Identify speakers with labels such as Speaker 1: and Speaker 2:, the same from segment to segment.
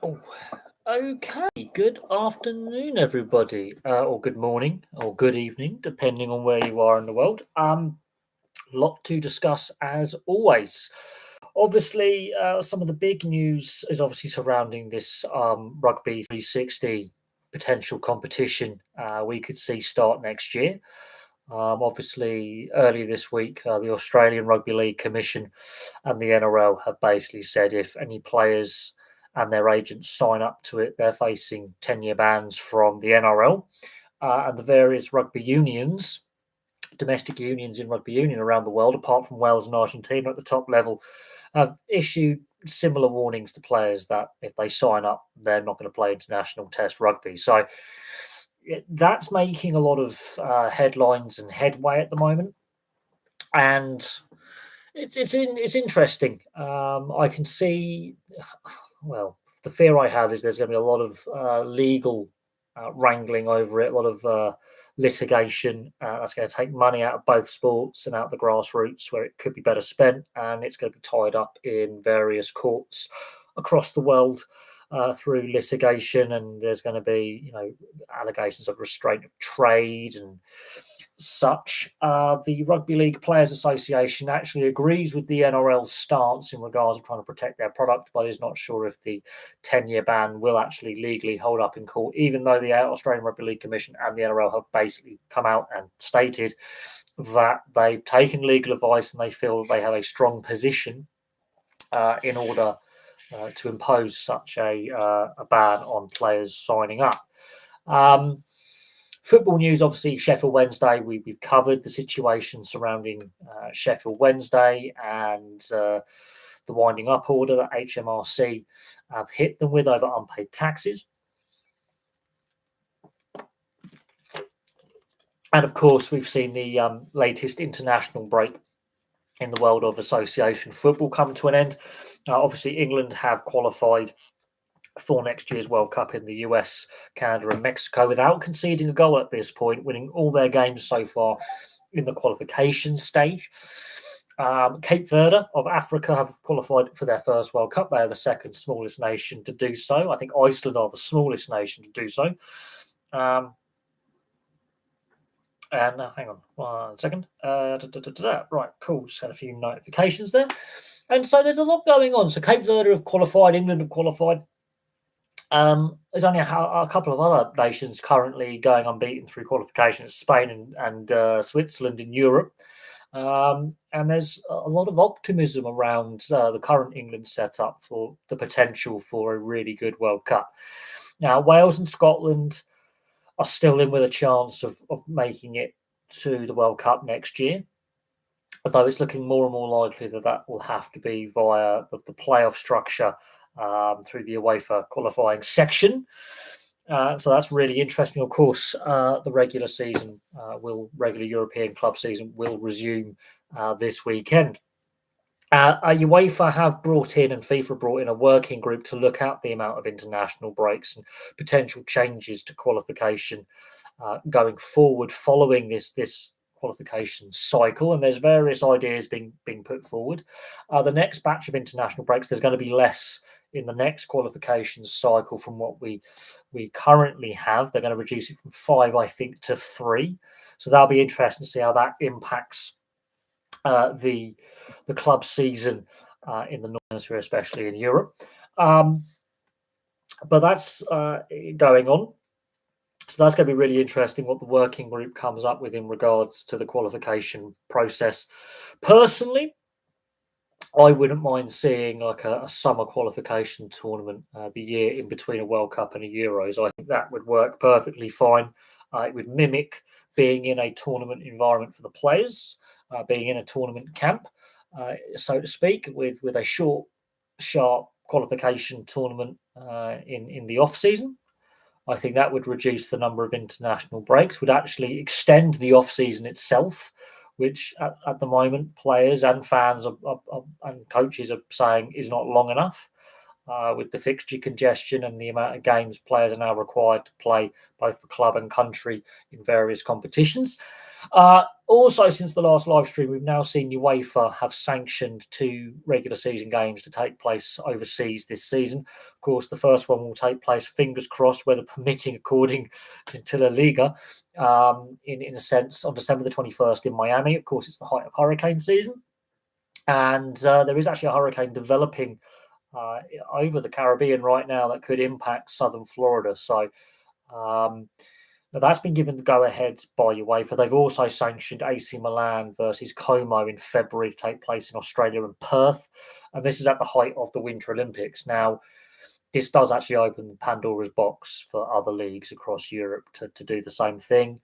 Speaker 1: Oh, okay. Good afternoon, everybody, or good morning, or good evening, depending on where you are in the world. Lot to discuss as always. Obviously, some of the big news is obviously surrounding this Rugby 360 potential competition we could see start next year. Obviously, earlier this week, the Australian Rugby League Commission and the NRL have basically said if any players and their agents sign up to it, they're facing 10-year bans from the NRL and the various rugby unions, domestic unions in rugby union around the world, apart from Wales and Argentina at the top level, have issued similar warnings to players that if they sign up, they're not going to play international test rugby. So that's making a lot of headlines and headway at the moment, and it's interesting. I can see, well, the fear I have is there's going to be a lot of legal wrangling over it, a lot of litigation that's going to take money out of both sports and out the grassroots where it could be better spent, and it's going to be tied up in various courts across the world through litigation, and there's going to be, allegations of restraint of trade and such. The Rugby League Players Association actually agrees with the NRL's stance in regards of trying to protect their product, but is not sure if the 10-year ban will actually legally hold up in court, even though the Australian Rugby League Commission and the NRL have basically come out and stated that they've taken legal advice and they feel that they have a strong position in order to impose such a ban on players signing up. Football news, obviously, Sheffield Wednesday. We've covered the situation surrounding Sheffield Wednesday and the winding up order that HMRC have hit them with over unpaid taxes. And of course, we've seen the latest international break in the world of association football come to an end. Obviously, England have qualified for next year's World Cup in the US, Canada and Mexico without conceding a goal at this point, winning all their games so far in the qualification stage. Cape Verde of Africa have qualified for their first World Cup. They are the second smallest nation to do so. I think Iceland are the smallest nation to do so. And hang on 1 second. Right, cool. Just had a few notifications there. And so there's a lot going on. So Cape Verde have qualified, England have qualified. There's only a couple of other nations currently going unbeaten through qualification. Spain and Switzerland in Europe. And there's a lot of optimism around the current England setup for the potential for a really good World Cup. Now, Wales and Scotland are still in with a chance of making it to the World Cup next year, although it's looking more and more likely that will have to be via the playoff structure through the UEFA qualifying section. So that's really interesting. Of course, the regular European club season will resume this weekend. UEFA have brought in, and FIFA brought in, a working group to look at the amount of international breaks and potential changes to qualification going forward following this qualification cycle. And there's various ideas being put forward. The next batch of international breaks, there's going to be less in the next qualification cycle from what we currently have. They're going to reduce it from 5, I think, to 3. So that'll be interesting to see how that impacts the club season in the Northern Hemisphere, especially in Europe. But that's going on. So that's going to be really interesting what the working group comes up with in regards to the qualification process. Personally, I wouldn't mind seeing like a summer qualification tournament the year in between a World Cup and a Euros. I think that would work perfectly fine. It would mimic being in a tournament environment for the players, being in a tournament camp, so to speak, with a short, sharp qualification tournament in the off season. I think that would reduce the number of international breaks, would actually extend the off season itself, which at the moment players and fans and coaches are saying is not long enough. with the fixture congestion and the amount of games players are now required to play, both for club and country, in various competitions. Also, since the last live stream, we've now seen UEFA have sanctioned 2 regular season games to take place overseas this season. Of course, the first one will take place, fingers crossed, weather permitting, according to La Liga, in a sense, on December the 21st in Miami. Of course, it's the height of hurricane season. And there is actually a hurricane developing uh, over the Caribbean right now that could impact southern Florida. So um, now that's been given the go-ahead by UEFA. They've also sanctioned AC Milan versus Como in February to take place in Australia and Perth. And this is at the height of the Winter Olympics. Now, this does actually open Pandora's box for other leagues across Europe to do the same thing.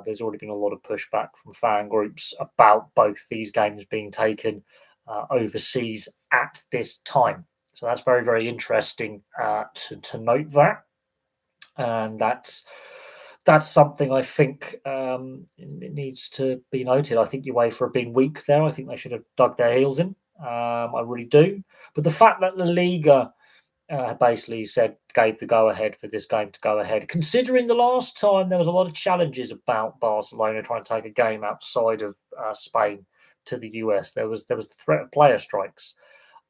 Speaker 1: There's already been a lot of pushback from fan groups about both these games being taken overseas at this time. So that's very, very interesting to note that. And that's something I think it needs to be noted. I think UEFA have been weak there. I think they should have dug their heels in. I really do. But the fact that La Liga basically gave the go ahead for this game to go ahead. Considering the last time there was a lot of challenges about Barcelona trying to take a game outside of Spain to the US, there was the threat of player strikes.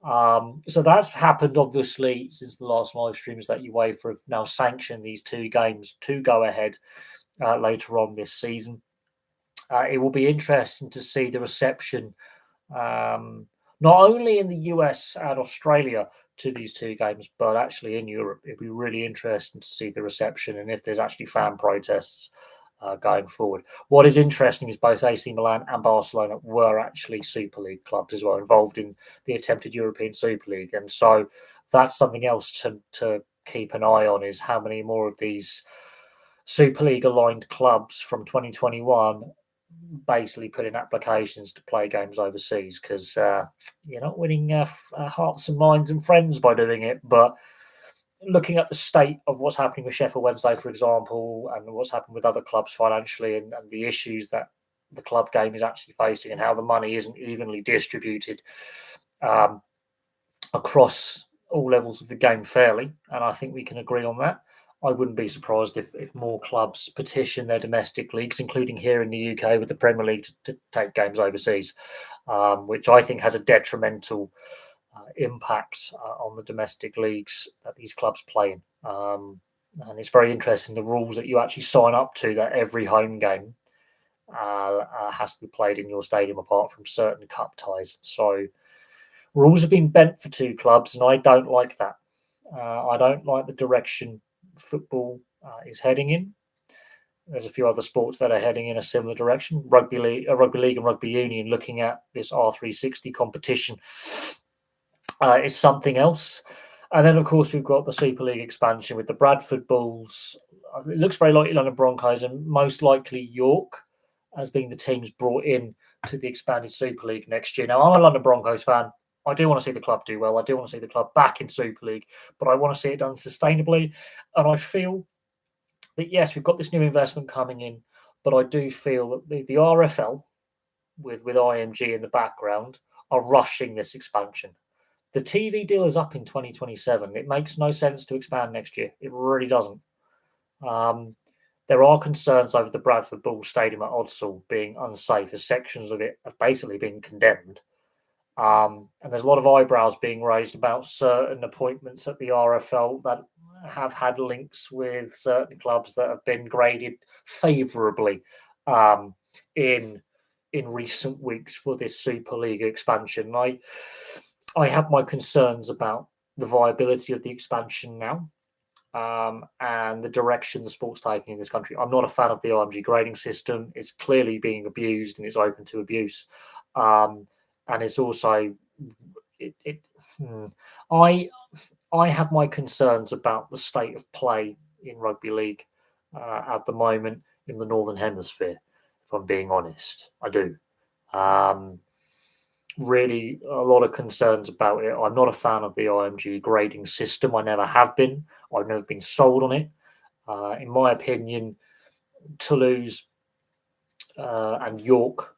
Speaker 1: So that's happened obviously since the last live stream. Is that UEFA have now sanctioned these 2 games to go ahead later on this season. It will be interesting to see the reception, um, not only in the US and Australia to these 2 games, but actually in Europe. It'd be really interesting to see the reception and if there's actually fan protests going forward. What is interesting is both AC Milan and Barcelona were actually Super League clubs as well, involved in the attempted European Super League. And so that's something else to keep an eye on, is how many more of these Super League aligned clubs from 2021 basically put in applications to play games overseas, because you're not winning hearts and minds and friends by doing it. But looking at the state of what's happening with Sheffield Wednesday, for example, and what's happened with other clubs financially, and the issues that the club game is actually facing, and how the money isn't evenly distributed um, across all levels of the game fairly. And I think we can agree on that. I wouldn't be surprised if more clubs petition their domestic leagues, including here in the UK with the Premier League, to take games overseas, which I think has a detrimental impact on the domestic leagues that these clubs play in. And it's very interesting, the rules that you actually sign up to, that every home game has to be played in your stadium apart from certain cup ties. So rules have been bent for 2 clubs, and I don't like that. I don't like the direction football is heading in. There's a few other sports that are heading in a similar direction. Rugby league and rugby union, looking at this R360 competition, is something else. And then, of course, we've got the Super League expansion with the Bradford Bulls. It looks very likely London Broncos, and most likely York as being the teams brought in to the expanded Super League next year. Now, I'm a London Broncos fan. I do want to see the club do well. I do want to see the club back in Super League, but I want to see it done sustainably. And I feel that, yes, we've got this new investment coming in, but I do feel that the RFL, with IMG in the background, are rushing this expansion. The TV deal is up in 2027. It makes no sense to expand next year. It really doesn't. There are concerns over the Bradford Bulls Stadium at Odsal being unsafe, as sections of it have basically been condemned. And there's a lot of eyebrows being raised about certain appointments at the RFL that have had links with certain clubs that have been graded favourably in recent weeks for this Super League expansion. I have my concerns about the viability of the expansion now, and the direction the sport's taking in this country. I'm not a fan of the IMG grading system. It's clearly being abused, and it's open to abuse. And it's also, I have my concerns about the state of play in rugby league at the moment in the Northern Hemisphere, if I'm being honest. I do. Really a lot of concerns about it. I'm not a fan of the IMG grading system. I never have been. I've never been sold on it. In my opinion, Toulouse and York,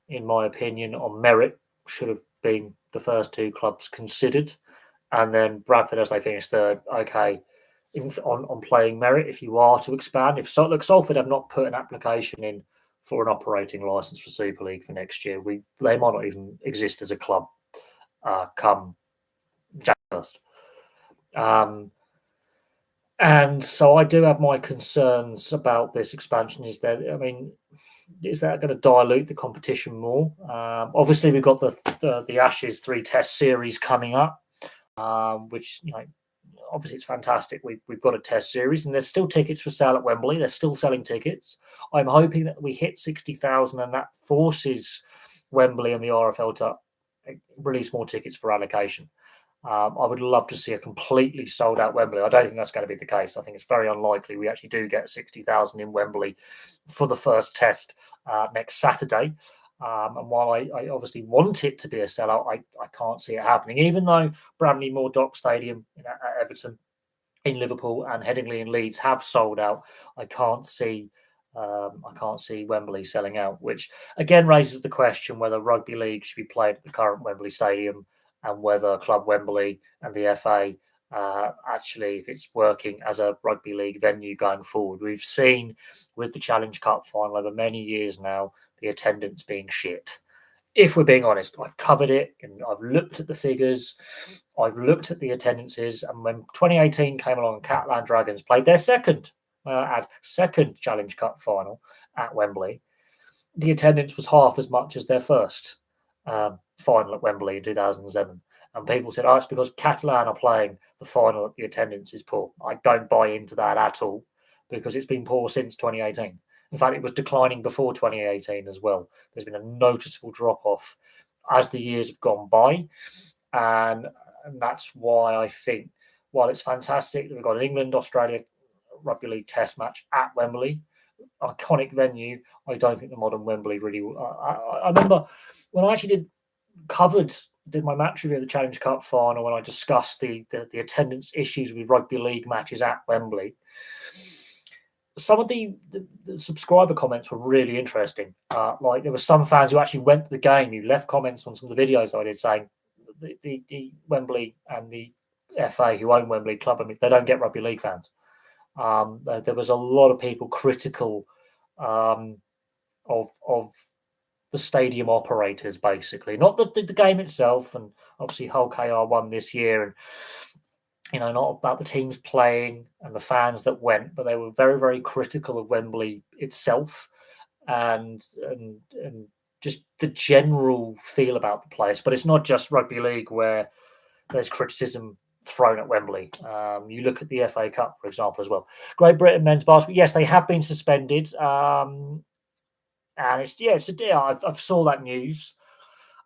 Speaker 1: in my opinion, on merit, should have been the first 2 clubs considered And then Bradford, as they finished third, okay, on playing merit, if you are to expand, if Salford have not put an application in for an operating license for Super League for next year, they might not even exist as a club come January 1st. And so I do have my concerns about this expansion. Is that going to dilute the competition more? Obviously, we've got the Ashes 3-test series coming up, which obviously it's fantastic. We've got a test series, and there's still tickets for sale at Wembley. They're still selling tickets. I'm hoping that we hit 60,000, and that forces Wembley and the RFL to release more tickets for allocation. I would love to see a completely sold out Wembley. I don't think that's going to be the case. I think it's very unlikely we actually do get 60,000 in Wembley for the first test next Saturday. And while I obviously want it to be a sellout, I can't see it happening. Even though Bramley Moore Dock Stadium at Everton, in Liverpool, and Headingley and Leeds have sold out, I can't see Wembley selling out, which again raises the question whether rugby league should be played at the current Wembley Stadium, and whether Club Wembley and the FA actually, if it's working as a rugby league venue going forward. We've seen with the Challenge Cup final over many years now the attendance being shit. If we're being honest, I've covered it and I've looked at the figures, I've looked at the attendances, and when 2018 came along and Catalan Dragons played their second Challenge Cup final at Wembley, the attendance was half as much as their first final at Wembley in 2007. And people said, oh, it's because Catalan are playing the final, the attendance is poor. I don't buy into that at all, because it's been poor since 2018. In fact, it was declining before 2018 as well. There's been a noticeable drop-off as the years have gone by. And that's why I think, while it's fantastic that we've got an England-Australia Rugby League Test match at Wembley, iconic venue, I don't think the modern Wembley really... I remember when I actually did my match review of the Challenge Cup final, when I discussed the attendance issues with rugby league matches at Wembley. Some of the subscriber comments were really interesting. Like there were some fans who actually went to the game, who left comments on some of the videos I did saying the Wembley and the FA, who own Wembley Club, they don't get rugby league fans. There was a lot of people critical of the stadium operators, basically, not the game itself. And obviously Hull KR won this year, and not about the teams playing and the fans that went, but they were very, very critical of Wembley itself and just the general feel about the place. But it's not just rugby league where there's criticism thrown at Wembley. You look at the FA Cup, for example, as well. Great Britain men's basketball, yes, they have been suspended. And I've saw that news.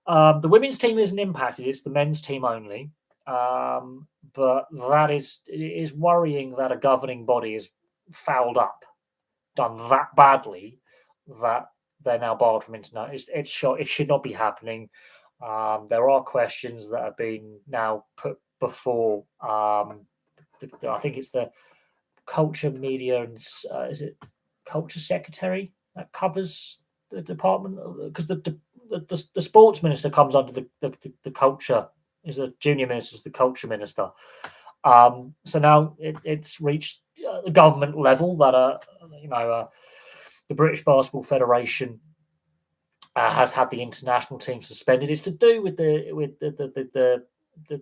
Speaker 1: The women's team isn't impacted; it's the men's team only. But it is worrying that a governing body is fouled up, done that badly, that they're now barred from international. It should not be happening. There are questions that have been now put before. I think it's the culture, media, and is it culture secretary that covers the department, because the sports minister comes under the culture. Is a junior minister, is the culture minister. So now it's reached the government level that the British Basketball Federation has had the international team suspended. It's to do with the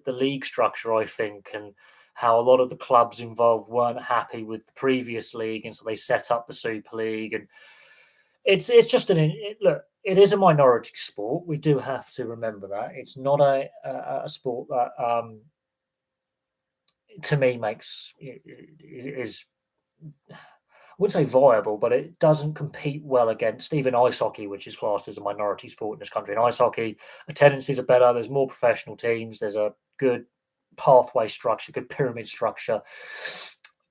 Speaker 1: league structure, I think, and how a lot of the clubs involved weren't happy with the previous league, and so they set up the Super League. And it's just look. It is a minority sport. We do have to remember that it's not a sport that, to me, is I wouldn't say viable, but it doesn't compete well against even ice hockey, which is classed as a minority sport in this country. In ice hockey, attendances are better. There's more professional teams. There's a good pathway structure, good pyramid structure.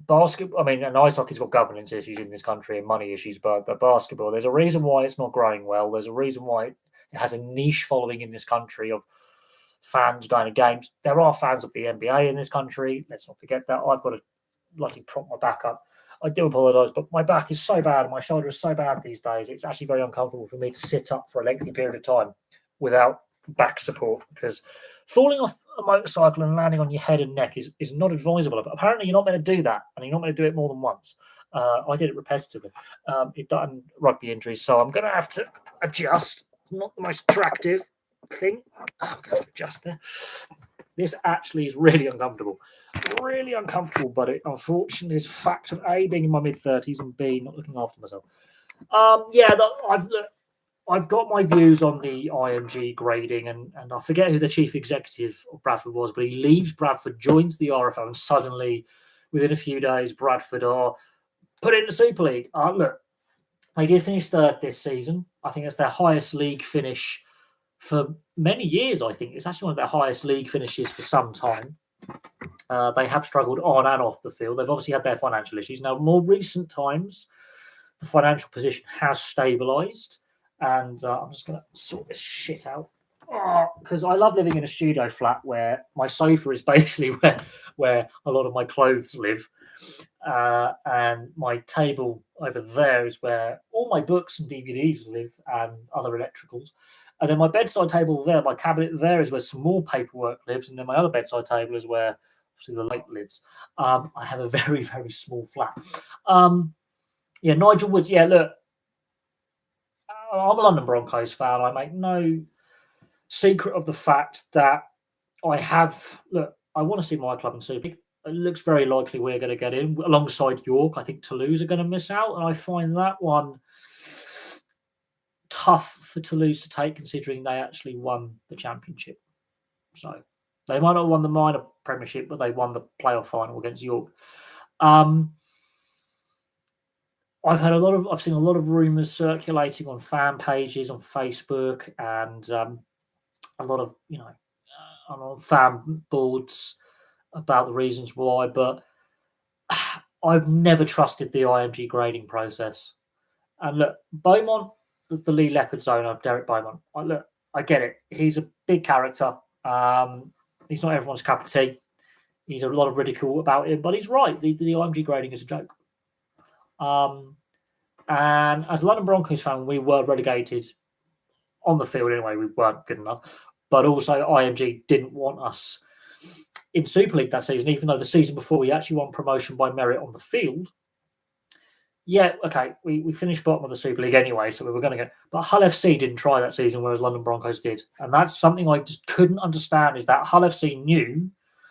Speaker 1: Basketball, and ice hockey's got governance issues in this country and money issues, but basketball, there's a reason why it's not growing well. There's a reason why it has a niche following in this country of fans going to games. There are fans of the NBA in this country. Let's not forget that. I've got to bloody prop my back up. I do apologise, but my back is so bad and my shoulder is so bad these days. It's actually very uncomfortable for me to sit up for a lengthy period of time without back support, because falling off a motorcycle and landing on your head and neck is not advisable. But apparently, you're not meant to do that, and you're not meant to do it more than once. I did it repetitively. It done rugby injuries, so I'm going to have to adjust. Not the most attractive thing. I'm going to adjust there. This actually is really uncomfortable. Really uncomfortable, but it unfortunately is a fact of A, being in my mid-30s, and B, not looking after myself. I've got my views on the IMG grading, and I forget who the chief executive of Bradford was, but he leaves Bradford, joins the RFL, and suddenly, within a few days, Bradford are put in the Super League. Look, they did finish third this season. I think it's their highest league finish for many years. I think it's actually one of their highest league finishes for some time. They have struggled on and off the field. They've obviously had their financial issues. Now, more recent times, the financial position has stabilised. And I'm just going to sort this shit out. Because I love living in a studio flat where my sofa is basically where a lot of my clothes live. And my table over there is where all my books and DVDs live, and other electricals. And then my bedside table there, my cabinet there, is where some more paperwork lives. And then my other bedside table is where obviously the light lives. I have a very, very small flat. Nigel Woods. Yeah, look, I'm a London Broncos fan. I make no secret of the fact that I want to see my club in Super League. It looks very likely we're going to get in alongside York. I think Toulouse are going to miss out, and I find that one tough for Toulouse to take, considering they actually won the championship. So they might not have won the minor premiership, but they won the playoff final against York. I've seen a lot of rumours circulating on fan pages on Facebook, and a lot of on fan boards about the reasons why. But I've never trusted the IMG grading process. And look, Beaumont, the Lee Leopards owner, Derek Beaumont. I get it. He's a big character. He's not everyone's cup of tea. He's a lot of ridicule about him, but he's right. The IMG grading is a joke. And as a London Broncos fan, we were relegated on the field anyway. We weren't good enough. But also IMG didn't want us in Super League that season, even though the season before we actually won promotion by merit on the field. Yeah, okay, we finished bottom of the Super League anyway, so we were going to get... But Hull FC didn't try that season, whereas London Broncos did. And that's something I just couldn't understand, is that Hull FC knew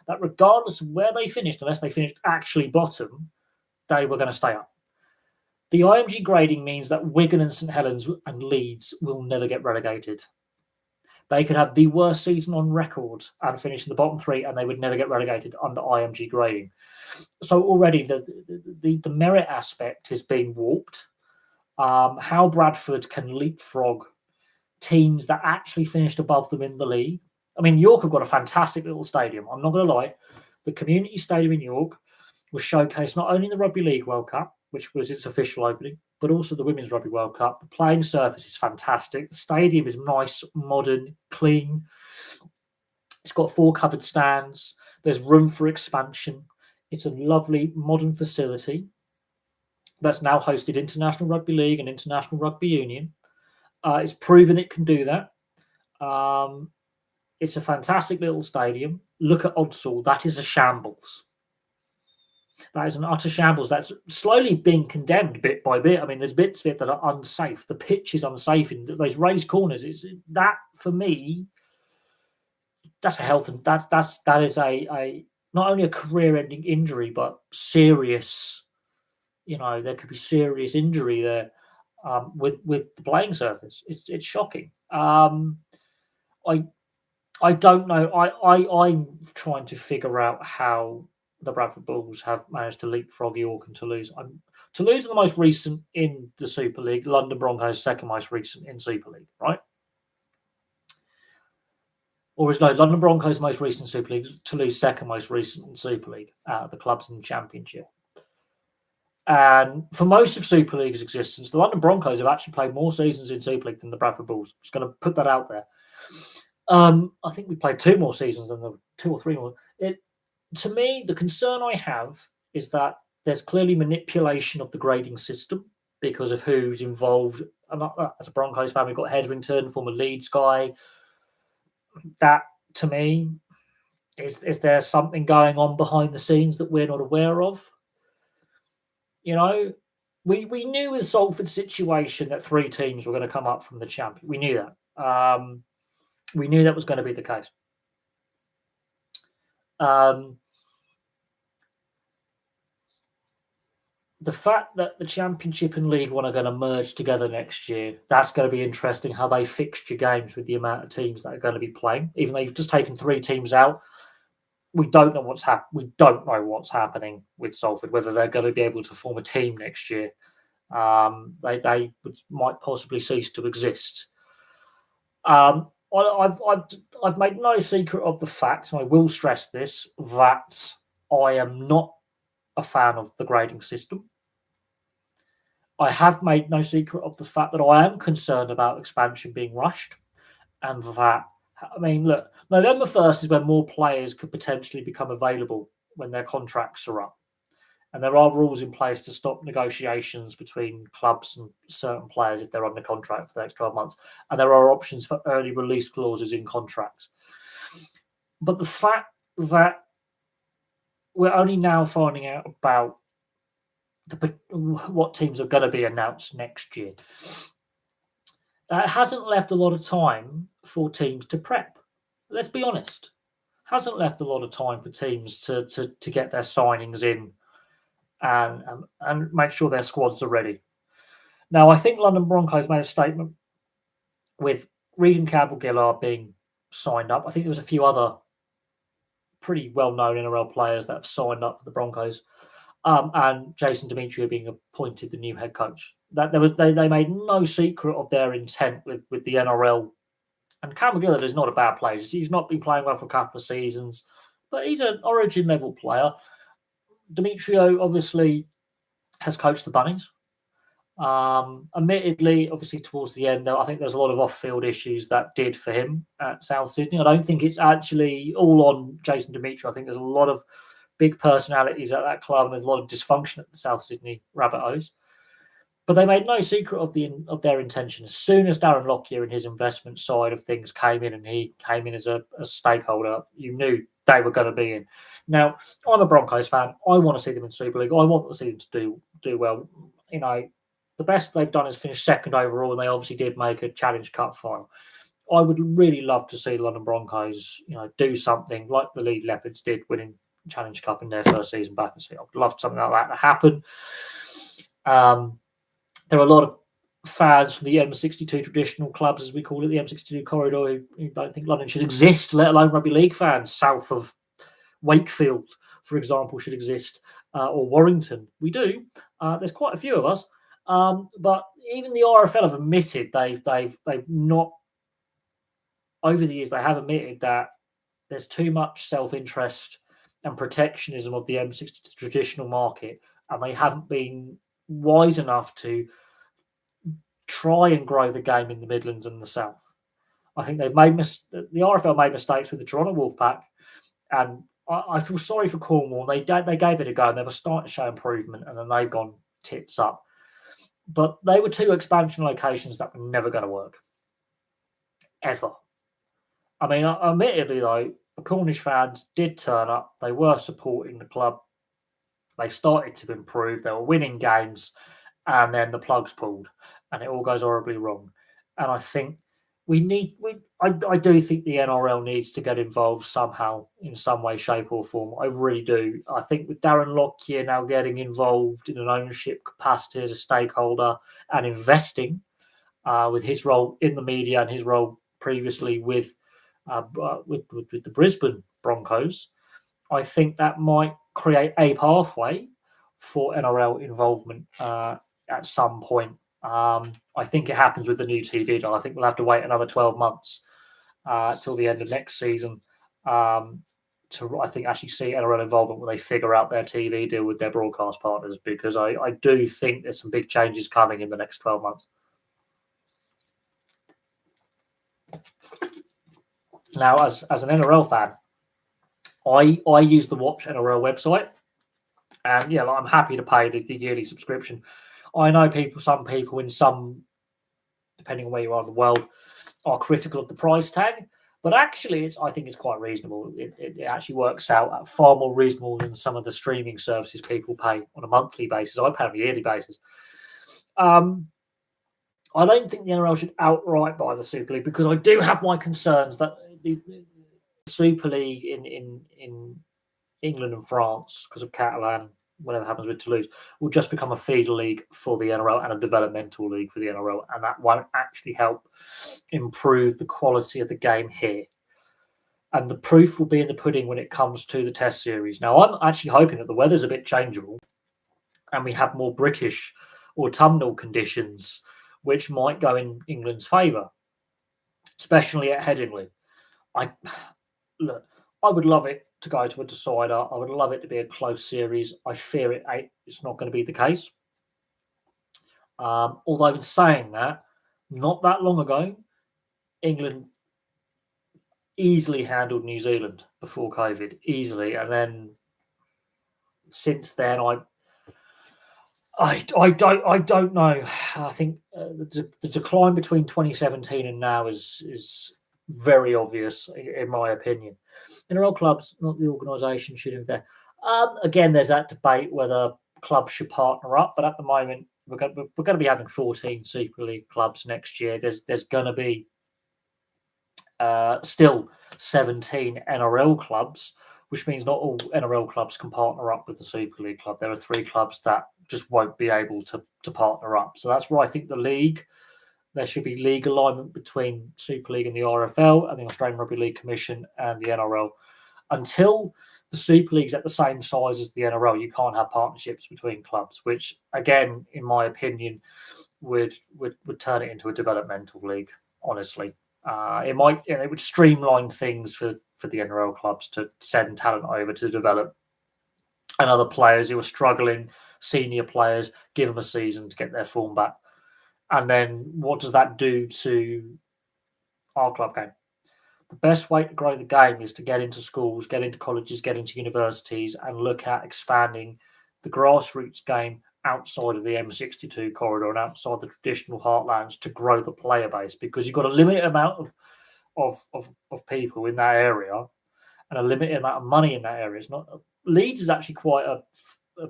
Speaker 1: that regardless of where they finished, unless they finished actually bottom, they were going to stay up. The IMG grading means that Wigan and St Helens and Leeds will never get relegated. They could have the worst season on record and finish in the bottom three, and they would never get relegated under IMG grading. So already the merit aspect has been warped. How Bradford can leapfrog teams that actually finished above them in the league. I mean, York have got a fantastic little stadium. I'm not going to lie. The community stadium in York was showcased not only in the Rugby League World Cup, which was its official opening, but also the Women's Rugby World Cup. The playing surface is fantastic. The stadium is nice, modern, clean. It's got 4 covered stands. There's room for expansion. It's a lovely, modern facility that's now hosted International Rugby League and International Rugby Union. It's proven it can do that. It's a fantastic little stadium. Look at Odsal. That is a shambles. That is an utter shambles. That's slowly being condemned bit by bit. I mean, there's bits of it that are unsafe. The pitch is unsafe in those raised corners. That for me, that's a health, and that is a not only a career-ending injury, but serious. There could be serious injury there with the playing surface. It's shocking. I don't know. I'm trying to figure out how the Bradford Bulls have managed to leapfrog York and Toulouse. Toulouse are the most recent in the Super League. London Broncos second most recent in Super League, right? Or is London Broncos most recent Super League, Toulouse second most recent in Super League out of the clubs in the Championship. And for most of Super League's existence, the London Broncos have actually played more seasons in Super League than the Bradford Bulls. I'm just going to put that out there. I think we played 2 more seasons than the 2 or 3 more. To me, the concern I have is that there's clearly manipulation of the grading system because of who's involved. As a Broncos fan, we've got Hetherington, former Leeds guy. that to me is there something going on behind the scenes that we're not aware of? You know, we knew with Salford's situation that three teams were going to come up from the champion. We knew that. We knew that was going to be the case. The fact that the Championship and League One are going to merge together next year, that's going to be interesting how they fixture games with the amount of teams that are going to be playing. Even though you've just taken three teams out, we don't know what's We don't know what's happening with Salford, whether they're going to be able to form a team next year. They might possibly cease to exist. I've made no secret of the fact, and I will stress this, that I am not a fan of the grading system. I have made no secret of the fact that I am concerned about expansion being rushed, and that, I mean, look, November 1st is when more players could potentially become available when their contracts are up. And there are rules in place to stop negotiations between clubs and certain players if they're under contract for the next 12 months. And there are options for early release clauses in contracts. But the fact that we're only now finding out about what teams are going to be announced next year, it hasn't left a lot of time for teams to prep. Let's be honest. Hasn't left a lot of time for teams to get their signings in and make sure their squads are ready. Now, I think London Broncos made a statement with Regan Campbell-Gillard being signed up. I think there was a few other pretty well-known NRL players that have signed up for the Broncos, and Jason Demetriou being appointed the new head coach. That they made no secret of their intent with the NRL. And Campbell-Gillard is not a bad player. He's not been playing well for a couple of seasons, but he's an origin level player. Demetriou obviously has coached the Bunnies. Admittedly, obviously towards the end, I think there's a lot of off-field issues that did for him at South Sydney. I don't think it's actually all on Jason Demetriou. I think there's a lot of big personalities at that club, and there's a lot of dysfunction at the South Sydney Rabbitohs. But they made no secret of their intention. As soon as Darren Lockyer and his investment side of things came in, and he came in as a stakeholder, you knew they were going to be in. Now, I'm a Broncos fan. I want to see them in Super League. I want to see them to do well. You know, the best they've done is finish second overall, and they obviously did make a Challenge Cup final. I would really love to see London Broncos, do something like the Leeds Leopards did, winning Challenge Cup in their first season back. I would love something like that to happen. There are a lot of fans from the M62 traditional clubs, as we call it, the M62 corridor, who don't think London should exist, let alone rugby league fans. South of Wakefield, for example, should exist, or Warrington. We do. There's quite a few of us. But even the RFL have admitted they've not, over the years, they have admitted that there's too much self-interest and protectionism of the M62 traditional market, and they haven't been wise enough to try and grow the game in the Midlands and the South. I think they've made the RFL made mistakes with the Toronto Wolfpack, and I feel sorry for Cornwall. They gave it a go, and they were starting to show improvement, and then they've gone tits up. But they were two expansion locations that were never going to work, ever. I mean, admittedly though, the Cornish fans did turn up. They were supporting the club. They started to improve. They were winning games, and then the plugs pulled, and it all goes horribly wrong. And I think I do think the NRL needs to get involved somehow, in some way, shape, or form. I really do. I think with Darren Lockyer now getting involved in an ownership capacity as a stakeholder and investing, with his role in the media and his role previously with the Brisbane Broncos, I think that might create a pathway for NRL involvement at some point. I think it happens with the new TV deal. I think we'll have to wait another 12 months till the end of next season to, I think, actually see NRL involvement when they figure out their TV deal with their broadcast partners, because I do think there's some big changes coming in the next 12 months. Now, as an NRL fan, I use the Watch NRL website, and I'm happy to pay the yearly subscription. I know some people depending on where you are in the world, are critical of the price tag, But actually, I think it's quite reasonable. It actually works out far more reasonable than some of the streaming services people pay on a monthly basis. I pay on a yearly basis. I don't think the NRL should outright buy the Super League, because I do have my concerns that the Super League in England and France, because of Catalan, whatever happens with Toulouse, will just become a feeder league for the NRL and a developmental league for the NRL, and that won't actually help improve the quality of the game here. And the proof will be in the pudding when it comes to the Test series. Now, I'm actually hoping that the weather's a bit changeable and we have more British autumnal conditions, which might go in England's favour, especially at Headingley. I would love it to go to a decider. I would love it to be a close series. I fear it's not going to be the case. Although in saying that, not that long ago, England easily handled New Zealand before COVID, easily, and then since then, I don't know. I think the decline between 2017 and now is very obvious, in my opinion. NRL clubs, not the organisation, should have there. Again, there's that debate whether clubs should partner up, but at the moment we're going to be having 14 Super League clubs next year. There's going to be still 17 NRL clubs, which means not all NRL clubs can partner up with the Super League club. There are 3 clubs that just won't be able to partner up. So that's why I think there should be league alignment between Super League and the RFL and the Australian Rugby League Commission and the NRL. Until the Super League's at the same size as the NRL, you can't have partnerships between clubs, which, again, in my opinion, would turn it into a developmental league, honestly. It would streamline things for the NRL clubs to send talent over to develop, and other players who are struggling, senior players, give them a season to get their form back. And then what does that do to our club game? The best way to grow the game is to get into schools, get into colleges, get into universities, and look at expanding the grassroots game outside of the M62 corridor and outside the traditional heartlands to grow the player base, because you've got a limited amount of people in that area and a limited amount of money in that area. It's not Leeds is actually quite a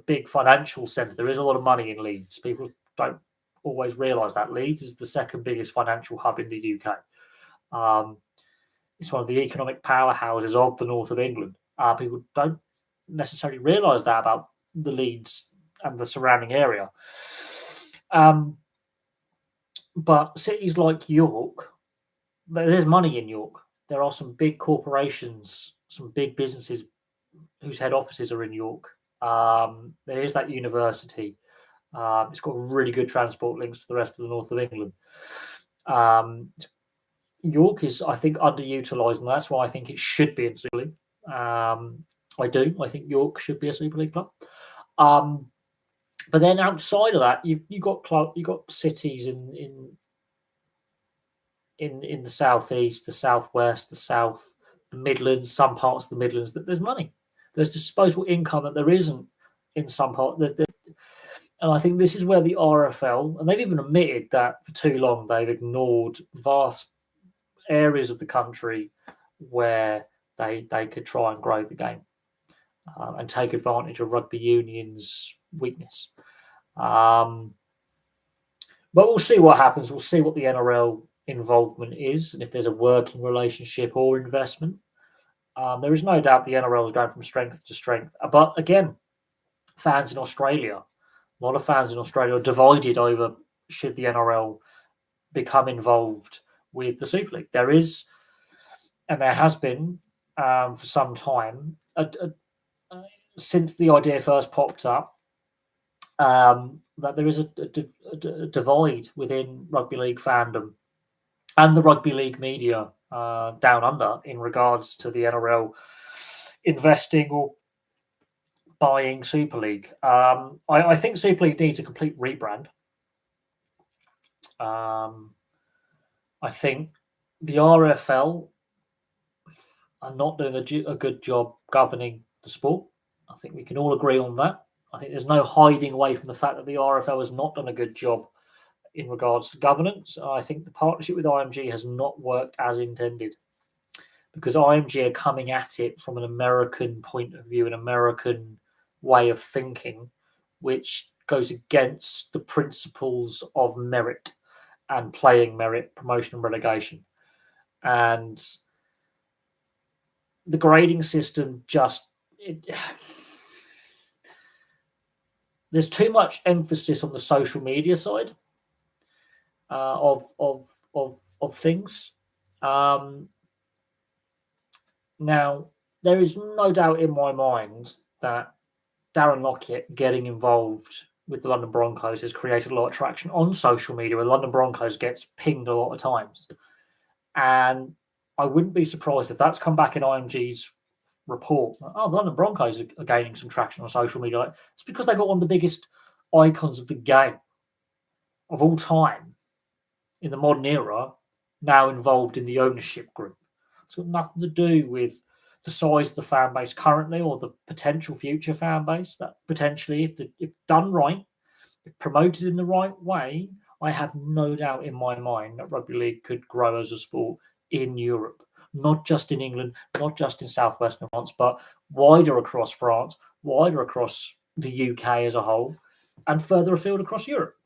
Speaker 1: big financial centre. There is a lot of money in Leeds. People don't always realise that. Leeds is the second biggest financial hub in the UK. It's one of the economic powerhouses of the north of England. People don't necessarily realise that about the Leeds and the surrounding area. But cities like York, there's money in York. There are some big corporations, some big businesses whose head offices are in York. There is that university. It's got really good transport links to the rest of the north of England. York is, I think, underutilised, and that's why I think it should be in Super League. I think York should be a Super League club. But then outside of that, you've got cities in the southeast, the southwest, the south, the Midlands, some parts of the Midlands, that there's money. There's disposable income that there isn't in some parts. And I think this is where the RFL, and they've even admitted that for too long they've ignored vast areas of the country where they could try and grow the game and take advantage of rugby union's weakness. But we'll see what happens. We'll see what the NRL involvement is, and if there's a working relationship or investment. There is no doubt the NRL is going from strength to strength. But again, fans in Australia, a lot of fans in Australia are divided over should the NRL become involved with the Super League. There is, and there has been for some time, since the idea first popped up, that there is a divide within rugby league fandom and the rugby league media down under in regards to the NRL investing or buying Super League. I think Super League needs a complete rebrand. I think the RFL are not doing a good job governing the sport. I think we can all agree on that. I think there's no hiding away from the fact that the RFL has not done a good job in regards to governance. I think the partnership with IMG has not worked as intended. because IMG are coming at it from an American point of view, an American way of thinking, which goes against the principles of merit and playing merit, promotion and relegation. And the grading system there's too much emphasis on the social media side of things. Now, there is no doubt in my mind that Darren Lockett getting involved with the London Broncos has created a lot of traction on social media, where London Broncos gets pinged a lot of times. And I wouldn't be surprised if that's come back in IMG's report. Oh, the London Broncos are gaining some traction on social media. It's because they got one of the biggest icons of the game of all time in the modern era now involved in the ownership group. It's got nothing to do with the size of the fan base currently or the potential future fan base. That potentially, if done right, if promoted in the right way, I have no doubt in my mind that rugby league could grow as a sport in Europe, not just in England, not just in southwestern France, but wider across France, wider across the UK as a whole, and further afield across Europe.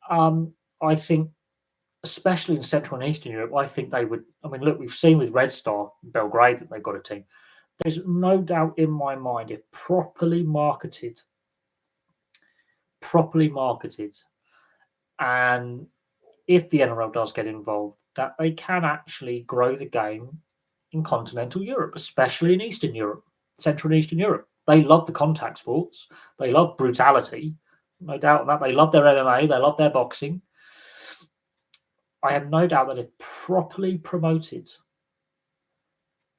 Speaker 1: I think, especially in Central and Eastern Europe, I think they would. I mean, look, we've seen with Red Star Belgrade that they've got a team. There's no doubt in my mind, if properly marketed, and if the NRL does get involved, that they can actually grow the game in continental Europe, especially in Eastern Europe, Central and Eastern Europe. They love the contact sports. They love brutality. No doubt on that. They love their MMA. They love their boxing. I have no doubt that if properly promoted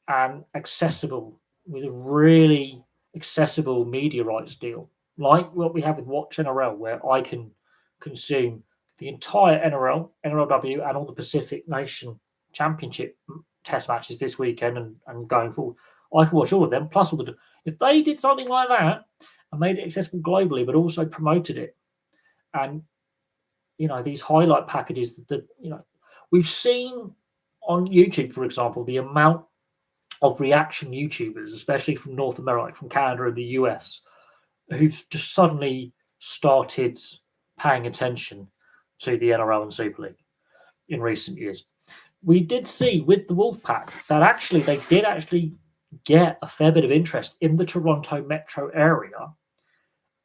Speaker 1: and accessible with a really accessible media rights deal, like what we have with Watch NRL, where I can consume the entire NRL, NRLW, and all the Pacific Nation Championship test matches this weekend and going forward. I can watch all of them, plus all the. If they did something like that and made it accessible globally, but also promoted it, and these highlight packages that we've seen on YouTube, for example, the amount of reaction YouTubers, especially from North America, from Canada and the US, who've just suddenly started paying attention to the NRL and Super League in recent years. We did see with the Wolfpack that actually they did actually get a fair bit of interest in the Toronto metro area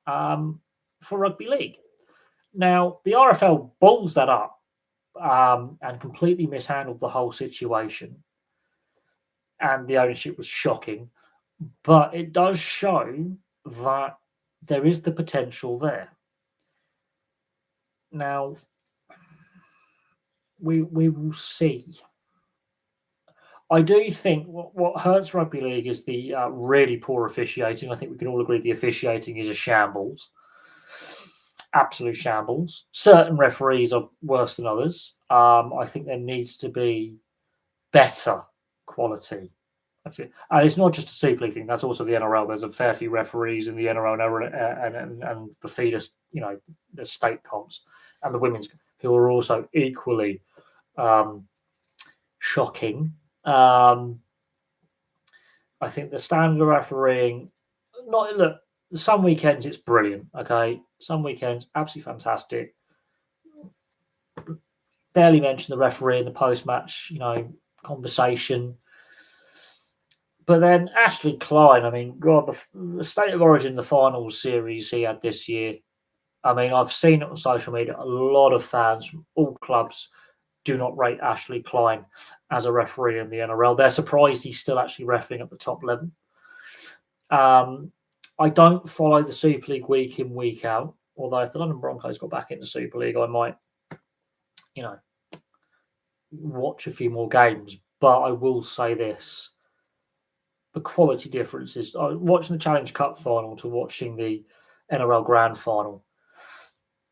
Speaker 1: for rugby league. Now, the RFL balls that up and completely mishandled the whole situation. And the ownership was shocking. But it does show that there is the potential there. Now, we will see. I do think what hurts rugby league is the really poor officiating. I think we can all agree the officiating is a shambles. Absolute shambles. Certain referees are worse than others. I think there needs to be better quality. And it's not just a Super League thing. That's also the NRL. There's a fair few referees in the NRL and the feeder, the state comps and the women's who are also equally shocking. I think the standard of refereeing, look, some weekends it's brilliant. Okay, some weekends absolutely fantastic. Barely mention the referee in the post-match, conversation. But then Ashley Klein, I mean, God, the State of Origin, the finals series he had this year. I mean, I've seen it on social media. A lot of fans from all clubs do not rate Ashley Klein as a referee in the NRL. They're surprised he's still actually refereeing at the top level. I don't follow the Super League week in, week out. Although if the London Broncos got back into Super League, I might, watch a few more games. But I will say this. The quality differences, watching the Challenge Cup final to watching the NRL Grand Final,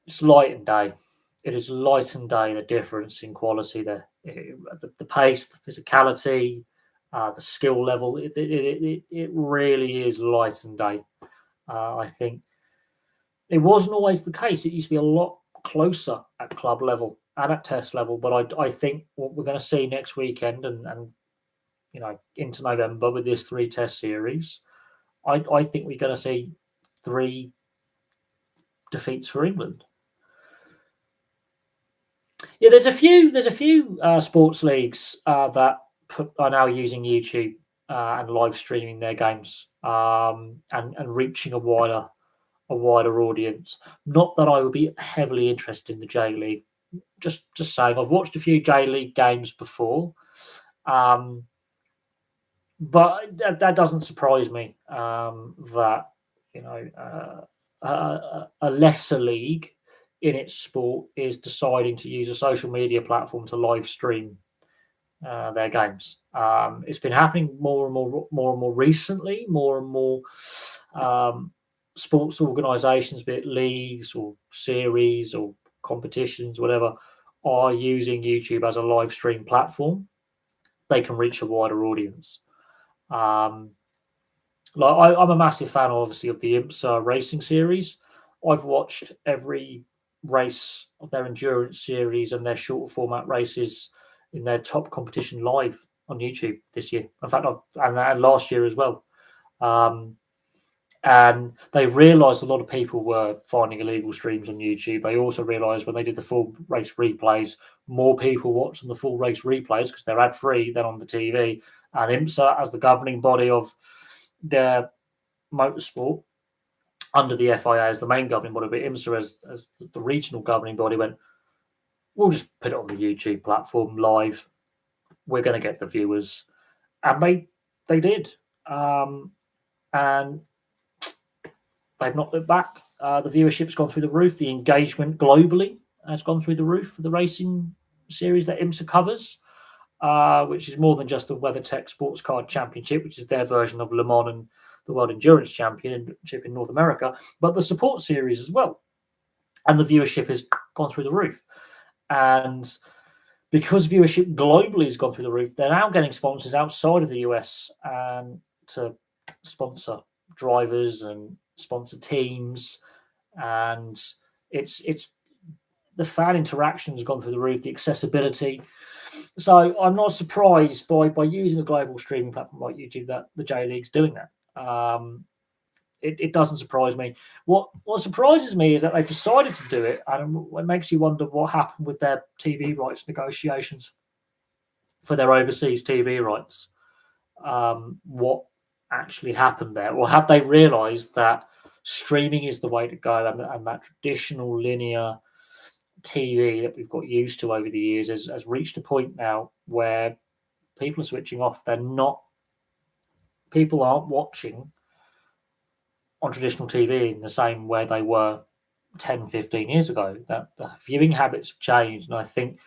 Speaker 1: it's light and day. It is light and day, the difference in quality there. The pace, the physicality, the skill level, it really is light and day. I think it wasn't always the case. It used to be a lot closer at club level and at test level. But I think what we're going to see next weekend and into November with this 3-test series, I think we're going to see 3 defeats for England. Yeah, there's a few sports leagues that are now using YouTube and live streaming their games, and reaching a wider audience. Not that I would be heavily interested in the J League. Just saying, I've watched a few J League games before, but that doesn't surprise me. That a lesser league in its sport is deciding to use a social media platform to live stream their games. It's been happening more and more recently. More and more sports organisations, be it leagues or series or competitions, whatever, are using YouTube as a live stream platform. They can reach a wider audience. I'm a massive fan, obviously, of the IMSA racing series. I've watched every race of their endurance series and their shorter format races in their top competition live on YouTube this year. In fact, and last year as well. And they realised a lot of people were finding illegal streams on YouTube. They also realised when they did the full race replays, more people watched on the full race replays because they're ad free than on the TV. And IMSA, as the governing body of their motorsport under the FIA as the main governing body, but IMSA as the regional governing body, went, we'll just put it on the YouTube platform live. We're going to get the viewers. And they did. And they've not looked back. The viewership's gone through the roof. The engagement globally has gone through the roof for the racing series that IMSA covers, which is more than just the WeatherTech Sports Car Championship, which is their version of Le Mans and the World Endurance Championship in North America, but the support series as well. And the viewership has gone through the roof. And because viewership globally has gone through the roof, they're now getting sponsors outside of the US and to sponsor drivers and sponsor teams, and it's the fan interaction has gone through the roof, the accessibility. So I'm not surprised by using a global streaming platform like YouTube that the J League's doing that. It doesn't surprise me. What surprises me is that they've decided to do it, and it makes you wonder what happened with their TV rights negotiations for their overseas TV rights. What actually happened there? Or have they realised that streaming is the way to go, and that traditional linear TV that we've got used to over the years has reached a point now where people are switching off. People aren't watching on traditional TV in the same way they were 10, 15 years ago. That the viewing habits have changed, and I think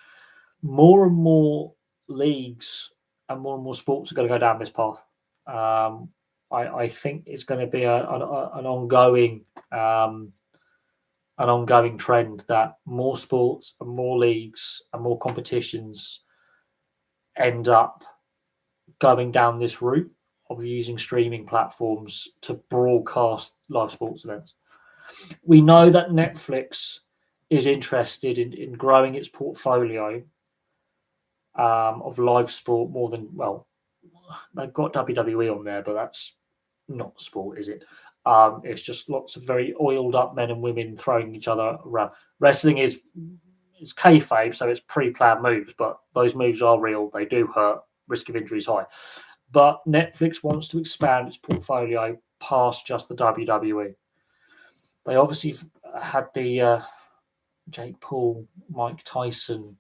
Speaker 1: more and more leagues and more sports are going to go down this path. I think it's going to be an ongoing trend that more sports and more leagues and more competitions end up going down this route of using streaming platforms to broadcast live sports events. We know that Netflix is interested in growing its portfolio of live sport more than, well, they've got WWE on there, but that's not sport, is it? It's just lots of very oiled up men and women throwing each other around. Wrestling is kayfabe, so it's pre-planned moves, but those moves are real. They do hurt. Risk of injury is high. But Netflix wants to expand its portfolio past just the WWE. They obviously had the Jake Paul, Mike Tyson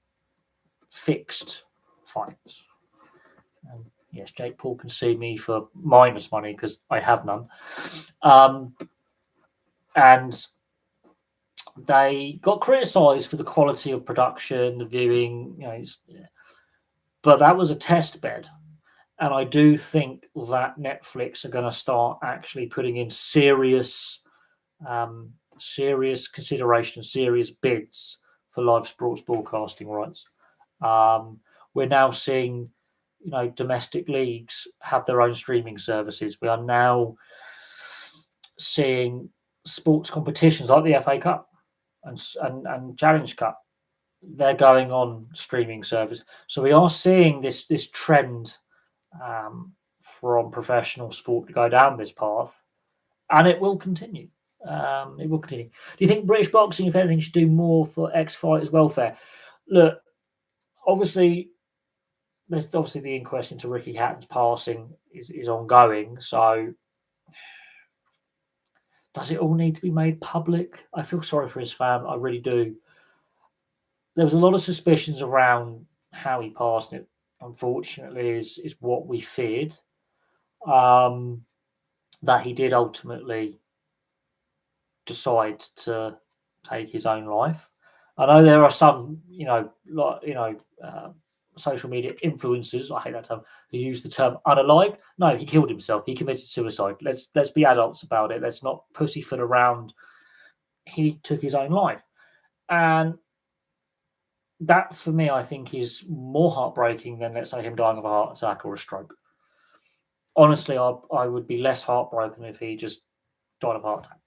Speaker 1: fixed fights. And yes, Jake Paul can sue me for minus money because I have none. And they got criticised for the quality of production, the viewing, but that was a test bed. And I do think that Netflix are going to start actually putting in serious consideration, serious bids for live sports broadcasting rights. We're now seeing, domestic leagues have their own streaming services. We are now seeing sports competitions like the FA Cup and Challenge Cup. They're going on streaming service. So we are seeing this trend from professional sport to go down this path, and it will continue. It will continue. Do you think British boxing, if anything, should do more for ex-fighters' welfare? Look, obviously, there's obviously the inquest into Ricky Hatton's passing is ongoing. So, does it all need to be made public? I feel sorry for his family. I really do. There was a lot of suspicions around how he passed. It unfortunately is what we feared. Um, that he did ultimately decide to take his own life. I know there are some, social media influencers. I hate that term. Who use the term unalived. No, he killed himself. He committed suicide. Let's be adults about it. Let's not pussyfoot around. He took his own life, and that for me, I think, is more heartbreaking than, let's say, him dying of a heart attack or a stroke. Honestly, I would be less heartbroken if he just died of a heart attack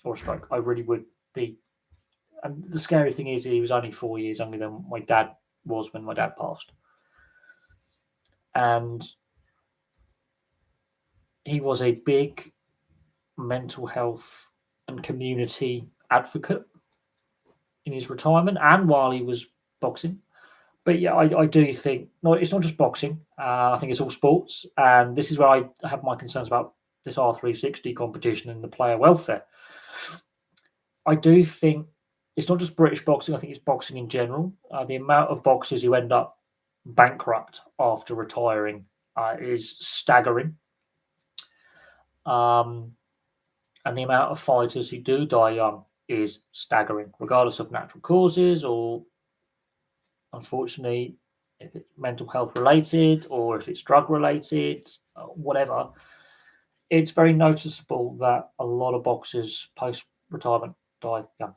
Speaker 1: or a stroke. I really would be. And the scary thing is, he was only 4 years younger than my dad was when my dad passed. And he was a big mental health and community advocate in his retirement and while he was boxing. But yeah, I do think it's not just boxing. I think it's all sports, and this is where I have my concerns about this R360 competition and the player welfare. I do think it's not just British boxing. I think it's boxing in general. The amount of boxers who end up bankrupt after retiring is staggering. And the amount of fighters who do die young is staggering, regardless of natural causes or, unfortunately, if it's mental health related or if it's drug related, whatever. It's very noticeable that a lot of boxers post retirement die young.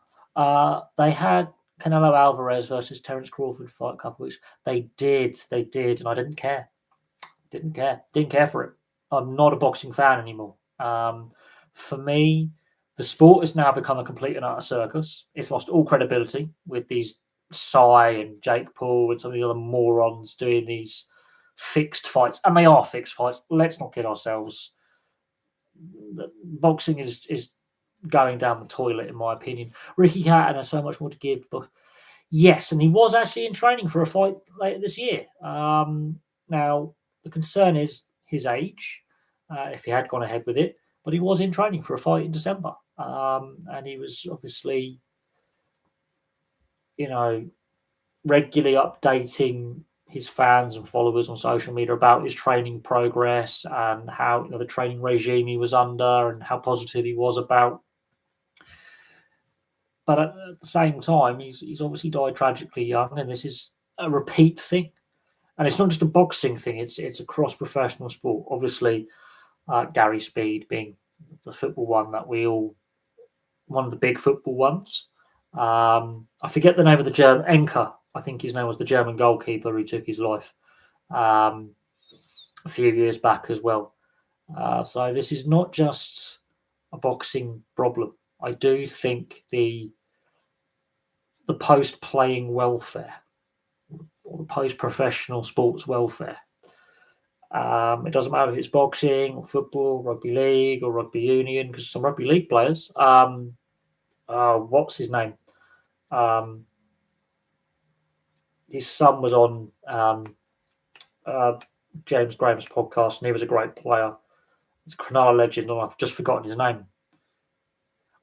Speaker 1: They had Canelo Alvarez versus Terence Crawford fight a couple of weeks. They did, and I didn't care. Didn't care for it. I'm not a boxing fan anymore. For me, the sport has now become a complete and utter circus. It's lost all credibility with these Sai and Jake Paul and some of the other morons doing these fixed fights, and they are fixed fights. Let's not kid ourselves. Boxing is going down the toilet, in my opinion. Ricky Hatton has so much more to give, but yes, and he was actually in training for a fight later this year. Now, the concern is his age, if he had gone ahead with it, but he was in training for a fight in December. And he was obviously, regularly updating his fans and followers on social media about his training progress and how the training regime he was under and how positive he was about. But at the same time, he's obviously died tragically young, and this is a repeat thing. And it's not just a boxing thing; it's across professional sport. Obviously, Gary Speed being the football one that one of the big football ones. I forget the name of the German Enker. I think his name was the German goalkeeper who took his life a few years back as well. So this is not just a boxing problem. I do think the post-playing welfare or the post-professional sports welfare. It doesn't matter if it's boxing or football, rugby league or rugby union, because some rugby league players. What's his name? His son was on James Graham's podcast, and he was a great player. He's a Cronulla legend, and I've just forgotten his name.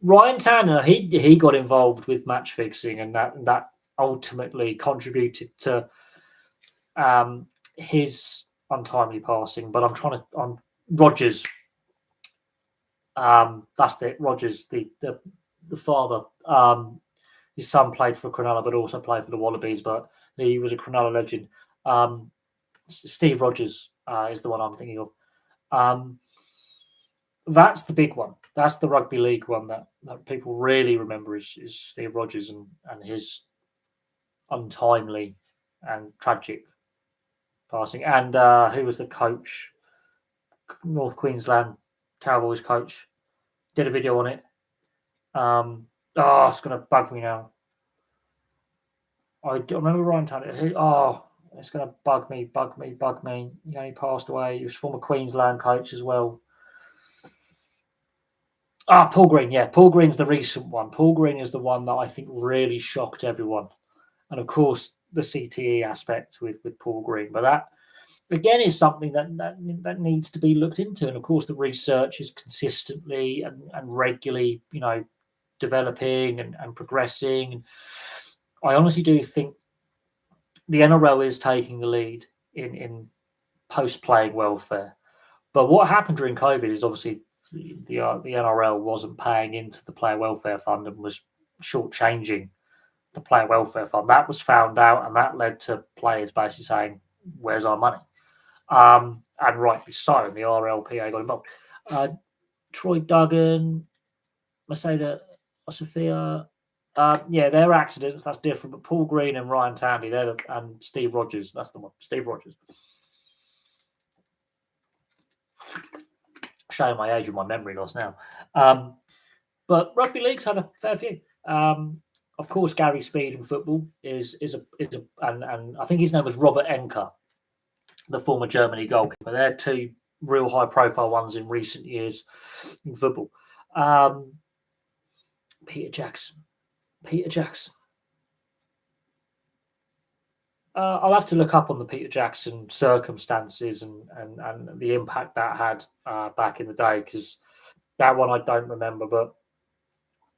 Speaker 1: Ryan Tanner, he got involved with match fixing, and that ultimately contributed to his untimely passing. But I'm Rogers. That's it. Rogers, the father. His son played for Cronulla, but also played for the Wallabies. But he was a Cronulla legend. Steve Rogers is the one I'm thinking of. That's the big one. That's the rugby league one that people really remember is Steve Rogers and his untimely and tragic passing. And who was the coach? North Queensland Cowboys coach. Did a video on it. It's going to bug me now. I remember Ryan Tanner. It's going to bug me, bug me, bug me. He passed away. He was former Queensland coach as well. Paul Green. Yeah, Paul Green's the recent one. Paul Green is the one that I think really shocked everyone. And of course, the CTE aspect with Paul Green. But that, again, is something that needs to be looked into. And of course, the research is consistently and regularly, developing and progressing. And I honestly do think the NRL is taking the lead in post-playing welfare. But what happened during COVID is obviously the NRL wasn't paying into the player welfare fund and was shortchanging the player welfare fund. That was found out, and that led to players basically saying, "Where's our money?" And rightly so. And the RLPA got involved. Troy Duggan, Maseda Sophia. Yeah, they're accidents. That's different. But Paul Green and Ryan Tandy, and Steve Rogers. That's the one. Steve Rogers. Showing my age with my memory loss now. But rugby league's had a fair few. Of course, Gary Speed in football is a and I think his name was Robert Enker, the former Germany goalkeeper. They're two real high profile ones in recent years in football. Peter Jackson. I'll have to look up on the Peter Jackson circumstances and the impact that had back in the day, because that one I don't remember. But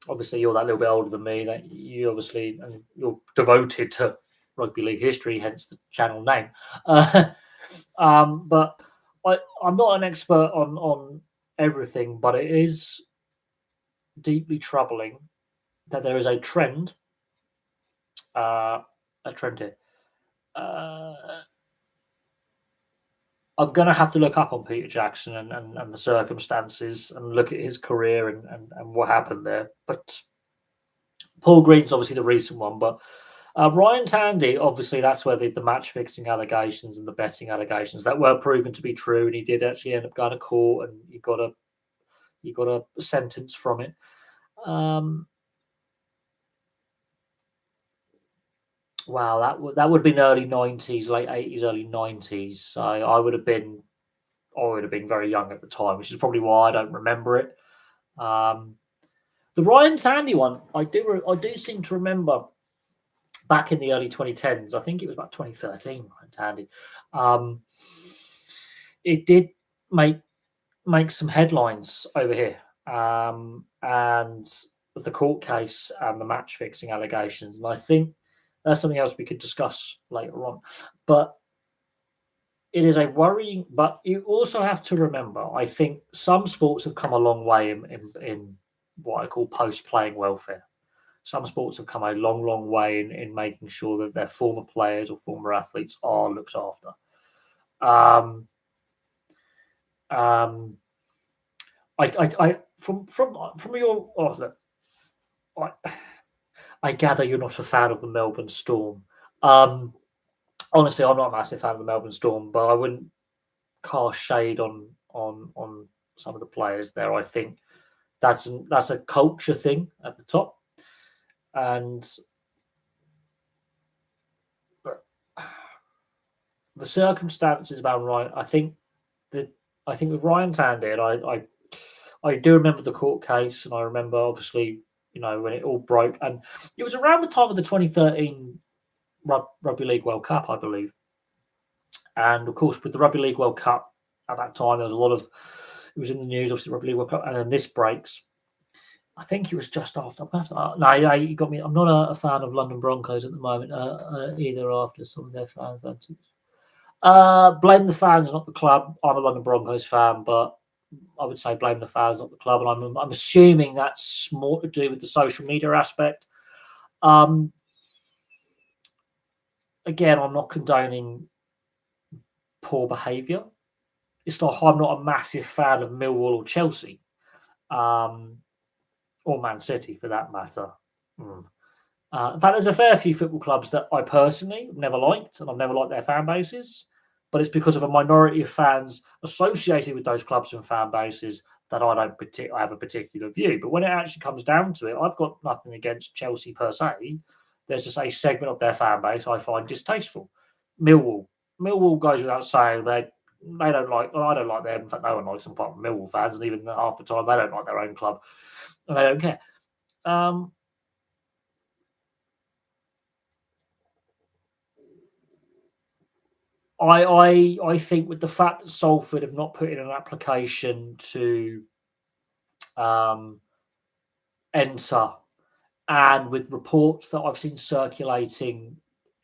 Speaker 1: obviously, you're that little bit older than me. That you obviously, and you're devoted to rugby league history, hence the channel name. But I'm not an expert on everything, but it is deeply troubling that there is a trend here. I'm going to have to look up on Peter Jackson and the circumstances and look at his career and what happened there. But Paul Green's obviously the recent one. But Ryan Tandy, obviously, that's where the match fixing allegations and the betting allegations that were proven to be true, and he did actually end up going to court, and he got a sentence from it. Wow, that would have been early 90s, late 80s, early 90s. So I would have been very young at the time, which is probably why I don't remember it. The Ryan Tandy one, I do seem to remember back in the early 2010s. I think it was about 2013. Ryan Tandy, it did make some headlines over here, and the court case and the match fixing allegations, and I think that's something else we could discuss later on. But it is a worrying. But you also have to remember, I think some sports have come a long way in what I call post-playing welfare. Some sports have come a long, long way in making sure that their former players or former athletes are looked after. I from your look, I gather you're not a fan of the Melbourne Storm. Honestly, I'm not a massive fan of the Melbourne Storm, but I wouldn't cast shade on some of the players there. I think that's a culture thing at the top, and the circumstances about Ryan. I think with Ryan Tandy, and I do remember the court case, and I remember obviously when it all broke, and it was around the time of the 2013 Rugby League World Cup, I believe. And of course, with the Rugby League World Cup at that time, there was a lot of, it was in the news, obviously, the Rugby League World Cup, and then this breaks. I think it was just after. No, you got me. I'm not a fan of London Broncos at the moment, either, after some of their fans. Blame the fans, not the club. I'm a London Broncos fan, but I would say blame the fans, not the club. And I'm assuming that's more to do with the social media aspect. Again, I'm not condoning poor behaviour. It's like I'm not a massive fan of Millwall or Chelsea, or Man City for that matter. In fact, there's a fair few football clubs that I personally have never liked, and I've never liked their fan bases. But it's because of a minority of fans associated with those clubs and fan bases that I have a particular view. But when it actually comes down to it, I've got nothing against Chelsea per se. There's just a segment of their fan base I find distasteful. Millwall. Millwall goes without saying they don't like. Well, I don't like them. In fact, no one likes them apart from Millwall fans, and even half the time they don't like their own club, and they don't care. Um, I think with the fact that Salford have not put in an application to um, enter, and with reports that I've seen circulating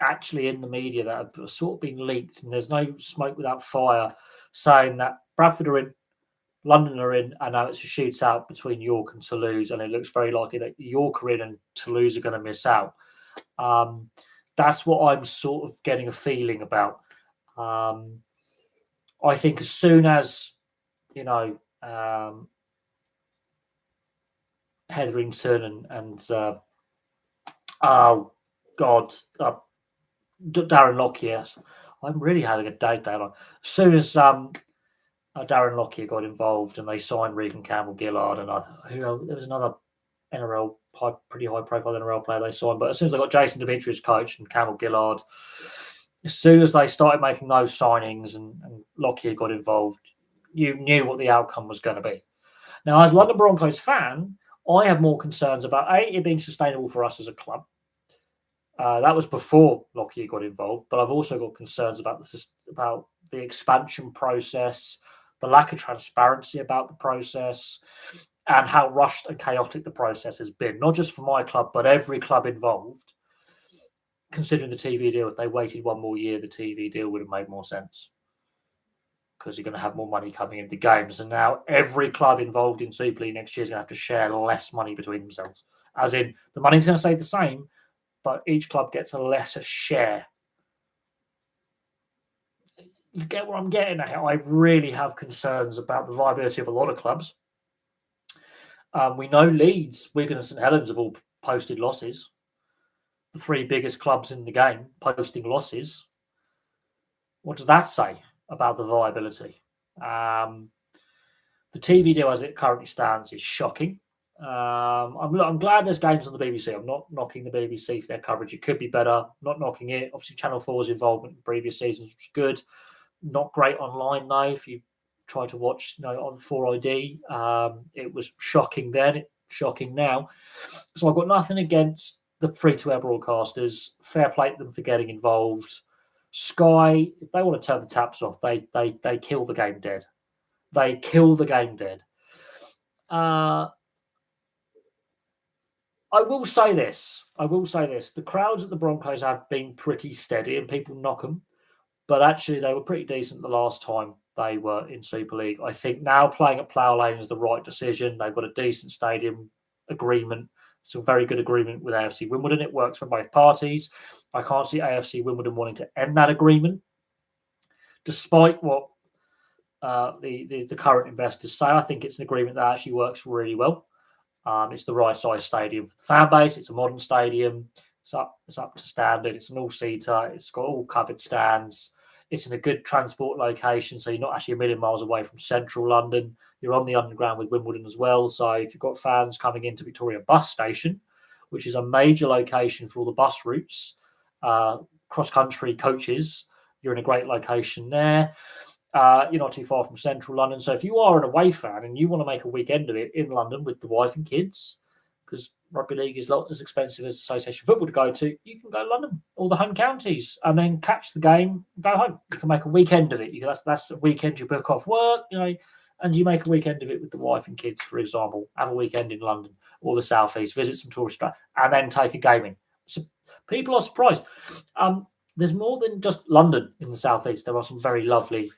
Speaker 1: actually in the media that have sort of been leaked, and there's no smoke without fire, saying that Bradford are in, London are in, and now it's a shootout between York and Toulouse, and it looks very likely that York are in and Toulouse are going to miss out. Um, that's what I'm sort of getting a feeling about. Um, I think as soon as you know Hetherington and oh God, Darren Lockyer. I'm really having a day down on. As soon as Darren Lockyer got involved and they signed Regan Campbell Gillard and there was another NRL pretty high profile NRL player they signed. But as soon as they got Jason Demetrius coach and Campbell Gillard, as soon as they started making those signings and Lockyer got involved, you knew what the outcome was going to be. Now, as a London Broncos fan, I have more concerns about it being sustainable for us as a club. That was before Lockyer got involved, but I've also got concerns about the expansion process, the lack of transparency about the process, and how rushed and chaotic the process has been. Not just for my club, but every club involved. Considering the TV deal, if they waited one more year, the TV deal would have made more sense because you're going to have more money coming into games. And now every club involved in Super League next year is going to have to share less money between themselves. As in, the money's going to stay the same, but each club gets a lesser share. You get what I'm getting at? I really have concerns about the viability of a lot of clubs. We know Leeds, Wigan, and St Helens have all posted losses. The three biggest clubs in the game posting losses. What does that say about the viability? The TV deal as it currently stands is shocking. I'm glad there's games on the BBC. I'm not knocking the BBC for their coverage. It could be better. Not knocking it. Obviously, Channel 4's involvement in previous seasons was good. Not great online though. If you try to watch, on 4ID, it was shocking then. Shocking now. So I've got nothing against the free-to-air broadcasters. Fair play to them for getting involved. Sky, if they want to turn the taps off, they kill the game dead. They kill the game dead. I will say this. The crowds at the Broncos have been pretty steady and people knock them. But actually, they were pretty decent the last time they were in Super League. I think now playing at Plough Lane is the right decision. They've got a decent stadium agreement. It's a very good agreement with AFC Wimbledon. It works for both parties. I can't see AFC Wimbledon wanting to end that agreement, despite what the current investors say. I think it's an agreement that actually works really well. It's the right size stadium for the fan base. It's a modern stadium. It's up to standard. It's an all-seater. It's got all covered stands. It's in a good transport location, so you're not actually a million miles away from central London. You're on the underground with Wimbledon as well. So if you've got fans coming into Victoria Bus Station, which is a major location for all the bus routes, cross-country coaches, you're in a great location there. You're not too far from central London. So if you are an away fan and you want to make a weekend of it in London with the wife and kids, because rugby league is not as expensive as association football to go to, you can go to London, all the home counties, and then catch the game, go home. You can make a weekend of it. That's a weekend you book off work, and you make a weekend of it with the wife and kids, for example. Have a weekend in London or the South East, visit some tourist spots, and then take a game in. So people are surprised. There's more than just London in the South East. There are some very lovely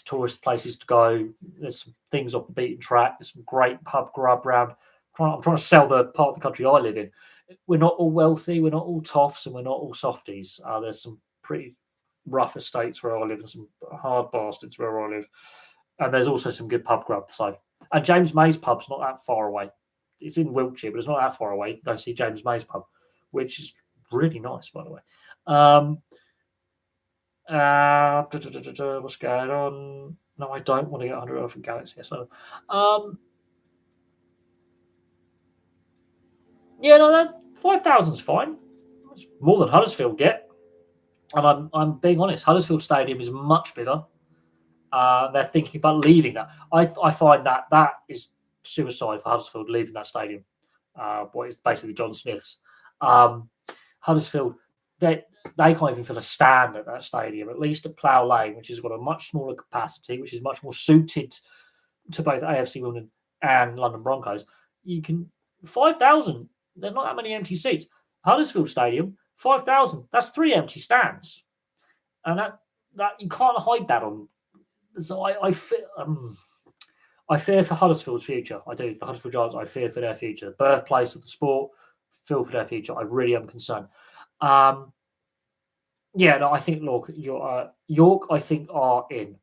Speaker 1: tourist places to go. There's some things off the beaten track. There's some great pub grub around. I'm trying to sell the part of the country I live in. We're not all wealthy. We're not all toffs, and we're not all softies. There's some pretty rough estates where I live, and some hard bastards where I live. And there's also some good pub grub. So, and James May's pub's not that far away. It's in Wiltshire, but it's not that far away. You can go see James May's pub, which is really nice, by the way. What's going on? No, I don't want to get 100 from Galaxy. So, yeah, no, that 5,000's fine. It's more than Huddersfield get. And I'm being honest, Huddersfield Stadium is much bigger. They're thinking about leaving that. I find that is suicide for Huddersfield leaving that stadium. What is basically John Smith's. Um, Huddersfield, they can't even fill a stand at that stadium. At least at Plough Lane, which has got a much smaller capacity, which is much more suited to both AFC Wimbledon and London Broncos. You can 5,000. There's not that many empty seats. Huddersfield Stadium, 5,000. That's 3 empty stands, and that you can't hide that on. So I fear for Huddersfield's future. I do. The Huddersfield Giants, I fear for their future. Birthplace of the sport, feel for their future. I really am concerned. Um, yeah, no, I think York, I think, are in.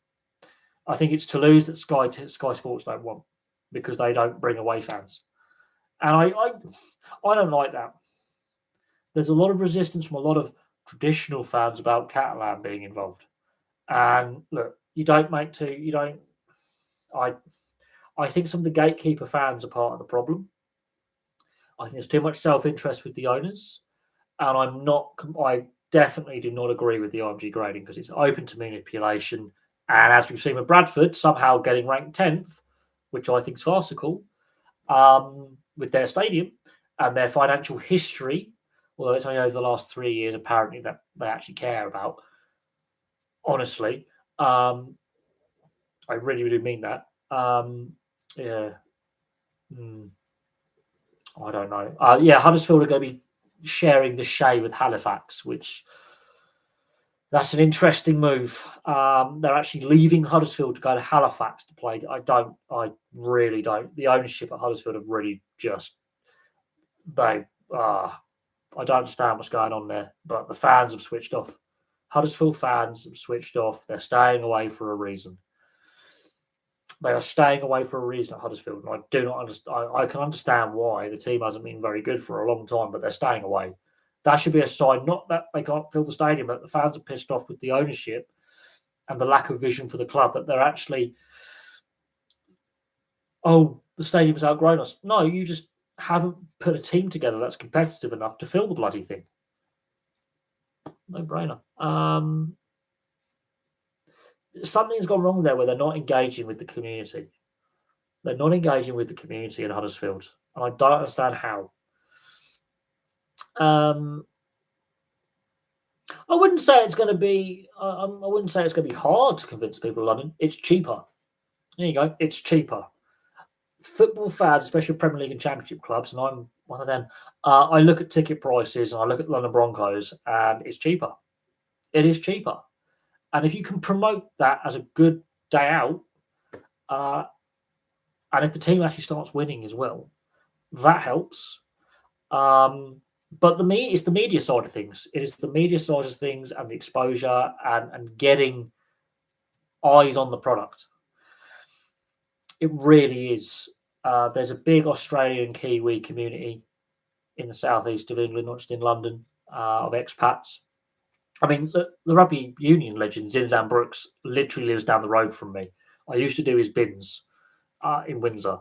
Speaker 1: I think it's Toulouse that Sky Sports don't want because they don't bring away fans, and I don't like that. There's a lot of resistance from a lot of traditional fans about Catalan being involved. And look, you don't. I I think some of the gatekeeper fans are part of the problem. I think there's too much self-interest with the owners, and I definitely do not agree with the IMG grading because it's open to manipulation. And as we've seen with Bradford, somehow getting ranked 10th, which I think is farcical, with their stadium and their financial history, although it's only over the last 3 years, apparently, that they actually care about. Honestly, I really do mean that. Yeah. Mm, I don't know. Yeah, Huddersfield are going to be sharing the Shay with Halifax, which that's an interesting move. They're actually leaving Huddersfield to go to Halifax to play. I really don't. The ownership at Huddersfield have really just they. I don't understand what's going on there, but the fans have switched off. Huddersfield fans have switched off. They're staying away for a reason. They are staying away for a reason at Huddersfield, and I do not understand. I can understand why the team hasn't been very good for a long time, but they're staying away. That should be a sign, not that they can't fill the stadium, but the fans are pissed off with the ownership and the lack of vision for the club. That they're actually, oh, the stadium's outgrown us. No, you just haven't put a team together that's competitive enough to fill the bloody thing. No brainer. Something's gone wrong there where they're not engaging with the community. They're not engaging with the community in Huddersfield, and I don't understand how. Um, I wouldn't say it's going to be. I wouldn't say it's going to be hard to convince people in London. It's cheaper. There you go. It's cheaper. Football fans, especially Premier League and Championship clubs, and I'm one of them. I look at ticket prices and I look at London Broncos, and it's cheaper. It is cheaper, and if you can promote that as a good day out, uh, and if the team actually starts winning as well, that helps. But it's the media side of things. It is the media side of things and the exposure and getting eyes on the product. It really is. There's a big Australian Kiwi community in the southeast of England, not just in London, of expats. I mean, the rugby union legend Zinzan Brooks literally lives down the road from me. I used to do his bins in Windsor.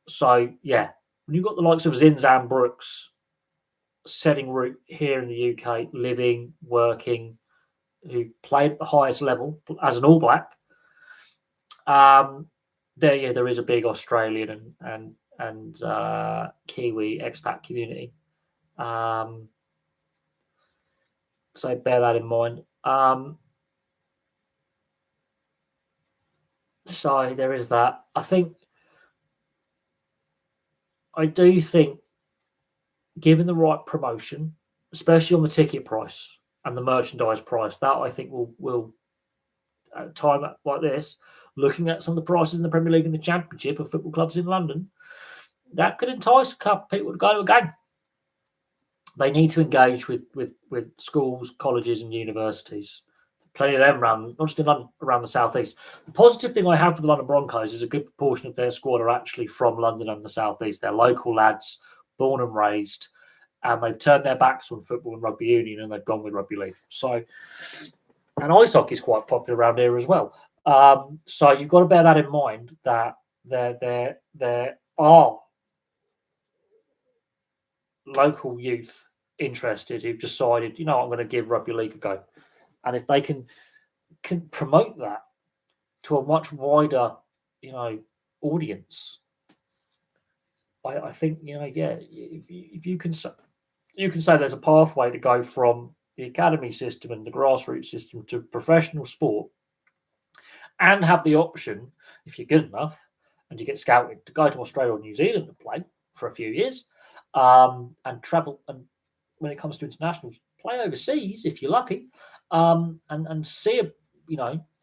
Speaker 1: So, yeah, when you've got the likes of Zinzan Brooks setting root here in the UK, living, working, who played at the highest level as an All Black. There is a big Australian and Kiwi expat community. So bear that in mind. So there is that. I do think, given the right promotion, especially on the ticket price and the merchandise price, that I think will at a time like this, looking at some of the prices in the Premier League and the Championship of football clubs in London, that could entice a couple of people to go to a game. They need to engage with schools, colleges, and universities. Plenty of them around, not just in London, around the southeast. The positive thing I have for the London Broncos is a good proportion of their squad are actually from London and the southeast. They're local lads, born and raised, and they've turned their backs on football and rugby union, and they've gone with rugby league. So, and ice hockey is quite popular around here as well. So you've got to bear that in mind, that there are local youth interested who've decided, I'm going to give rugby league a go. And if they can promote that to a much wider, audience, I think, yeah, if you can say there's a pathway to go from the academy system and the grassroots system to professional sport, and have the option, if you're good enough and you get scouted, to go to Australia or New Zealand and play for a few years, and travel, and when it comes to internationals, play overseas if you're lucky, and see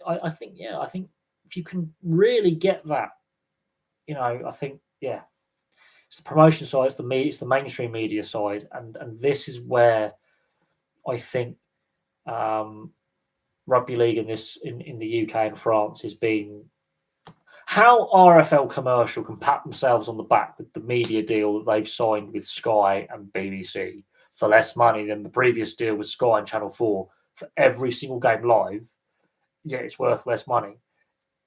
Speaker 1: I think, yeah, I think if you can really get that, I think, yeah, it's the promotion side, it's the mainstream media side, and this is where I think rugby league in the UK and France is being, how RFL commercial can pat themselves on the back with the media deal that they've signed with Sky and BBC for less money than the previous deal with Sky and Channel 4 for every single game live. Yeah, it's worth less money.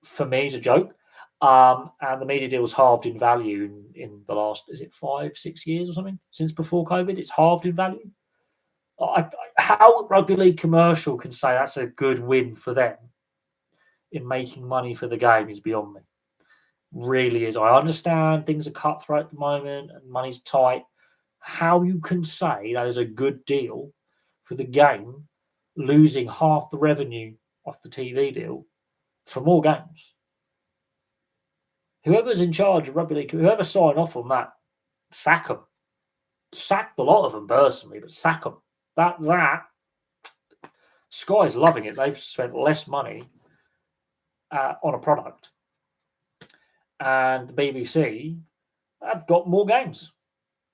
Speaker 1: For me, it's a joke. And the media deal was halved in value in the last, is it 5-6 years or something? Since before COVID, it's halved in value. How rugby league commercial can say that's a good win for them in making money for the game is beyond me. Really is. I understand things are cutthroat at the moment and money's tight. How you can say that is a good deal for the game, losing half the revenue off the TV deal for more games? Whoever's in charge of rugby league, whoever signed off on that, sack them. Sack a lot of them personally, but sack them. That Sky's loving it. They've spent less money on a product, and the BBC have got more games.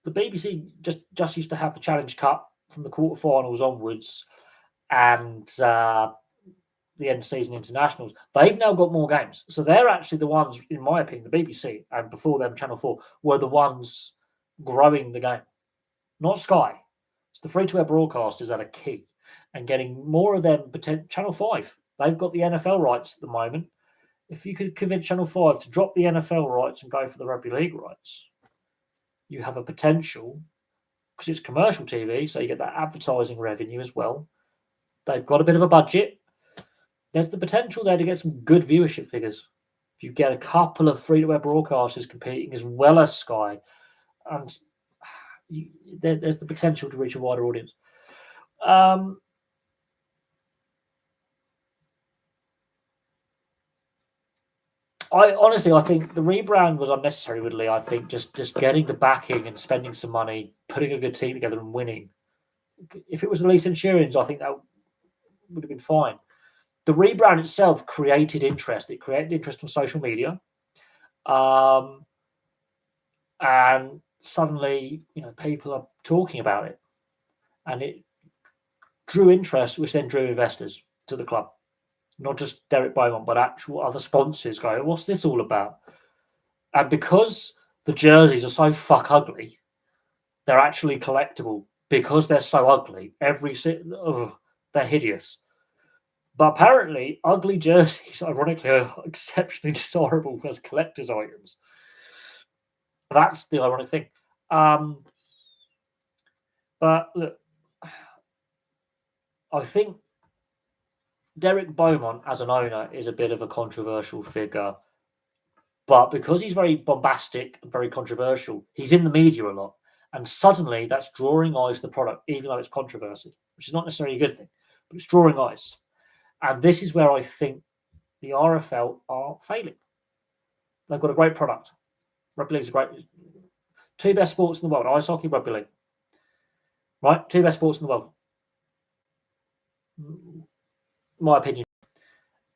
Speaker 1: The BBC just used to have the Challenge Cup from the quarterfinals onwards, and the end season internationals. They've now got more games, so they're actually the ones, in my opinion, the BBC and before them Channel 4 were the ones growing the game, not Sky. It's the free-to-air broadcasters that are key, and getting more of them. Channel 5, they've got the NFL rights at the moment. If you could convince Channel 5 to drop the NFL rights and go for the rugby league rights, you have a potential, because it's commercial TV, so you get that advertising revenue as well. They've got a bit of a budget. There's the potential there to get some good viewership figures. If you get a couple of free-to-air broadcasters competing as well as Sky, and there's the potential to reach a wider audience. I think the rebrand was unnecessary, Woodley. I think just getting the backing and spending some money, putting a good team together and winning. If it was the Lee Centurions, I think that would have been fine. The rebrand itself created interest. It created interest on social media. And suddenly, people are talking about it. And it drew interest, which then drew investors to the club. Not just Derek Beaumont, but actual other sponsors going, what's this all about? And because the jerseys are so fuck ugly, they're actually collectible because they're so ugly. They're hideous. But apparently, ugly jerseys, ironically, are exceptionally desirable as collector's items. That's the ironic thing. But look, I think Derek Beaumont as an owner is a bit of a controversial figure. But because he's very bombastic and very controversial, he's in the media a lot. And suddenly that's drawing eyes to the product, even though it's controversy, which is not necessarily a good thing, but it's drawing eyes. And this is where I think the RFL are failing. They've got a great product. Rugby league's great. Two best sports in the world, ice hockey, rugby league. Right? Two best sports in the world. My opinion.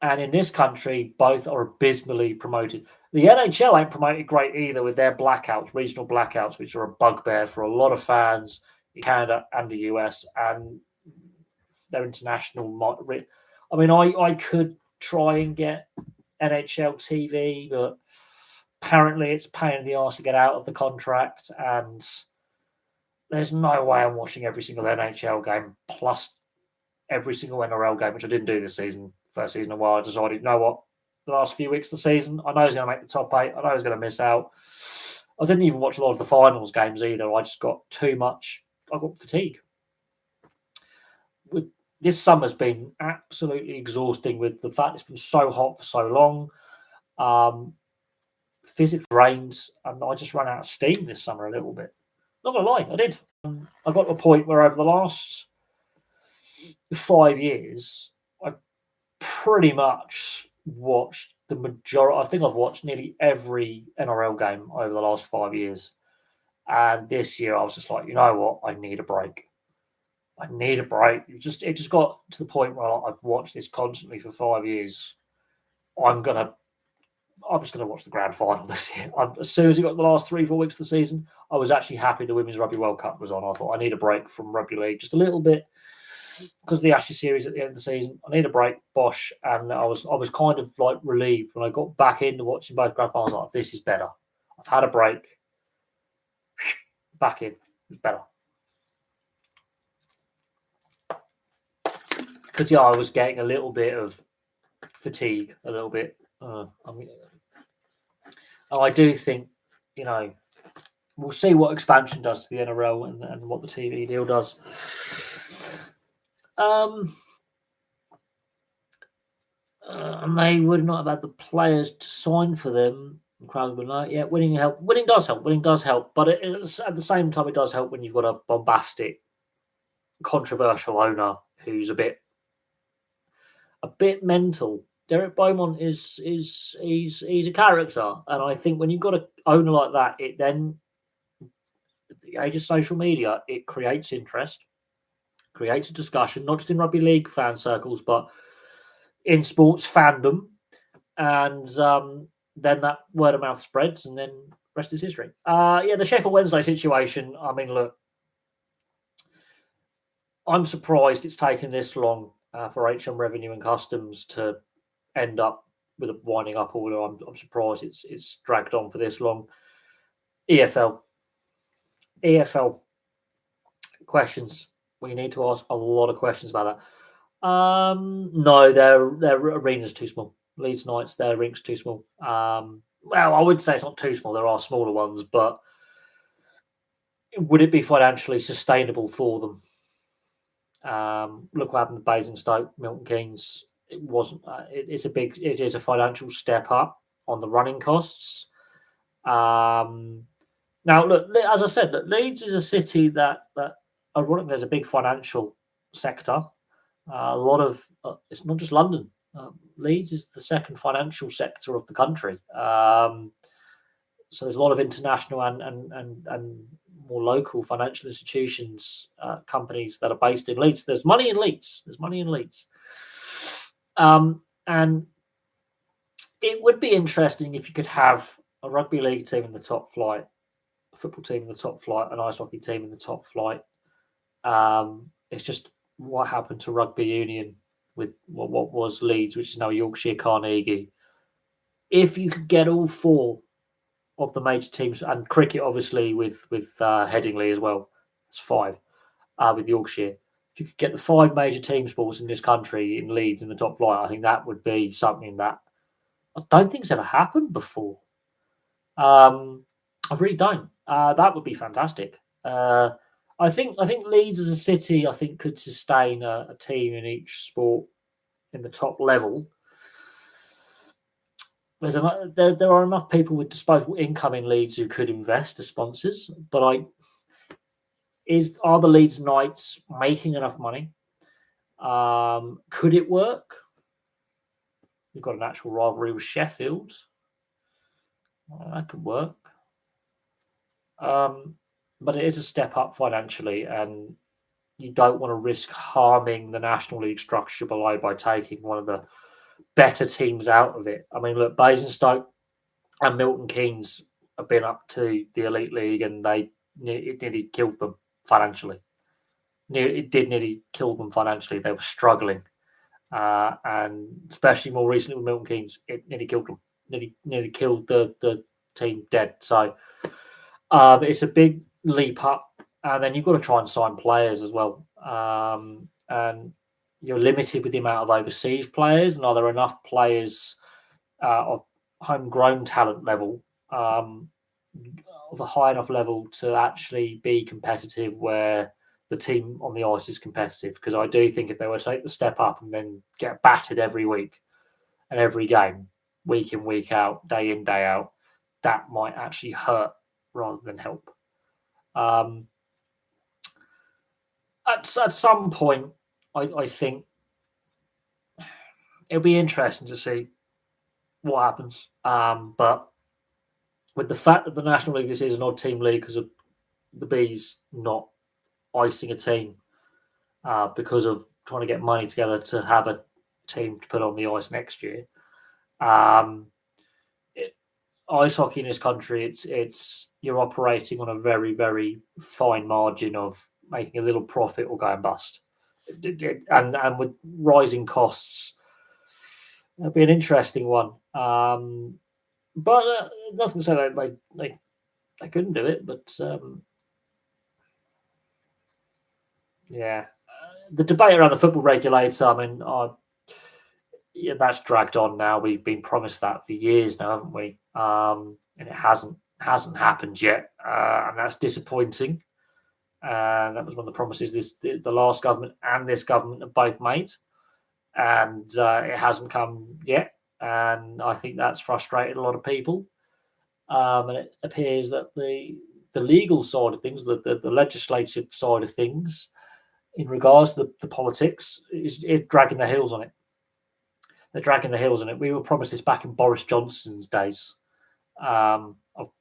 Speaker 1: And in this country, both are abysmally promoted. The NHL ain't promoted great either with their blackouts, regional blackouts, which are a bugbear for a lot of fans in Canada and the US, and their international. I mean, I could try and get NHL TV, but apparently it's a pain in the arse to get out of the contract, and there's no way I'm watching every single NHL game plus every single NRL game, which I didn't do this season. First season in a while, I decided, you know what, the last few weeks of the season, I know he's going to make the top 8. I know he's going to miss out. I didn't even watch a lot of the finals games either. I just got too much. I got fatigue. this summer's been absolutely exhausting with the fact it's been so hot for so long. Physically drained, and I just ran out of steam this summer a little bit. Not gonna lie, I did. I got to a point where over the last 5 years, I pretty much watched the majority. I think I've watched nearly every NRL game over the last 5 years. And this year, I was just like, you know what? I need a break. I need a break. It just got to the point where I've watched this constantly for 5 years. I'm just gonna watch the grand final this year. As soon as it got the last 3-4 weeks of the season, I was actually happy the Women's Rugby World Cup was on. I thought I need a break from rugby league just a little bit because the Ashes series at the end of the season. I need a break, bosh, and I was kind of like relieved when I got back into watching both grand finals. Like, this is better. I've had a break. Back in, it's better. Because I was getting a little bit of fatigue, a little bit. I do think, we'll see what expansion does to the NRL and what the TV deal does. And they would not have had the players to sign for them. And crowd would like, yeah, winning help. Winning does help. Winning does help, but at the same time, it does help when you've got a bombastic, controversial owner who's a bit mental. Derek Beaumont he's a character, and I think when you've got an owner like that, it then, at the age of social media, it creates interest, creates a discussion, not just in rugby league fan circles, but in sports fandom, and then that word of mouth spreads, and then rest is history. The Sheffield Wednesday situation. I mean, look, I'm surprised it's taken this long for HM Revenue and Customs to end up with a winding up order. I'm surprised it's dragged on for this long. EFL questions. We need to ask a lot of questions about that. No, their arena's too small. Leeds Knights, their rink's too small. Well, I would say it's not too small. There are smaller ones, but would it be financially sustainable for them? Look what happened to Basingstoke, Milton Keynes. It wasn't. It is a financial step up on the running costs. Now, look, as I said, look, Leeds is a city that ironically there's a big financial sector. A lot of it's not just London. Leeds is the second financial sector of the country. So there's a lot of international and more local financial institutions, companies that are based in Leeds. There's money in Leeds. And it would be interesting if you could have a rugby league team in the top flight, a football team in the top flight, an ice hockey team in the top flight. It's just what happened to rugby union with what was Leeds, which is now Yorkshire Carnegie. If you could get all four of the major teams, and cricket obviously with Headingley as well, it's five with Yorkshire. If you could get the five major team sports in this country in Leeds in the top flight, I think that would be something that I don't think has ever happened before. I really don't. That would be fantastic. I think Leeds as a city, I think, could sustain a team in each sport in the top level. There are enough people with disposable income in Leeds who could invest as sponsors, but are the Leeds Knights making enough money? Could it work? You've got a natural rivalry with Sheffield. Well, that could work. But it is a step up financially, and you don't want to risk harming the National League structure below by taking one of the better teams out of it. I mean, look, Basingstoke and Milton Keynes have been up to the Elite League, and it nearly killed them financially. It did nearly kill them financially. They were struggling, and especially more recently with Milton Keynes, it nearly killed them. Nearly killed the team dead. So it's a big leap up, and then you've got to try and sign players as well. And you're limited with the amount of overseas players, and are there enough players of homegrown talent level, of a high enough level to actually be competitive where the team on the ice is competitive, because I do think if they were to take the step up and then get battered every week and every game, week in, week out, day in, day out, that might actually hurt rather than help. At some point, I think it'll be interesting to see what happens. But with the fact that the National League this is an odd team league because of the Bees not icing a team because of trying to get money together to have a team to put on the ice next year. Ice hockey in this country, it's you're operating on a very, very fine margin of making a little profit or going bust. And with rising costs, it'll be an interesting one. But nothing to say that they couldn't do it. But yeah, the debate around the football regulator, I mean, yeah, that's dragged on now. We've been promised that for years now, haven't we? And it hasn't happened yet, and that's disappointing. And that was one of the promises the last government and this government have both made, and it hasn't come yet. And I think that's frustrated a lot of people. And it appears that the legal side of things, the legislative side of things, in regards to the politics, is dragging their heels on it. They're dragging their heels on it. We were promised this back in Boris Johnson's days of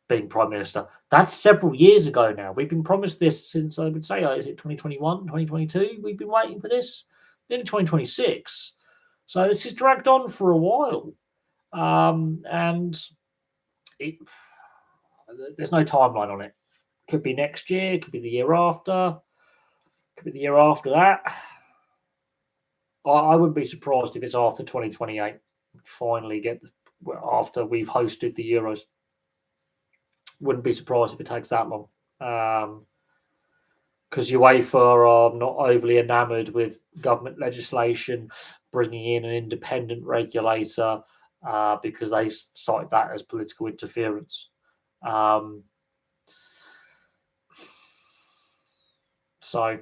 Speaker 1: being Prime Minister. That's several years ago now. We've been promised this since, I would say, is it 2021, 2022? We've been waiting for this. Nearly 2026. So this is dragged on for a while. And there's no timeline on it. Could be next year, could be the year after, could be the year after that. I wouldn't be surprised if it's after 2028. Finally after we've hosted the Euros. Wouldn't be surprised if it takes that long. Because UEFA are not overly enamoured with government legislation bringing in an independent regulator because they cite that as political interference. So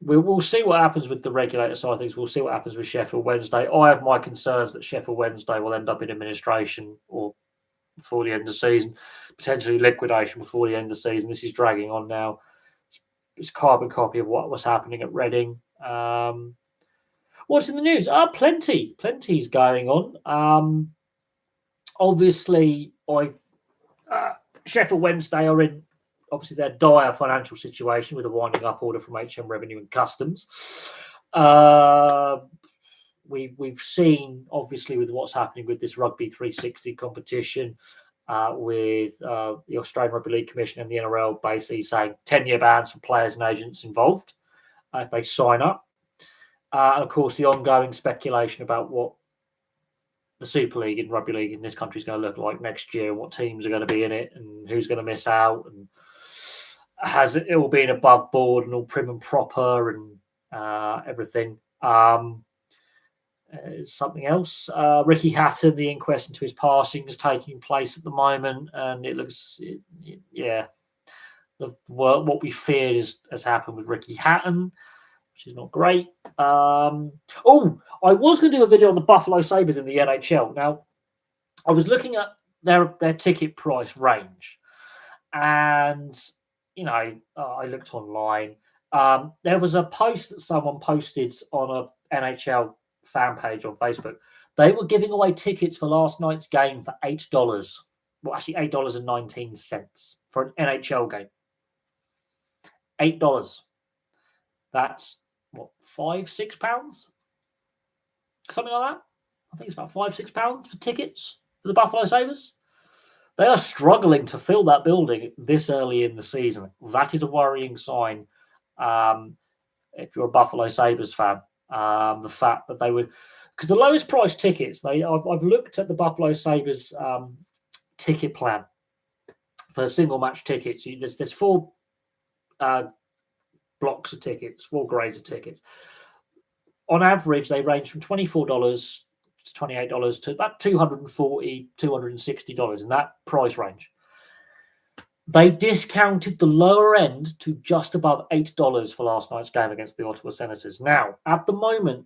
Speaker 1: we'll see what happens with the regulator side of things. We'll see what happens with Sheffield Wednesday. I have my concerns that Sheffield Wednesday will end up in administration or before the end of the season, potentially liquidation before the end of the season. This is dragging on now. It's carbon copy of what was happening at Reading. What's in the news? Plenty's going on. Obviously, Sheffield Wednesday are in obviously their dire financial situation with a winding up order from HM Revenue and Customs. We've seen, obviously, with what's happening with this Rugby 360 competition, with the Australian Rugby League Commission and the NRL basically saying 10-year bans for players and agents involved if they sign up. And, of course, the ongoing speculation about what the Super League and Rugby League in this country is going to look like next year, and what teams are going to be in it, and who's going to miss out, and has it all been above board and all prim and proper and everything. Something else. Ricky Hatton, the inquest into his passing is taking place at the moment, and it looks, what we feared has happened with Ricky Hatton, which is not great. I was going to do a video on the Buffalo Sabres in the NHL. Now, I was looking at their ticket price range, and I looked online. There was a post that someone posted on a NHL fan page on Facebook. They were giving away tickets for last night's game for $8. Well, actually $8.19 for an NHL game. $8. That's what, £5-6? Something like that. I think it's about £5-6 for tickets for the Buffalo Sabres. They are struggling to fill that building this early in the season. That is a worrying sign if you're a Buffalo Sabres fan. The fact that they would, because the lowest price tickets, I've looked at the Buffalo Sabres ticket plan for single match tickets. There's four blocks of tickets, four grades of tickets. On average, they range from $24 to $28 to about $240, $260 in that price range. They discounted the lower end to just above $8 for last night's game against the Ottawa Senators. Now, at the moment,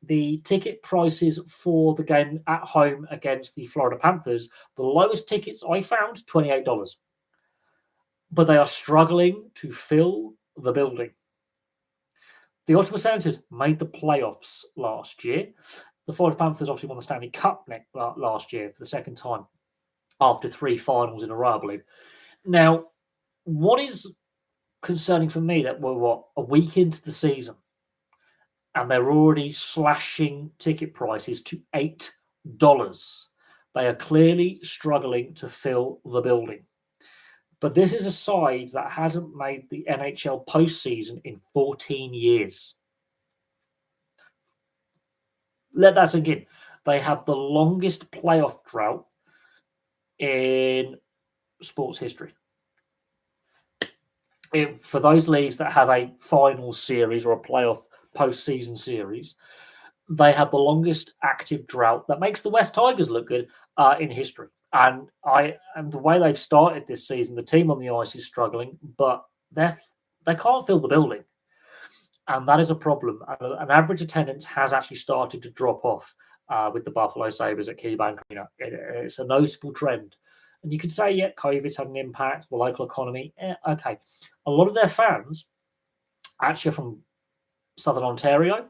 Speaker 1: the ticket prices for the game at home against the Florida Panthers, the lowest tickets I found, $28. But they are struggling to fill the building. The Ottawa Senators made the playoffs last year. The Florida Panthers obviously won the Stanley Cup last year for the second time after 3 finals in a row, I believe. Now, what is concerning for me that we're a week into the season and they're already slashing ticket prices to $8. They are clearly struggling to fill the building. But this is a side that hasn't made the NHL postseason in 14 years. Let that sink in. They have the longest playoff drought in sports history. For those leagues that have a final series or a playoff postseason series, they have the longest active drought that makes the West Tigers look good in history. And the way they've started this season, the team on the ice is struggling, but they can't fill the building, and that is a problem. An average attendance has actually started to drop off with the Buffalo Sabres at KeyBank Arena. It's a noticeable trend. And you could say, yeah, COVID's had an impact, the local economy. Okay. A lot of their fans actually are from Southern Ontario,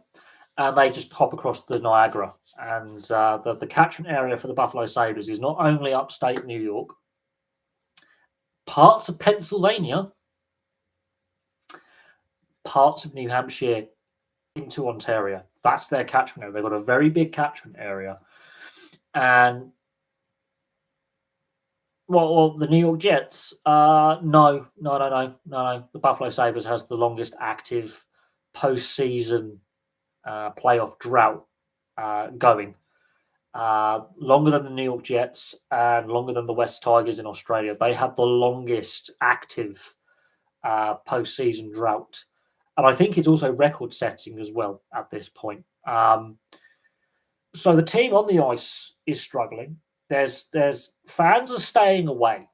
Speaker 1: and they just hop across the Niagara. And the catchment area for the Buffalo Sabres is not only upstate New York, parts of Pennsylvania, parts of New Hampshire into Ontario. That's their catchment area. They've got a very big catchment area. And well, the New York Jets, no. The Buffalo Sabres has the longest active postseason playoff drought going. Longer than the New York Jets and longer than the West Tigers in Australia. They have the longest active postseason drought. And I think it's also record-setting as well at this point. So the team on the ice is struggling. There's fans are staying away,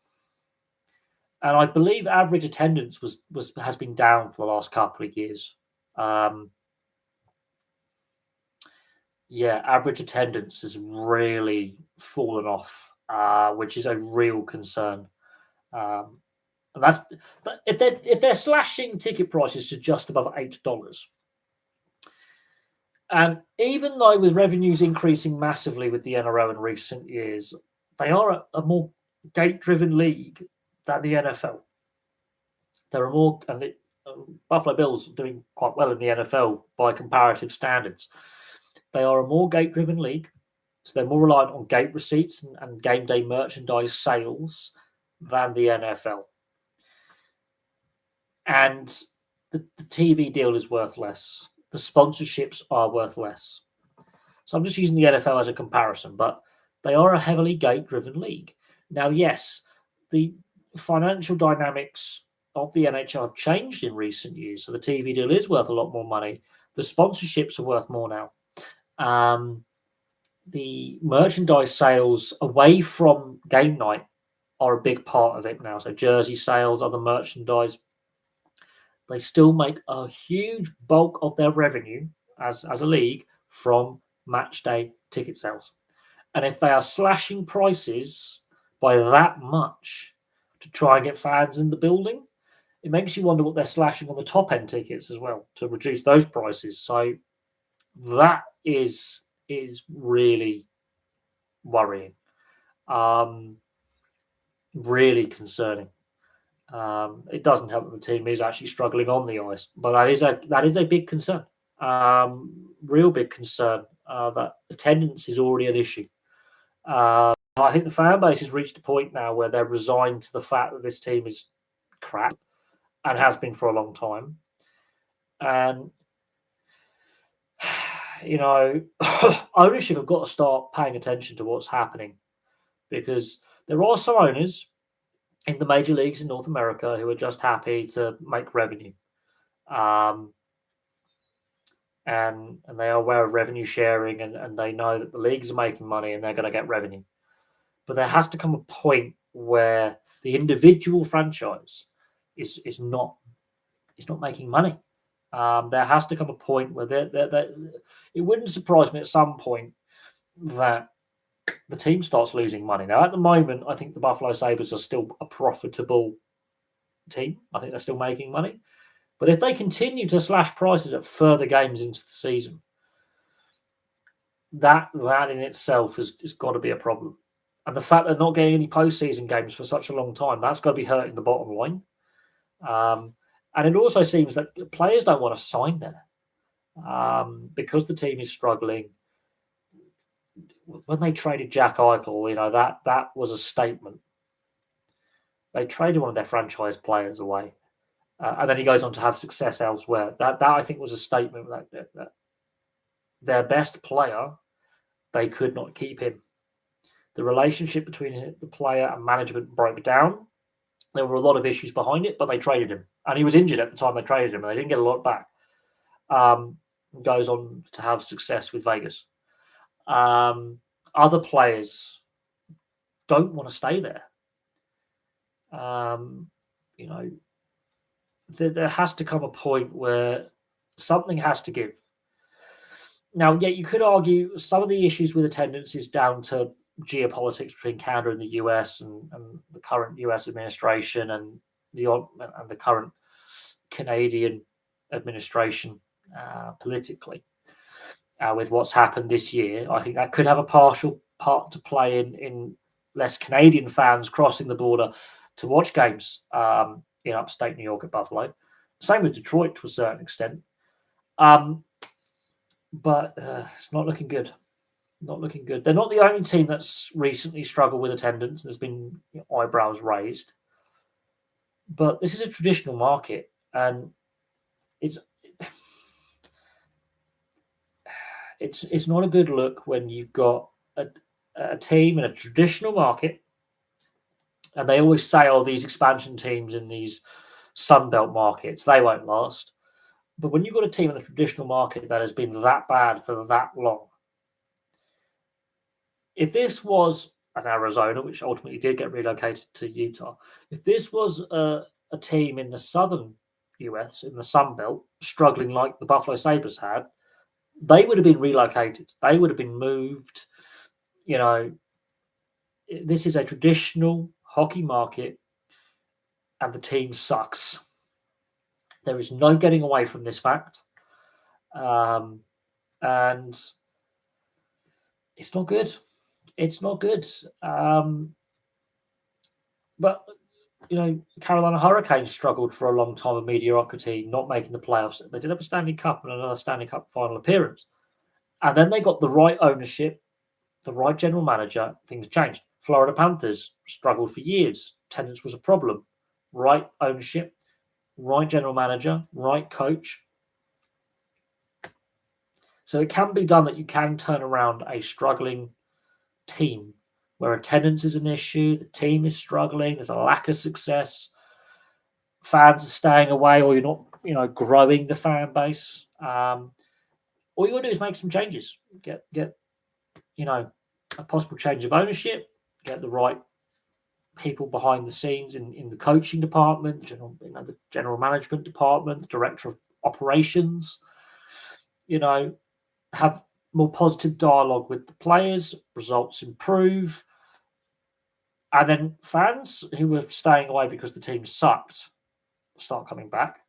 Speaker 1: and I believe average attendance has been down for the last couple of years. Average attendance has really fallen off, which is a real concern. And that's if they're slashing ticket prices to just above $8. And even though with revenues increasing massively with the NRL in recent years, they are a more gate-driven league than the NFL. There are more, and the Buffalo Bills are doing quite well in the NFL by comparative standards. They are a more gate-driven league, so they're more reliant on gate receipts and game day merchandise sales than the NFL. And the TV deal is worth less. The sponsorships are worth less. So I'm just using the NFL as a comparison, but they are a heavily gate-driven league. Now, yes, the financial dynamics of the NHL have changed in recent years. So the TV deal is worth a lot more money. The sponsorships are worth more now. The merchandise sales away from game night are a big part of it now. So jersey sales, other merchandise. They still make a huge bulk of their revenue as a league from match day ticket sales. And if they are slashing prices by that much to try and get fans in the building, it makes you wonder what they're slashing on the top end tickets as well to reduce those prices. So that is really worrying, really concerning. It doesn't help that the team is actually struggling on the ice, but that is a big concern, real big concern. That attendance is already an issue. I think the fan base has reached a point now where they're resigned to the fact that this team is crap and has been for a long time. And ownership have got to start paying attention to what's happening, because there are some owners in the major leagues in North America who are just happy to make revenue. And they are aware of revenue sharing, and they know that the leagues are making money and they're going to get revenue. But there has to come a point where The individual franchise is not making money. There has to come a point where it wouldn't surprise me at some point that the team starts losing money. Now, at the moment, I think the Buffalo Sabres are still a profitable team. I think they're still making money. But if they continue to slash prices at further games into the season, that in itself has got to be a problem. And the fact they're not getting any postseason games for such a long time, that's got to be hurting the bottom line. And it also seems that players don't want to sign there because the team is struggling. When they traded Jack Eichel, that was a statement. They traded one of their franchise players away, and then he goes on to have success elsewhere. That I think was a statement that their best player, they could not keep him. The relationship between the player and management broke down. There were a lot of issues behind it, but they traded him, and he was injured at the time they traded him, and they didn't get a lot back. Goes on to have success with Vegas. Other players don't want to stay there. There has to come a point where something has to give. Now, you could argue some of the issues with attendance is down to geopolitics between Canada and the US and the current US administration and the current Canadian administration politically. With what's happened this year, I think that could have a partial part to play in less Canadian fans crossing the border to watch games in upstate New York at Buffalo. Same with Detroit to a certain extent. But it's not looking good. Not looking good. They're not the only team that's recently struggled with attendance. There's been eyebrows raised. But this is a traditional market, and it's not a good look when you've got a team in a traditional market, and they always say, "Oh, these expansion teams in these Sunbelt markets, they won't last." But when you've got a team in a traditional market that has been that bad for that long, if this was an Arizona, which ultimately did get relocated to Utah, if this was a team in the southern US, in the Sunbelt, struggling like the Buffalo Sabres had, they would have been relocated. They would have been moved. This is a traditional hockey market, and the team sucks. There is no getting away from this fact. And it's not good. It's not good. But, Carolina Hurricanes struggled for a long time with mediocrity, not making the playoffs. They did have a Stanley Cup and another Stanley Cup final appearance. And then they got the right ownership, the right general manager, things changed. Florida Panthers struggled for years. Attendance was a problem. Right ownership, right general manager, right coach. So it can be done that you can turn around a struggling team where attendance is an issue, the team is struggling, there's a lack of success, fans are staying away, or you're not, growing the fan base. All you got to do is make some changes. Get a possible change of ownership, get the right people behind the scenes in the coaching department, the general management department, the director of operations, have more positive dialogue with the players, results improve. And then fans who were staying away because the team sucked start coming back.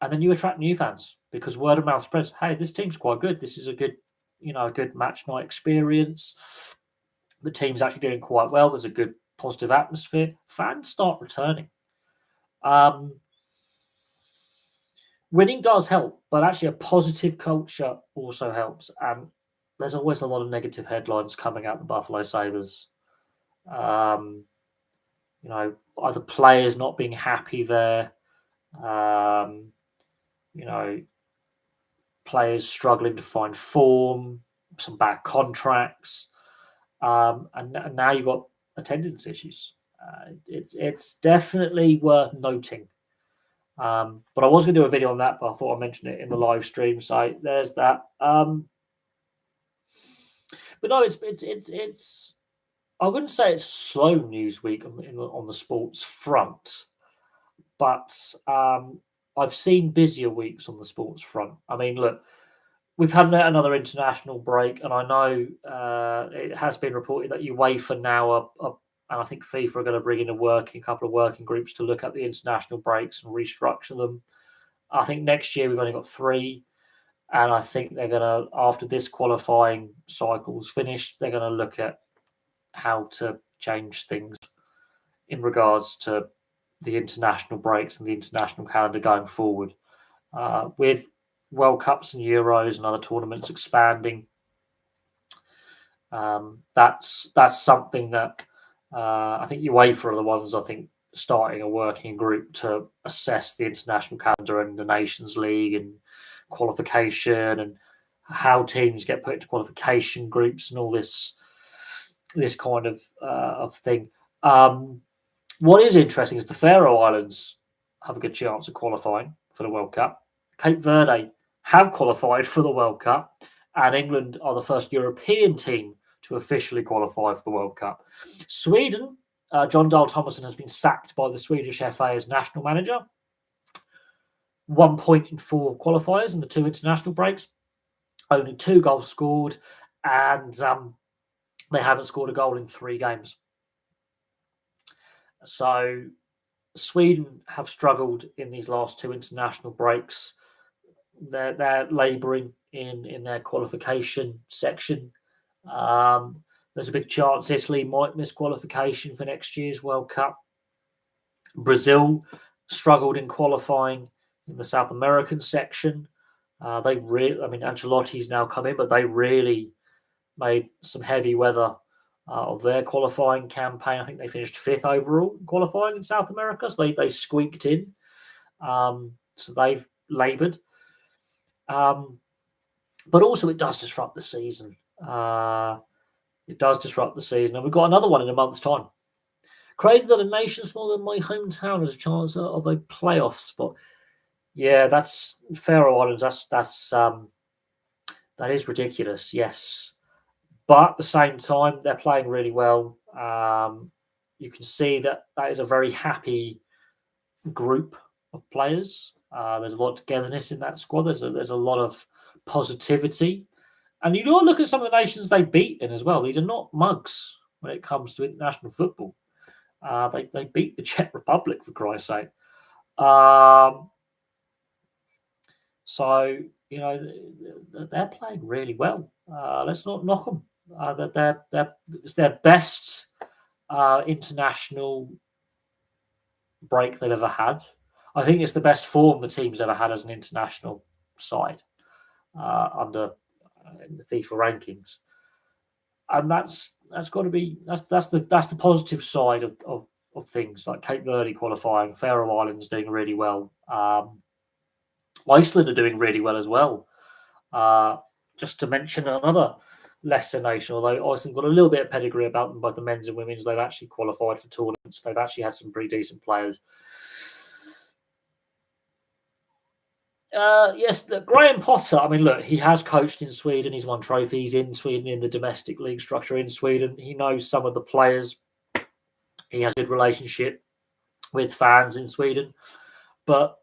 Speaker 1: And then you attract new fans because word of mouth spreads. Hey, this team's quite good. This is a good match night experience. The team's actually doing quite well. There's a good positive atmosphere. Fans start returning. Winning does help, but actually a positive culture also helps. And there's always a lot of negative headlines coming out the Buffalo Sabres. Either players not being happy there, players struggling to find form, some bad contracts, and now you've got attendance issues. It's definitely worth noting. But I was going to do a video on that, but I thought I'd mention it in the live stream. So there's that. But no, it's I wouldn't say it's slow news week on the sports front, but I've seen busier weeks on the sports front. I mean, look, we've had another international break, and I know it has been reported that UEFA now and I think FIFA are going to bring in a couple of working groups to look at the international breaks and restructure them. I think next year we've only got 3, and I think they're going to, after this qualifying cycle's finished, they're going to look at how to change things in regards to the international breaks and the international calendar going forward. With World Cups and Euros and other tournaments expanding, that's something that I think UEFA are the ones, I think, starting a working group to assess the international calendar and the Nations League and qualification and how teams get put into qualification groups and all this kind of thing. What is interesting is the Faroe Islands have a good chance of qualifying for the World Cup. Cape Verde have qualified for the World Cup, and England are the first European team to officially qualify for the World Cup. Sweden, John Dahl Tomasson has been sacked by the Swedish FA as national manager. 1 point in 4 qualifiers in the 2 international breaks. Only 2 goals scored, and they haven't scored a goal in 3 games. So Sweden have struggled in these last 2 international breaks. They're labouring in their qualification section. There's a big chance Italy might miss qualification for next year's World Cup. Brazil struggled in qualifying in the South American section. Ancelotti's now come in, but they really made some heavy weather of their qualifying campaign. I think they finished 5th overall in qualifying in South America, so they squeaked in. So they've laboured. But also it does disrupt the season. It does disrupt the season. And we've got another one in a month's time. Crazy that a nation smaller than my hometown has a chance of a playoff spot. Yeah, that's Faroe Islands. That is ridiculous, yes. But at the same time, they're playing really well. You can see that is a very happy group of players. There's a lot of togetherness in that squad. There's a lot of positivity. And you look at some of the nations they've beaten as well. These are not mugs when it comes to international football. They beat the Czech Republic, for Christ's sake. So, they're playing really well. Let's not knock them. It's their best international break they've ever had. I think it's the best form the team's ever had as an international side under in the FIFA rankings, and that's got to be that's the positive side of things. Like Cape Verde qualifying, Faroe Islands doing really well, Iceland are doing really well as well. Just to mention another lesser nation, although Iceland got a little bit of pedigree about them, both the men's and women's. They've actually qualified for tournaments. They've actually had some pretty decent players. Yes, Graham Potter. I mean, look, he has coached in Sweden. He's won trophies in Sweden in the domestic league structure in Sweden. He knows some of the players. He has a good relationship with fans in Sweden. But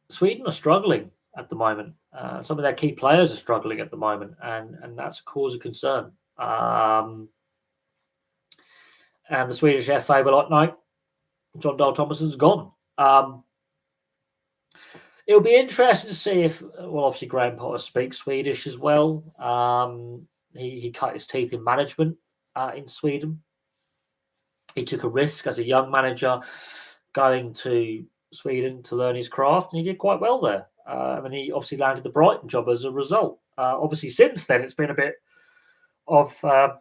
Speaker 1: Sweden are struggling at the moment. Some of their key players are struggling at the moment, and that's a cause of concern. And the Swedish FA were like, no, John Dahl Tomasson's gone. It'll be interesting to see if, obviously Graham Potter speaks Swedish as well. He cut his teeth in management in Sweden. He took a risk as a young manager going to Sweden to learn his craft, and he did quite well there. And then he obviously landed the Brighton job as a result. Obviously, since then, it's been a bit of a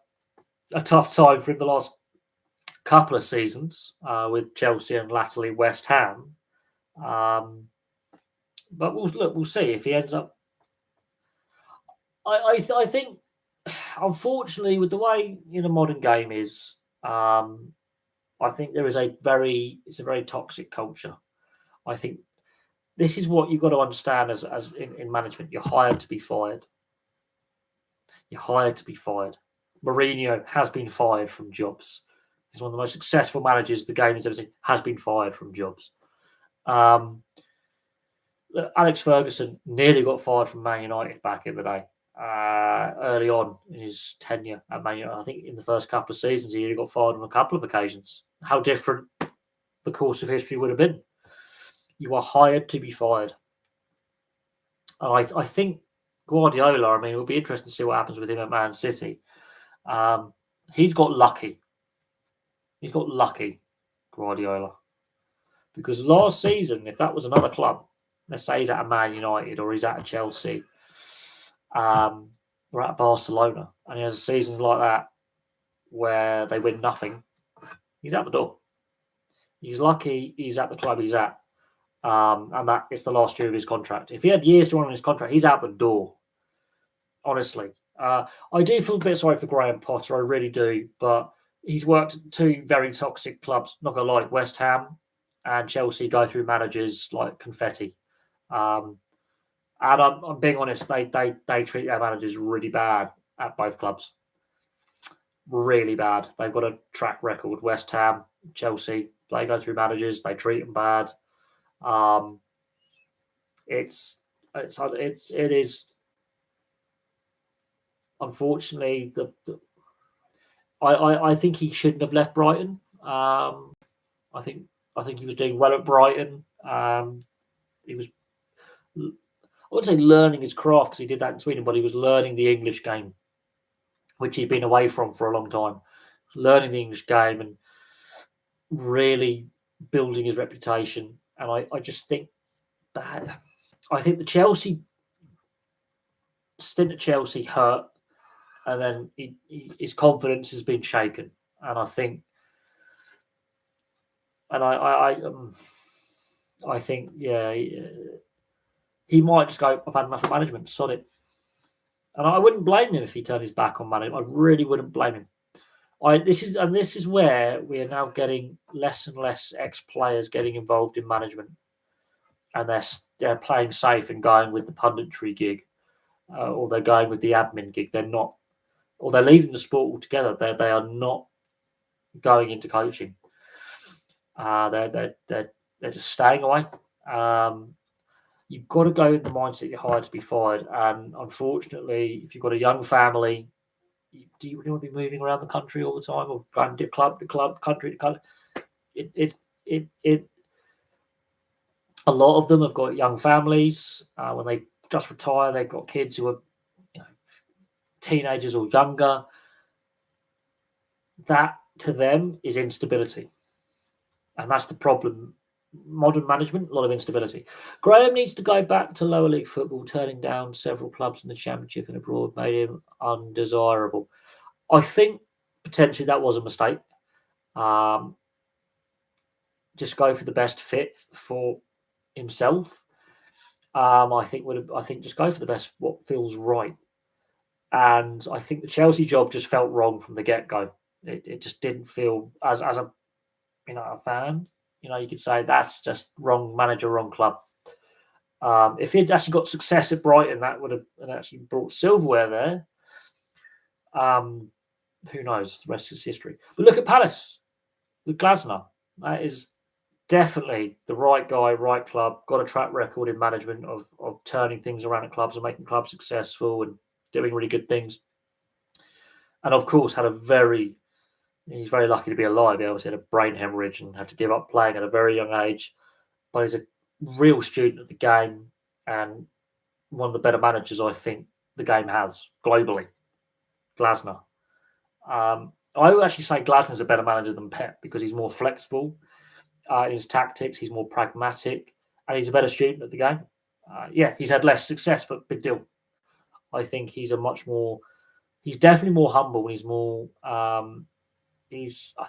Speaker 1: tough time for him the last couple of seasons with Chelsea and latterly West Ham. But we'll see if he ends up. I think, unfortunately, with the way the modern game is, I think there is a very toxic culture. I think this is what you've got to understand as in management. You're hired to be fired. You're hired to be fired. Mourinho has been fired from jobs. He's one of the most successful managers the game has ever seen. Has been fired from jobs. Alex Ferguson nearly got fired from Man United back in the day. Early on in his tenure at Man United, I think in the first couple of seasons, he got fired on a couple of occasions. How different the course of history would have been. You are hired to be fired. I think Guardiola, I mean, it will be interesting to see what happens with him at Man City. He's got lucky. He's got lucky, Guardiola. Because last season, if that was another club, let's say he's at a Man United or he's at a Chelsea, or at Barcelona, and he has a season like that where they win nothing, he's out the door. He's lucky he's at the club he's at, and that it's the last year of his contract. If he had years to run on his contract, he's out the door. Honestly, I do feel a bit sorry for Graham Potter. I really do, but he's worked at two very toxic clubs. Not gonna lie, West Ham and Chelsea go through managers like confetti. And I'm being honest, they treat their managers really bad at both clubs. Really bad. They've got a track record. West Ham, Chelsea, they go through managers, they treat them bad. It is unfortunately I think he shouldn't have left Brighton. I think he was doing well at Brighton. He was, I wouldn't say learning his craft because he did that in Sweden, but he was learning the English game, which he'd been away from for a long time. Learning the English game and really building his reputation. And I just think that I think the Chelsea stint at Chelsea hurt, and then his confidence has been shaken. And I think, and I think, yeah, he might just go, I've had enough of management, sod it. And I wouldn't blame him if he turned his back on management. I really wouldn't blame him. This is where we are now getting less and less ex-players getting involved in management, and they're playing safe and going with the punditry gig, or they're going with the admin gig. They're not, or they're leaving the sport altogether. They are not going into coaching. They're just staying away. You've got to go in the mindset you're hired to be fired. And unfortunately, if you've got a young family, do you really want to be moving around the country all the time or going to club to club, country to country? A lot of them have got young families. When they just retire, they've got kids who are teenagers or younger. That to them is instability. And that's the problem. Modern management, a lot of instability. Graham needs to go back to lower league football. Turning down several clubs in the Championship and abroad made him undesirable. I think potentially that was a mistake. Just go for the best fit for himself. I think just go for the best what feels right. And I think the Chelsea job just felt wrong from the get-go. It just didn't feel as a a fan. You could say that's just wrong manager, wrong club. If he'd actually got success at Brighton, that would have actually brought silverware there. Who knows? The rest is history. But look at Palace with Glasner. That is definitely the right guy, right club. Got a track record in management of turning things around at clubs and making clubs successful and doing really good things. And of course, he's very lucky to be alive. He obviously had a brain hemorrhage and had to give up playing at a very young age. But he's a real student of the game and one of the better managers I think the game has globally. Glasner. I would actually say Glasner's a better manager than Pep because he's more flexible in his tactics. He's more pragmatic and he's a better student of the game. He's had less success, but big deal. I think he's definitely more humble and he's more, I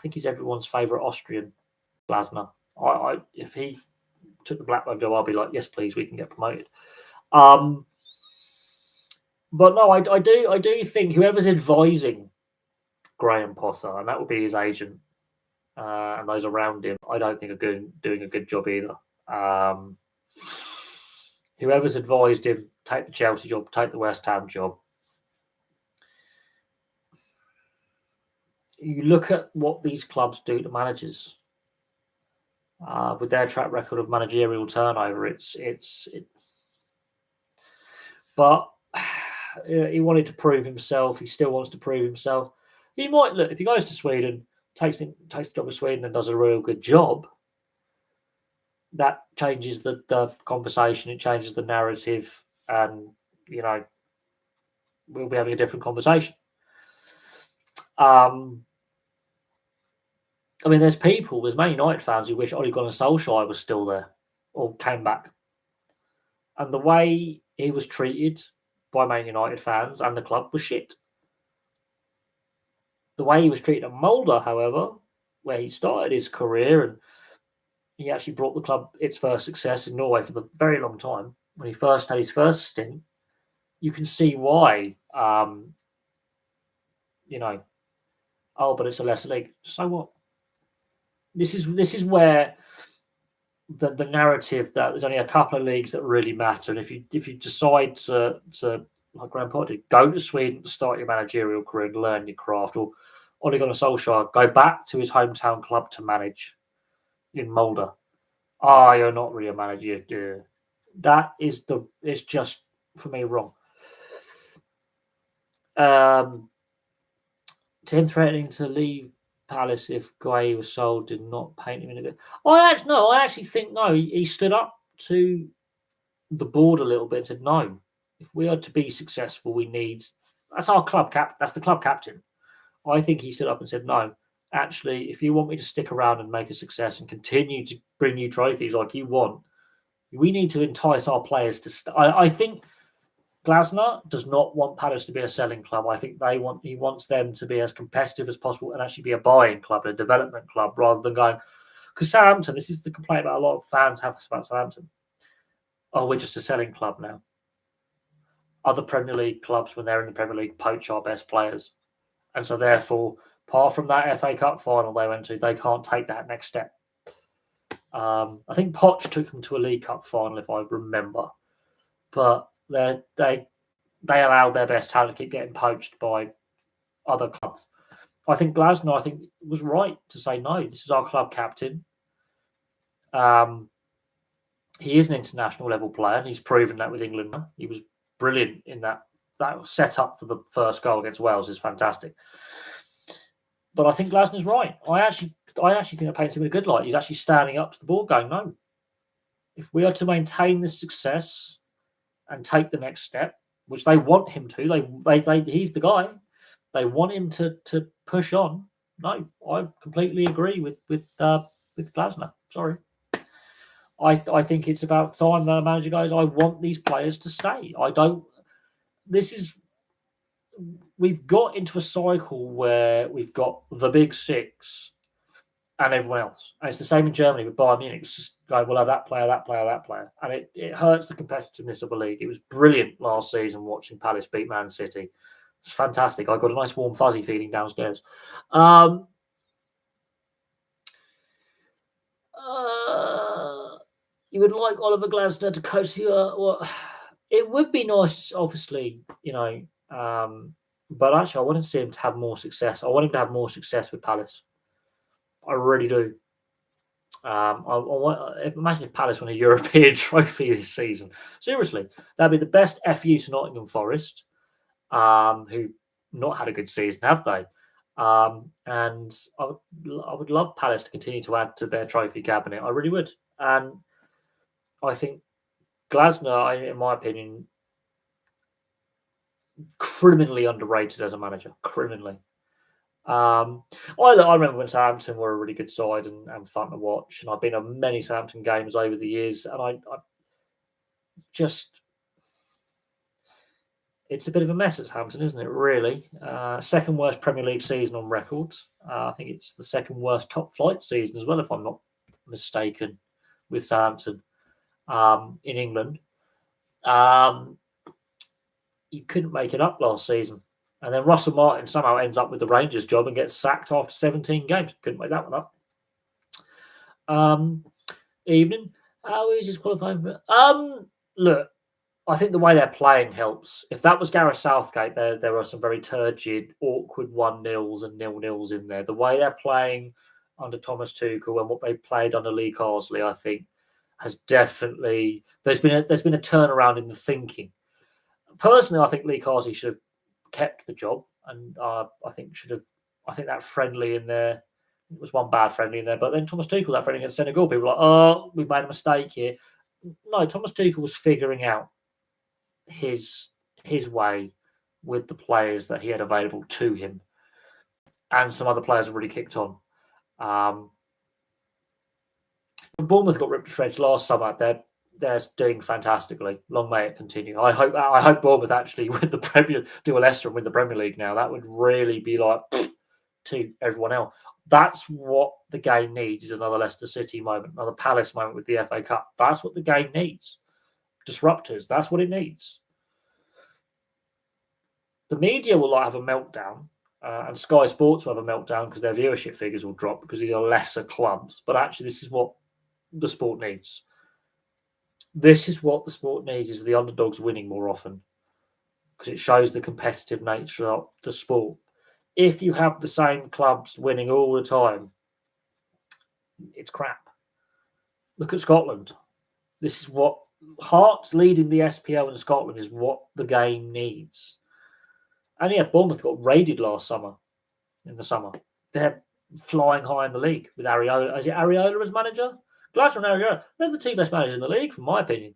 Speaker 1: think he's everyone's favourite Austrian, Glasner. If he took the Blackburn job, I'll be like, yes, please, we can get promoted. But no, I do think whoever's advising Graham Potter, and that would be his agent and those around him, I don't think are doing a good job either. Whoever's advised him, take the Chelsea job, take the West Ham job. you look at what these clubs do to managers with their track record of managerial turnover. But he wanted to prove himself. He still wants to prove himself. He might look if he goes to Sweden, takes the job of Sweden, and does a real good job. That changes the conversation. It changes the narrative, and we'll be having a different conversation. There's Man United fans who wish Ole Gunnar Solskjaer was still there or came back. And the way he was treated by Man United fans and the club was shit. The way he was treated at Molde, however, where he started his career and he actually brought the club its first success in Norway for the very long time, when he first had his first stint, you can see why, but it's a lesser league. So what? This is where the narrative that there's only a couple of leagues that really matter, and if you decide to like Graham Potter did, go to Sweden to start your managerial career and learn your craft, or Ole Gunnar Solskjaer, go back to his hometown club to manage in Molde. You're not really a manager. That is it's just for me wrong. Tim threatening to leave Palace if Guay was sold did not paint him in a good. I actually think no. He stood up to the board a little bit and said, no, if we are to be successful, we need. That's our club cap. That's the club captain. I think he stood up and said, no, actually, if you want me to stick around and make a success and continue to bring you trophies like you want, we need to entice our players to. I think Glasner does not want Palace to be a selling club. I think he wants them to be as competitive as possible and actually be a buying club, a development club, rather than going. Because Southampton, this is the complaint that a lot of fans have about Southampton. Oh, we're just a selling club now. Other Premier League clubs, when they're in the Premier League, poach our best players. And so therefore, apart from that FA Cup final they went to, they can't take that next step. I think Poch took them to a League Cup final, if I remember. But they allowed their best talent to keep getting poached by other clubs. I think Glasner, was right to say, no, this is our club captain. He is an international level player, and he's proven that with England. He was brilliant in that. That set up for the first goal against Wales is fantastic. But I think Glasner's right. I actually think that paints him in a good light. He's actually standing up to the board, going, no. If we are to maintain this success and take the next step, which they want him to, he's the guy. They want him to push on. No, I completely agree with Glasner. Sorry. I think it's about time the manager goes, I want these players to stay. We've got into a cycle where we've got the big six and everyone else. And it's the same in Germany with Bayern Munich. It's just like, we'll have that player, that player, that player. And it hurts the competitiveness of the league. It was brilliant last season watching Palace beat Man City. It's fantastic. I got a nice warm fuzzy feeling downstairs. You would like Oliver Glasner to coach you? It would be nice, obviously, but actually I want to see him to have more success. I want him to have more success with Palace. I really do. Imagine if Palace won a European trophy this season. Seriously, that'd be the best FU to Nottingham Forest, who've not had a good season, have they? And I would love Palace to continue to add to their trophy cabinet. I really would. And I think Glasner, in my opinion, criminally underrated as a manager. Criminally. I remember when Southampton were a really good side and fun to watch, and I've been on many Southampton games over the years, and I just, it's a bit of a mess at Southampton, isn't it? Really, second worst Premier League season on record. I think it's the second worst top flight season as well, if I'm not mistaken, with Southampton in England. You couldn't make it up last season. And then Russell Martin somehow ends up with the Rangers job and gets sacked after 17 games. Couldn't make that one up. Evening. How is his qualifying for? Look, I think the way they're playing helps. If that was Gareth Southgate, there are some very turgid, awkward 1-0s and 0-0s in there. The way they're playing under Thomas Tuchel and what they played under Lee Carsley, I think, has definitely there's been a turnaround in the thinking. Personally, I think Lee Carsley should have kept the job, and I think should have. I think that friendly in there. It was one bad friendly in there, but then Thomas Tuchel, that friendly against Senegal, people were like, oh, we made a mistake here. No, Thomas Tuchel was figuring out his way with the players that he had available to him, and some other players have really kicked on. Bournemouth got ripped to shreds last summer. They're doing fantastically. Long may it continue. I hope Bournemouth actually win the Premier, do a Leicester and win the Premier League now. That would really be like to everyone else. That's what the game needs, is another Leicester City moment, another Palace moment with the FA Cup. That's what the game needs. Disruptors, that's what it needs. The media will have a meltdown, and Sky Sports will have a meltdown because their viewership figures will drop because these are lesser clubs. But actually, this is what the sport needs. This is what the sport needs, is the underdogs winning more often, because it shows the competitive nature of the sport. If you have the same clubs winning all the time, it's crap. Look at Scotland. This is what Hearts leading the SPL in Scotland is what the game needs. And yeah, Bournemouth got raided last summer. In the summer, they're flying high in the league with Ariola. Is it Ariola as manager? Glasgow and Ariola. They're the two best managers in the league, from my opinion.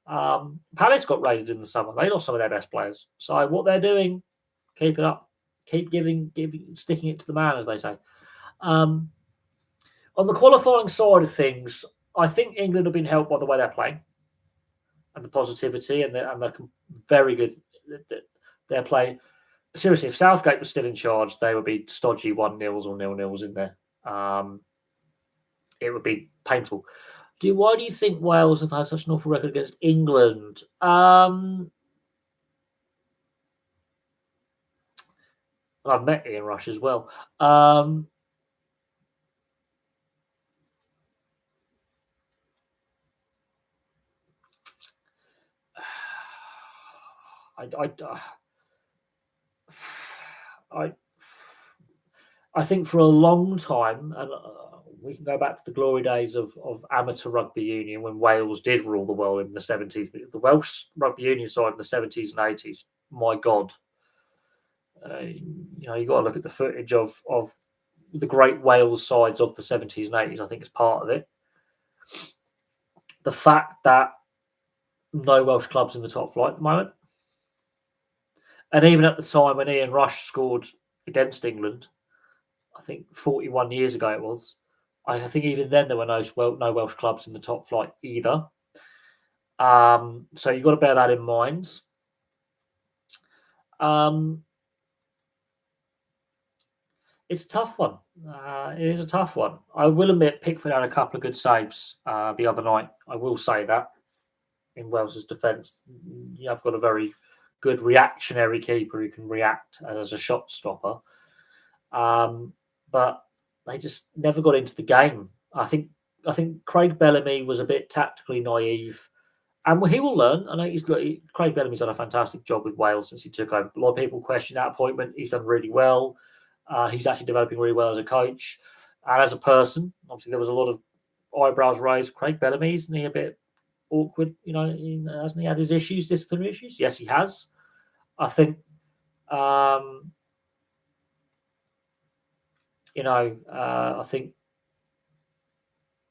Speaker 1: Palace got raided in the summer. They lost some of their best players. So what they're doing, keep it up. Keep sticking it to the man, as they say. On the qualifying side of things, I think England have been helped by the way they're playing and the positivity, and they're very good. They're playing. Seriously, if Southgate was still in charge, they would be stodgy 1-0s or 0-0s in there. It would be painful. Why do you think Wales have had such an awful record against England? I've met Ian Rush as well. I think for a long time, and we can go back to the glory days of amateur rugby union when Wales did rule the world in the 70s. The Welsh rugby union side in the 70s and 80s, my God. You got to look at the footage of the great Wales sides of the 70s and 80s, I think is part of it. The fact that no Welsh clubs in the top flight at the moment. And even at the time when Ian Rush scored against England, I think 41 years ago it was, I think even then there were no Welsh clubs in the top flight either. So you've got to bear that in mind. It's a tough one. It is a tough one. I will admit Pickford had a couple of good saves the other night. I will say that in Wales's defence. I've got a very good reactionary keeper who can react as a shot stopper. But they just never got into the game. I think Craig Bellamy was a bit tactically naive. And he will learn. I know Craig Bellamy's done a fantastic job with Wales since he took over. A lot of people question that appointment. He's done really well. He's actually developing really well as a coach and as a person. Obviously, there was a lot of eyebrows raised. Craig Bellamy, isn't he a bit awkward? Hasn't he had his issues, disciplinary issues? Yes, he has. I think, I think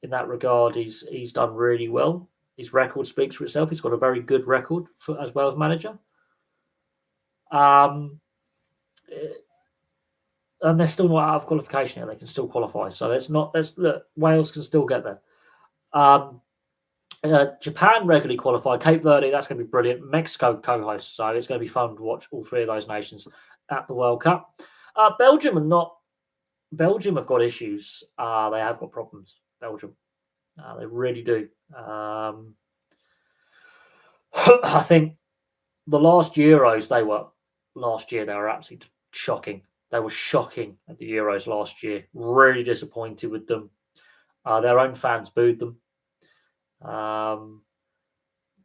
Speaker 1: in that regard, he's done really well. His record speaks for itself. He's got a very good record as well as manager. And they're still not out of qualification yet. They can still qualify. So look, Wales can still get there. Japan regularly qualified. Cape Verde, that's going to be brilliant. Mexico co-hosts, so it's going to be fun to watch all three of those nations at the World Cup. Belgium have got issues. They have got problems, Belgium. They really do. I think the last Euros they were absolutely shocking. They were shocking at the Euros last year. Really disappointed with them. Their own fans booed them.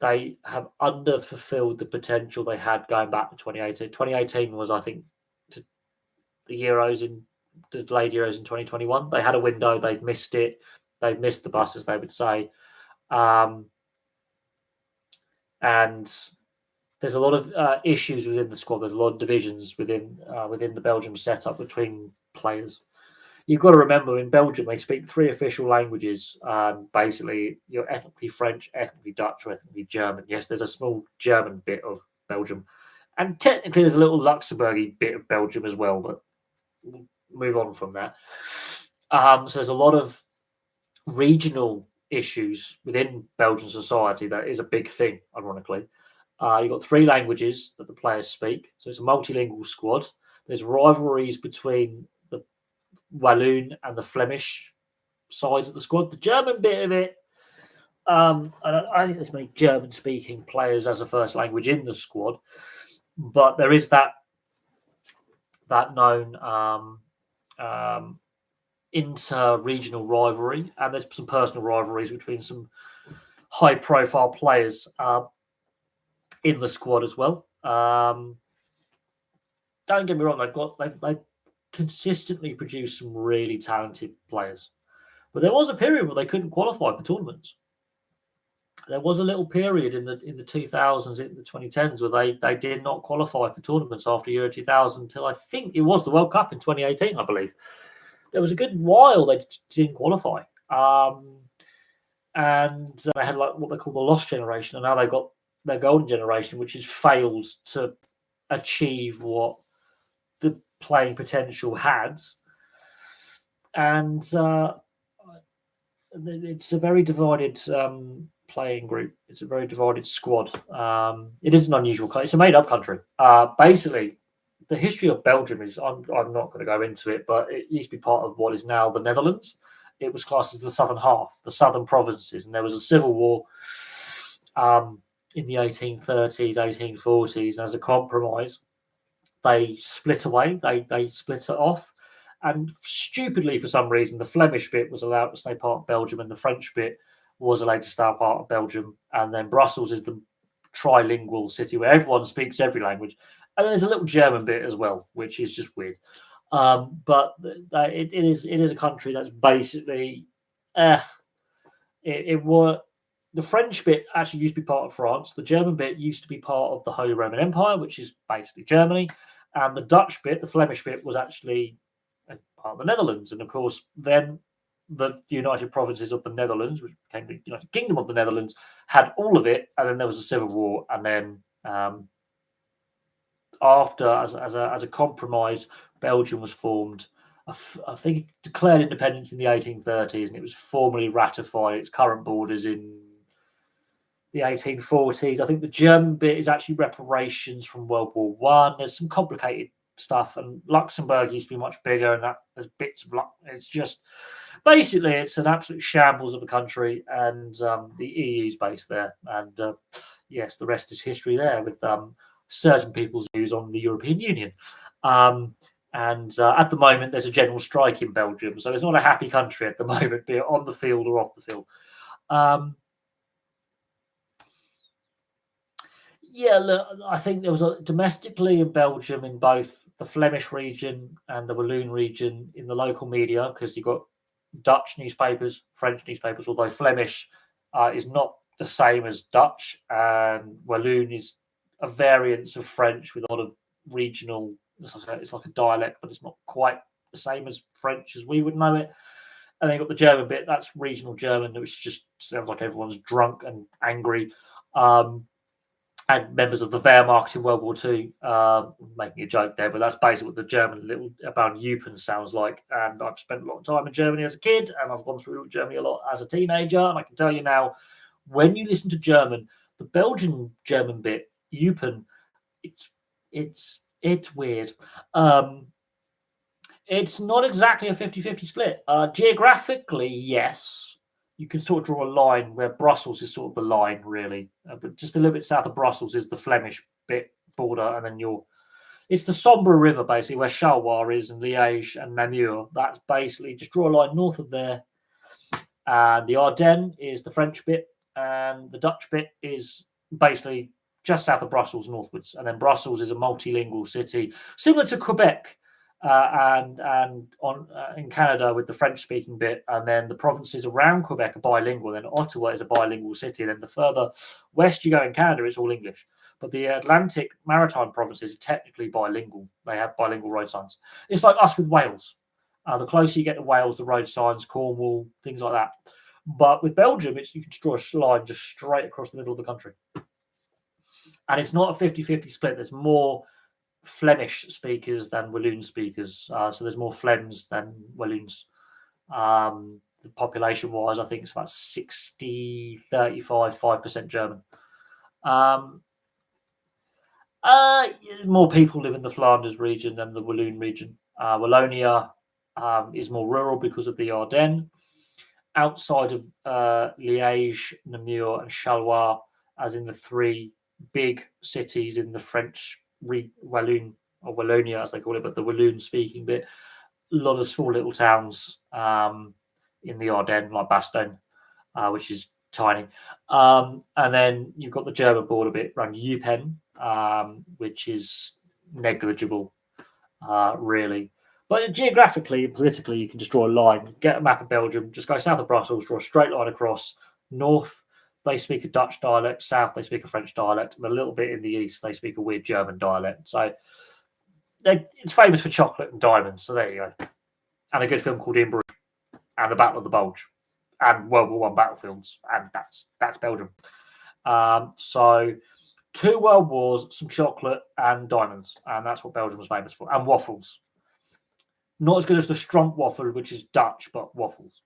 Speaker 1: they have underfulfilled the potential they had going back to 2018. 2018 was, I think, the Euros in the delayed Euros in 2021. They had a window, they've missed it. They've missed the bus, as they would say. And there's a lot of issues within the squad. There's a lot of divisions within the Belgium setup between players. You've got to remember, in Belgium, they speak 3 official languages. Basically, you're ethnically French, ethnically Dutch, or ethnically German. Yes, there's a small German bit of Belgium. And technically, there's a little Luxembourgy bit of Belgium as well, but we'll move on from that. So there's a lot of regional issues within Belgian society. That is a big thing, ironically. You've got 3 languages that the players speak. So it's a multilingual squad. There's rivalries between the Walloon and the Flemish sides of the squad. The German bit of it, I think there's many German-speaking players as a first language in the squad, but there is that known inter-regional rivalry, and there's some personal rivalries between some high-profile players in the squad as well. Don't get me wrong; they've consistently produced some really talented players, but there was a period where they couldn't qualify for tournaments. There was a little period in the 2000s, in the 2010s, where they did not qualify for tournaments after Euro 2000 until I think it was the World Cup in 2018, I believe. There was a good while they didn't qualify, and they had like what they call the lost generation, and now they've got their golden generation, which has failed to achieve what the playing potential had. And it's a very divided playing group. It's a very divided squad. It is an unusual country. It's a made-up country. Basically, the history of Belgium is, I'm not going to go into it, but it used to be part of what is now the Netherlands. It was classed as the southern half, the southern provinces, and there was a civil war in the 1830s, 1840s, and as a compromise, they split away. They split it off, and stupidly, for some reason, the Flemish bit was allowed to stay part of Belgium, and the French bit was allowed to stay part of Belgium. And then Brussels is the trilingual city where everyone speaks every language, and there's a little German bit as well, which is just weird. But it is a country that's basically it was. The French bit actually used to be part of France. The German bit used to be part of the Holy Roman Empire, which is basically Germany. And the Dutch bit, the Flemish bit, was actually part of the Netherlands. And of course, then the United Provinces of the Netherlands, which became the United Kingdom of the Netherlands, had all of it. And then there was a civil war. And then after, as a compromise, Belgium was formed. I think it declared independence in the 1830s, and it was formally ratified its current borders in the 1840s. I think the German bit is actually reparations from World War One. There's some complicated stuff, and Luxembourg used to be much bigger, and that there's bits of it's just basically it's an absolute shambles of a country, and the EU's based there, and yes, the rest is history there with certain people's views on the European Union. And at the moment, there's a general strike in Belgium, so it's not a happy country at the moment, be it on the field or off the field. Yeah, look, I think there was domestically in Belgium, in both the Flemish region and the Walloon region, in the local media, because you've got Dutch newspapers, French newspapers, although Flemish is not the same as Dutch, and Walloon is a variance of French with a lot of regional. It's like a dialect, but it's not quite the same as French as we would know it. And then you've got the German bit, that's regional German, which just sounds like everyone's drunk and angry. And members of the Wehrmacht in World War II, making a joke there, but that's basically what the German little about Eupen sounds like. And I've spent a lot of time in Germany as a kid, and I've gone through Germany a lot as a teenager. And I can tell you now, when you listen to German, the Belgian German bit, Eupen, it's weird. It's not exactly a 50-50 split. Geographically, yes. You can sort of draw a line where Brussels is sort of the line, really. But just a little bit south of Brussels is the Flemish bit border, and then it's the Sombre River, basically, where Charleroi is, and Liège and Namur. That's basically, just draw a line north of there. And the Ardennes is the French bit, and the Dutch bit is basically just south of Brussels northwards, and then Brussels is a multilingual city similar to Quebec, and on in Canada with the French-speaking bit, and then the provinces around Quebec are bilingual. Then Ottawa is a bilingual city. And then the further west you go in Canada, it's all English. But the Atlantic Maritime provinces are technically bilingual. They have bilingual road signs. It's like us with Wales. The closer you get to Wales, the road signs, Cornwall, things like that. But with Belgium, you can draw a line just straight across the middle of the country. And it's not a 50-50 split. There's more Flemish speakers than Walloon speakers. So there's more Flems than Walloons. The population-wise, I think it's about 60, 35, 5% German. More people live in the Flanders region than the Walloon region. Wallonia is more rural because of the Ardennes. Outside of Liège, Namur, and Charleroi, as in the three big cities in the French Walloon, or Wallonia as they call it, but the Walloon-speaking bit, a lot of small little towns in the Ardennes, like Bastogne, which is tiny. And then you've got the German border bit around Eupen, which is negligible, really. But geographically and politically, you can just draw a line, get a map of Belgium, just go south of Brussels, draw a straight line across. North, they speak a Dutch dialect. South, they speak a French dialect. And a little bit in the east, they speak a weird German dialect. So it's famous for chocolate and diamonds. So there you go. And a good film called In Bruges, and the Battle of the Bulge, and World War I battlefields. And that's Belgium. So 2 world wars, some chocolate and diamonds. And that's what Belgium was famous for. And waffles. Not as good as the Stroopwafel, which is Dutch, but waffles.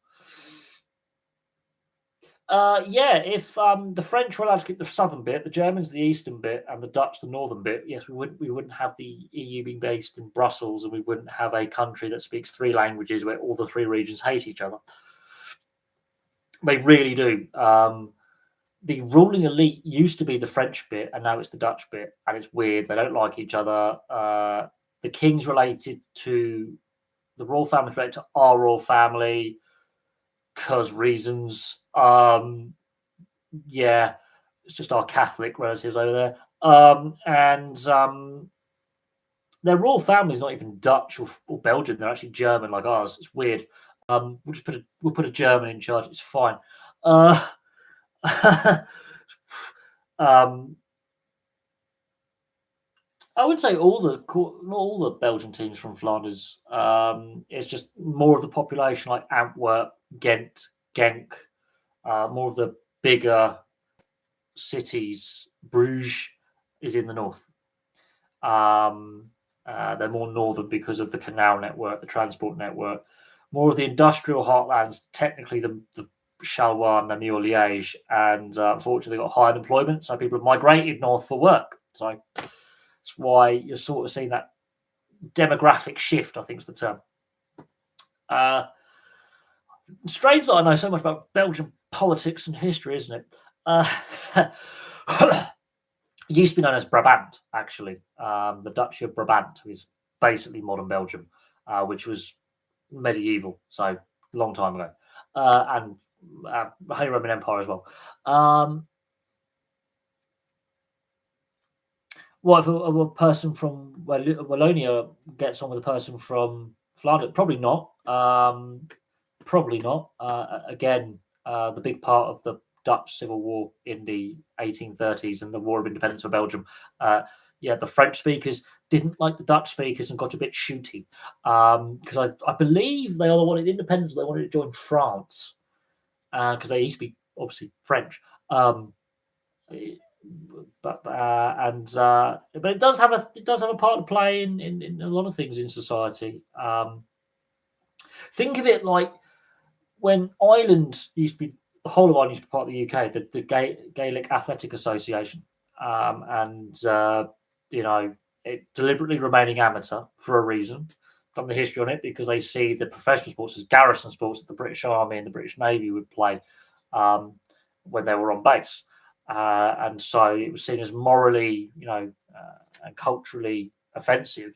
Speaker 1: If the French were allowed to keep the southern bit, the Germans the eastern bit, and the Dutch the northern bit, yes, we wouldn't have the EU being based in Brussels, and we wouldn't have a country that speaks 3 languages where all the 3 regions hate each other. They really do. The ruling elite used to be the French bit, and now it's the Dutch bit, and it's weird. They don't like each other. The king's related to the royal family, related to our royal family, because reasons. Yeah, it's just our Catholic relatives over there. And their royal family is not even Dutch or Belgian. They're actually German, like ours. It's weird. We'll put a German in charge. It's fine. I would say not all the Belgian teams from Flanders. It's just more of the population, like Antwerp, Ghent, Genk, more of the bigger cities. Bruges is in the north. They're more northern because of the canal network, the transport network. More of the industrial heartlands, technically the Charleroi, Namur, Liège, and unfortunately got high unemployment, so people have migrated north for work. So that's why you're sort of seeing that demographic shift, I think is the term. Strange that I know so much about Belgian politics and history, isn't it? It used to be known as Brabant, actually. The Duchy of Brabant is basically modern Belgium, which was medieval, so a long time ago. And the Holy Roman Empire as well. What if a person from Wallonia gets on with a person from Flanders? Probably not. Probably not. Again, the big part of the Dutch Civil War in the 1830s and the War of Independence for Belgium. The French speakers didn't like the Dutch speakers and got a bit shooty because I believe they either wanted independence or they wanted to join France because they used to be obviously French. But it does have a part to play in a lot of things in society. Think of it like when Ireland used to be, the whole of Ireland used to be part of the UK, the Gaelic Athletic Association, it deliberately remaining amateur for a reason. Done the history on it because they see the professional sports as garrison sports that the British Army and the British Navy would play when they were on base. And so it was seen as morally, and culturally offensive.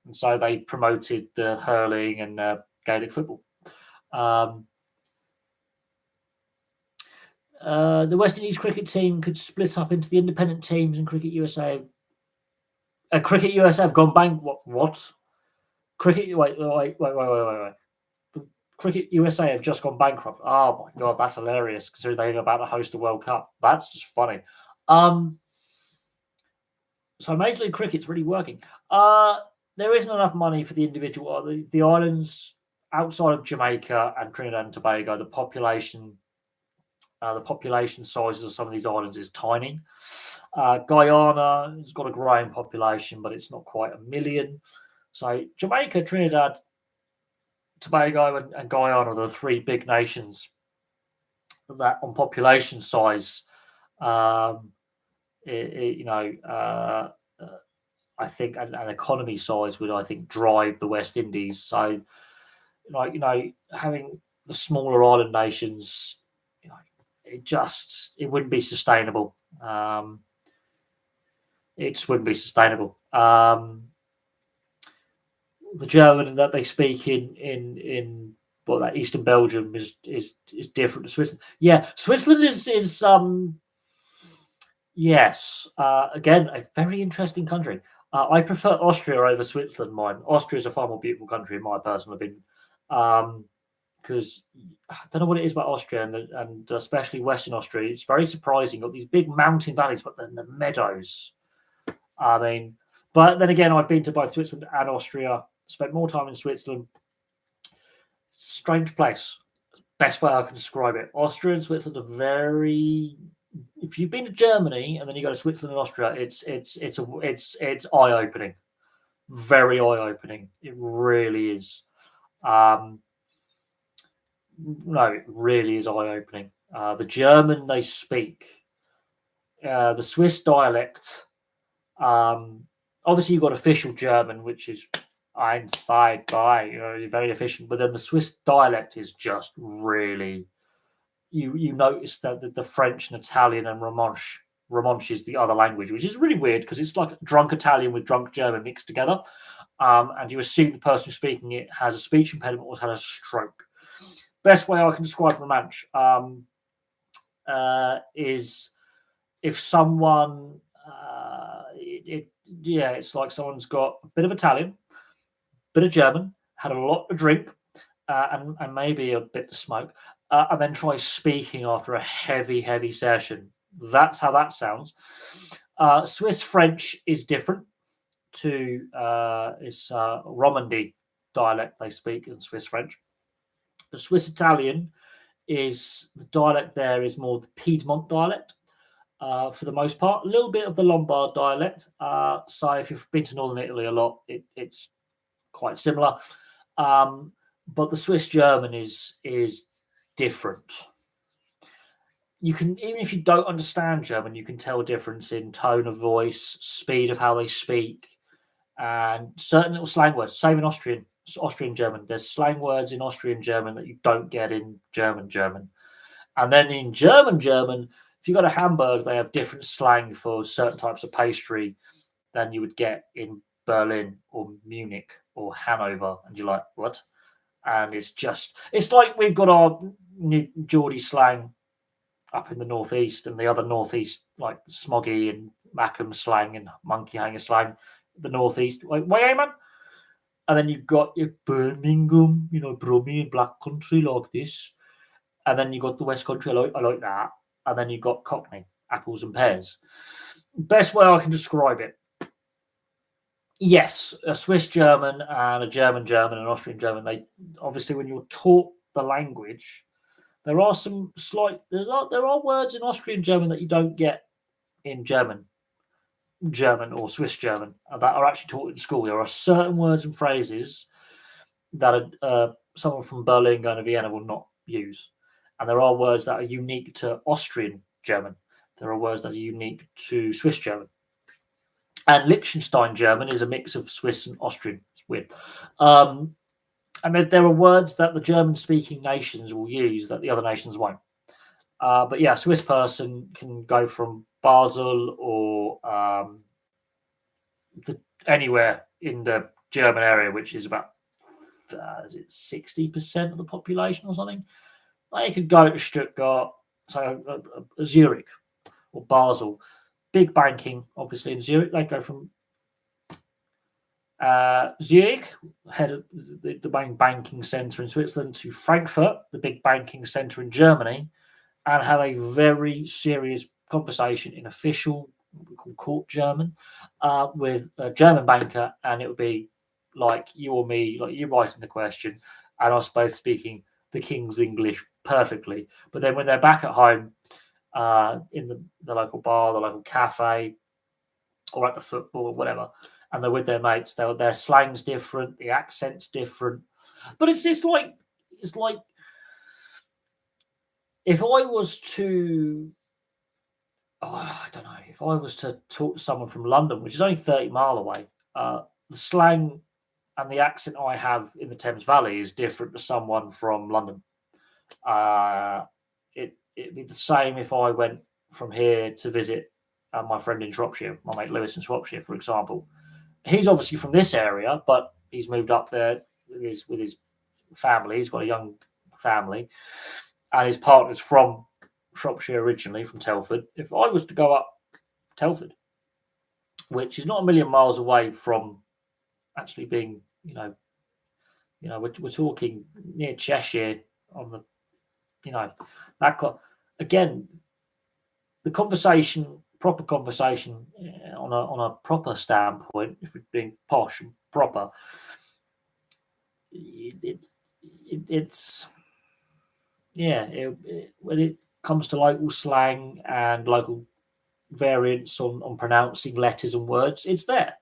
Speaker 1: And so they promoted the hurling and Gaelic football. The West Indies cricket team could split up into the independent teams, and Cricket USA. Cricket USA have gone bank. What? Cricket. Wait. The Cricket USA have just gone bankrupt. Oh my god, that's hilarious. Considering they're about to host a World Cup, that's just funny. So Major League Cricket's really working. There isn't enough money for the individual. The islands outside of Jamaica and Trinidad and Tobago, the population sizes of some of these islands is tiny. Guyana has got a growing population, but it's not quite 1 million. So Jamaica, Trinidad, Tobago, and Guyana are the three big nations that, on population size, I think an economy size would, I think, drive the West Indies. So, having the smaller island nations, it wouldn't be sustainable. It just wouldn't be sustainable. The German that they speak in that Eastern Belgium is different to Switzerland. Yeah, Switzerland is yes, again, a very interesting country. I prefer Austria over Switzerland. Austria is a far more beautiful country, in my personal opinion. Because I don't know what it is about Austria and especially Western Austria. It's very surprising. Got these big mountain valleys, but then the meadows. I mean, but then again, I've been to both Switzerland and Austria. Spent more time in Switzerland. Strange place. Best way I can describe it. Austria and Switzerland are very. If you've been to Germany and then you go to Switzerland and Austria, it's eye opening, very eye opening. It really is. No, it really is eye opening. The German they speak, the Swiss dialect. Obviously, you've got official German, which is eins, zwei, drei. You're very efficient. But then the Swiss dialect is just really. You notice that the French and Italian and Romanche is the other language, which is really weird because it's like drunk Italian with drunk German mixed together. And you assume the person speaking it has a speech impediment or has had a stroke. Best way I can describe Romanche is if someone, it's like someone's got a bit of Italian, bit of German, had a lot to drink, and maybe a bit to smoke, and then try speaking after a heavy session. That's how that sounds. Swiss French is different to it's Romandy dialect they speak in Swiss French. The Swiss Italian is the dialect there is more the Piedmont dialect for the most part. A little bit of the Lombard dialect. So if you've been to Northern Italy a lot, it's quite similar. But the Swiss German is different. You can, even if you don't understand German, you can tell a difference in tone of voice, speed of how they speak, and certain little slang words. Same in Austrian German. There's slang words in Austrian German that you don't get in German. And then in German, if you go to Hamburg, they have different slang for certain types of pastry than you would get in Berlin or Munich or Hanover. And you're like, what? And it's like we've got our new Geordie slang up in the northeast and the other northeast, like Smoggy and Mackham slang and Monkey Hanger slang, the northeast. Like, wait, man. And then you've got your Birmingham, Brummie and Black Country like this. And then you've got the West Country, I like that. And then you've got Cockney, apples and pears. Best way I can describe it. Yes, a Swiss German and a German and Austrian German. They obviously, when you're taught the language, there are some there are words in Austrian German that you don't get in German or Swiss German that are actually taught in school. There are certain words and phrases that someone from Berlin going to Vienna will not use. And there are words that are unique to Austrian German. There are words that are unique to Swiss German. And Liechtenstein German is a mix of Swiss and Austrian. It's weird. And there are words that the German-speaking nations will use that the other nations won't. But yeah, a Swiss person can go from Basel or anywhere in the German area, which is about 60% of the population or something. They could go to Stuttgart, Zurich or Basel, big banking, obviously in Zurich. They go from Zurich, head of the main banking centre in Switzerland, to Frankfurt, the big banking centre in Germany, and have a very serious conversation in official, what we call court German, with a German banker, and it would be like you or me, like you writing the question, and us both speaking the King's English perfectly. But then when they're back at home, in the local bar, the local cafe, or at the football or whatever, and they're with their mates, their slang's different, the accent's different. But it's like if I was to, I don't know, if I was to talk to someone from London, which is only 30 miles away, the slang and the accent I have in the Thames Valley is different to someone from London. It'd be the same if I went from here to visit my friend in Shropshire, my mate Lewis in Shropshire, for example. He's obviously from this area, but he's moved up there with his family. He's got a young family, and his partner's from Shropshire originally, from Telford. If I was to go up Telford, which is not a million miles away from actually being, we're talking near Cheshire on the, that again, the proper conversation on a proper standpoint, if we're being posh and proper, when it comes to local slang and local variants on pronouncing letters and words, it's there.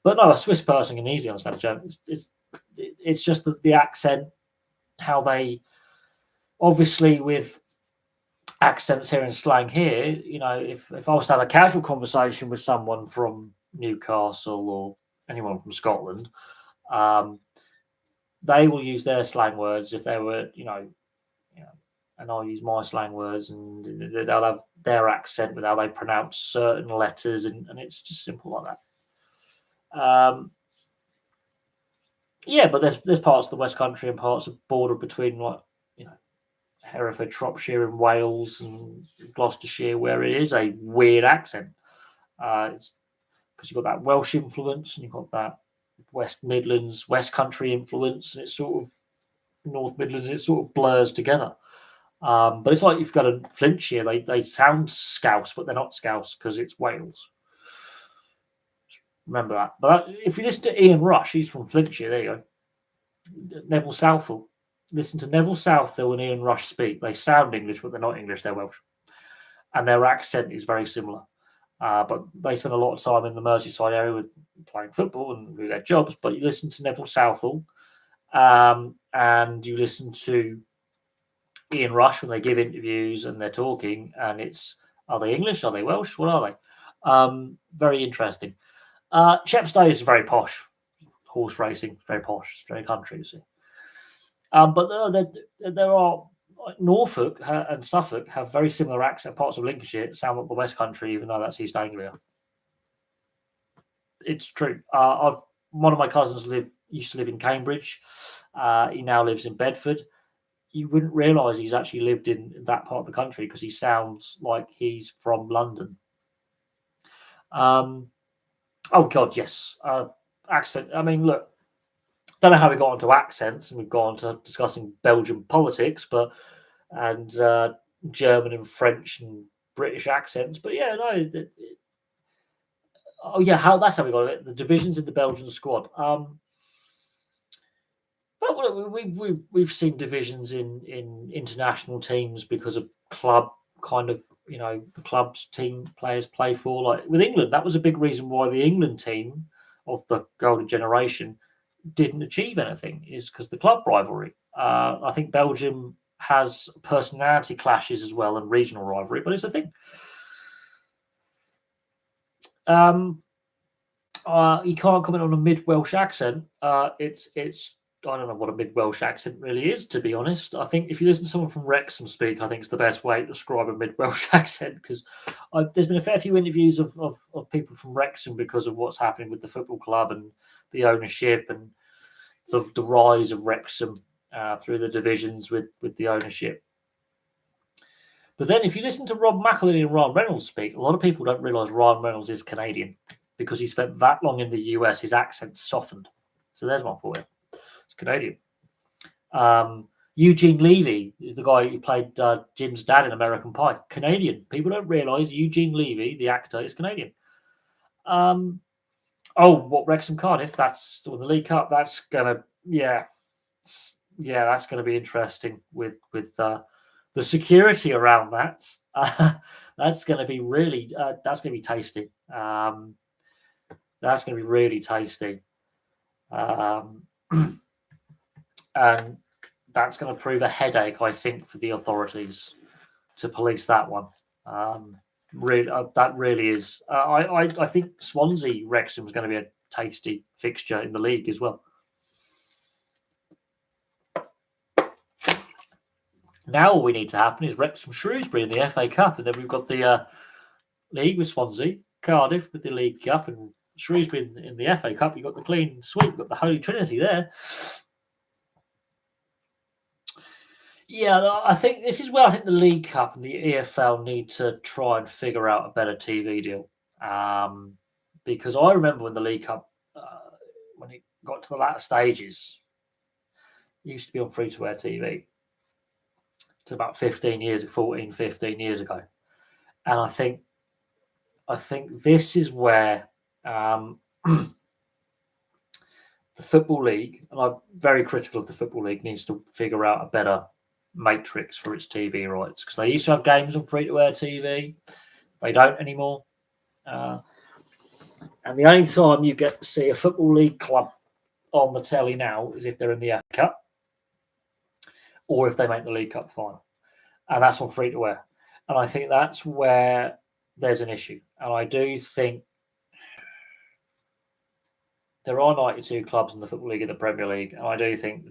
Speaker 1: But no, a Swiss person can easily understand German. It's just the accent, how they, obviously with accents here and slang here, if I was to have a casual conversation with someone from Newcastle or anyone from Scotland, they will use their slang words if they were, and I'll use my slang words, and they'll have their accent with how they pronounce certain letters, and it's just simple like that. But there's parts of the West Country and parts of border between Hereford, Shropshire, and Wales and Gloucestershire, where it is a weird accent. It's because you've got that Welsh influence and you've got that West Midlands, West Country influence, and it's sort of North Midlands. It sort of blurs together. But it's like you've got a Flintshire. They sound Scouse, but they're not Scouse because it's Wales. Remember that. But if you listen to Ian Rush, he's from Flintshire. There you go. Neville Southall. Listen to Neville Southall and Ian Rush speak. They sound English, but they're not English. They're Welsh, and their accent is very similar. But they spend a lot of time in the Merseyside area with playing football and do their jobs. But you listen to Neville Southall, and you listen to Ian Rush when they give interviews and they're talking, and are they English? Are they Welsh? What are they? Very interesting. Chepstow is very posh, horse racing, very posh, very country, you see. But there are Norfolk and Suffolk have very similar accent. Parts of Lincolnshire sound like the West Country, even though that's East Anglia. It's true. One of my cousins used to live in Cambridge. He now lives in Bedford. You wouldn't realise he's actually lived in that part of the country because he sounds like he's from London. Oh God, yes. Accent. I mean, look, don't know how we got onto accents and we've gone to discussing Belgian politics, and German and French and British accents. But yeah, no. That's how we got it. The divisions in the Belgian squad. But we've seen divisions in international teams because of club kind of, the club's team players play for. Like with England, that was a big reason why the England team of the golden generation didn't achieve anything, is because the club rivalry. I think Belgium has personality clashes as well and regional rivalry, but it's a thing. You can't comment on a mid-Welsh accent. It's I don't know what a mid-Welsh accent really is, to be honest. I think if you listen to someone from Wrexham speak, I think it's the best way to describe a mid-Welsh accent, because there's been a fair few interviews of people from Wrexham because of what's happening with the football club and the ownership and the rise of Wrexham through the divisions with the ownership. But then if you listen to Rob McElhenney and Ryan Reynolds speak, a lot of people don't realise Ryan Reynolds is Canadian because he spent that long in the US. His accent softened. So there's one for you. It's Canadian. Eugene Levy, the guy who played Jim's dad in American Pie, Canadian. People don't realise Eugene Levy, the actor, is Canadian. Wrexham Cardiff? That's the League Cup. That's gonna, that's gonna be interesting with the security around that. That's gonna be really, that's gonna be tasty. That's gonna be really tasty, and that's going to prove a headache, I think, for the authorities to police that one. That really is. I think Swansea Wrexham is going to be a tasty fixture in the league as well. Now all we need to happen is Wrexham Shrewsbury in the FA Cup, and then we've got the league with Swansea, Cardiff with the League Cup, and Shrewsbury in the FA Cup. You've got the clean sweep, you've got the Holy Trinity there. Yeah, I think this is where I think the League Cup and the EFL need to try and figure out a better TV deal. Because I remember when the League Cup, when it got to the latter stages, it used to be on free-to-air TV. It's about 15 years ago. And I think this is where the Football League, and I'm very critical of the Football League, needs to figure out a better matrix for its TV rights, because they used to have games on free-to-air TV. They don't anymore. And the only time you get to see a Football League club on the telly now is if they're in the FA Cup or if they make the League Cup final. And that's on free-to-air. And I think that's where there's an issue. And I do think there are 92 clubs in the Football League and the Premier League. And I do think,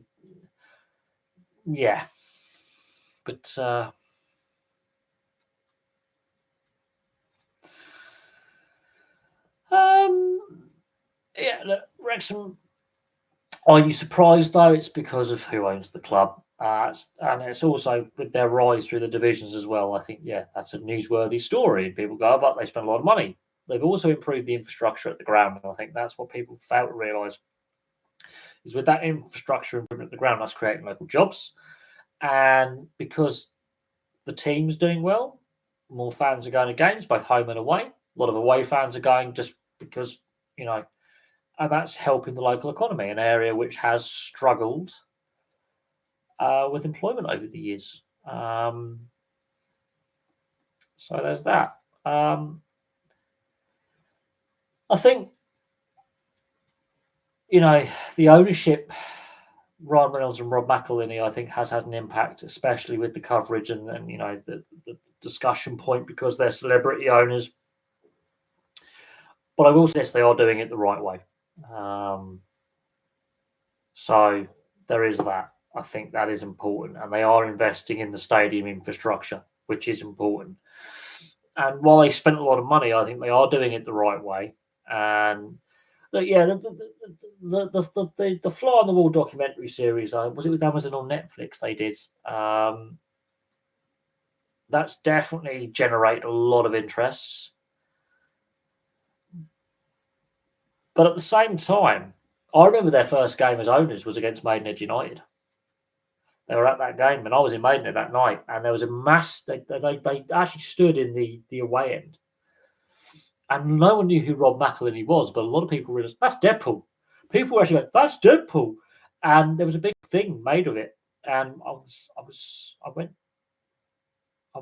Speaker 1: yeah. But look, Wrexham. Are you surprised though? It's because of who owns the club, and it's also with their rise through the divisions as well. I think, that's a newsworthy story. And people go, but they spend a lot of money. They've also improved the infrastructure at the ground, and I think that's what people fail to realise. Is with that infrastructure improvement at the ground, that's creating local jobs, and because the team's doing well, more fans are going to games, both home and away. A lot of away fans are going just because, and that's helping the local economy, an area which has struggled with employment over the years. So there's that. I think, the ownership, Ryan Reynolds and Rob McElhenney, I think, has had an impact, especially with the coverage and the discussion point, because they're celebrity owners. But I will say this, they are doing it the right way. So there is that. I think that is important. And they are investing in the stadium infrastructure, which is important. And while they spent a lot of money, I think they are doing it the right way. And the Fly on the Wall documentary series, was it with Amazon or Netflix they did? That's definitely generated a lot of interest. But at the same time, I remember their first game as owners was against Maidenhead United. They were at that game, and I was in Maidenhead that night, and there was a mass. They actually stood in the away end, and no one knew who Rob McElhenney was, but a lot of people realized that's Deadpool. People were actually like, "That's Deadpool," and there was a big thing made of it. And I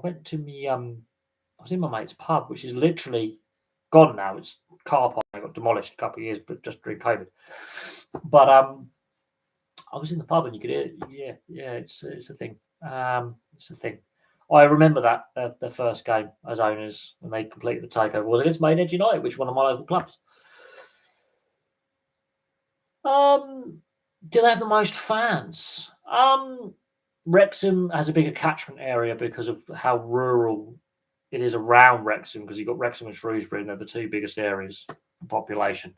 Speaker 1: went to me. I was in my mate's pub, which is literally gone now. It's car park. It got demolished a couple of years, but just during COVID. But I was in the pub and you could hear. Yeah, it's a thing. It's a thing. I remember that the first game as owners when they completed the takeover was against Maidenhead United, which is one of my local clubs. Do they have the most fans? Wrexham has a bigger catchment area because of how rural it is around Wrexham, because you've got Wrexham and Shrewsbury, and they're the two biggest areas in population.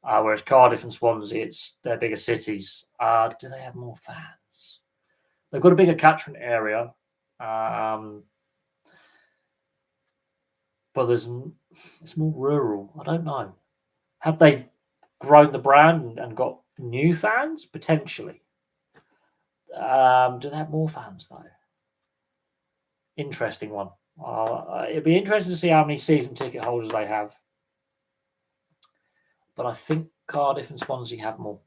Speaker 1: Whereas Cardiff and Swansea, they're bigger cities. Do they have more fans? They've got a bigger catchment area. but it's more rural. I don't know. Have they grown the brand and got new fans? Potentially. Do they have more fans though? Interesting one. It'd be interesting to see how many season ticket holders they have. But I think Cardiff and Swansea have more.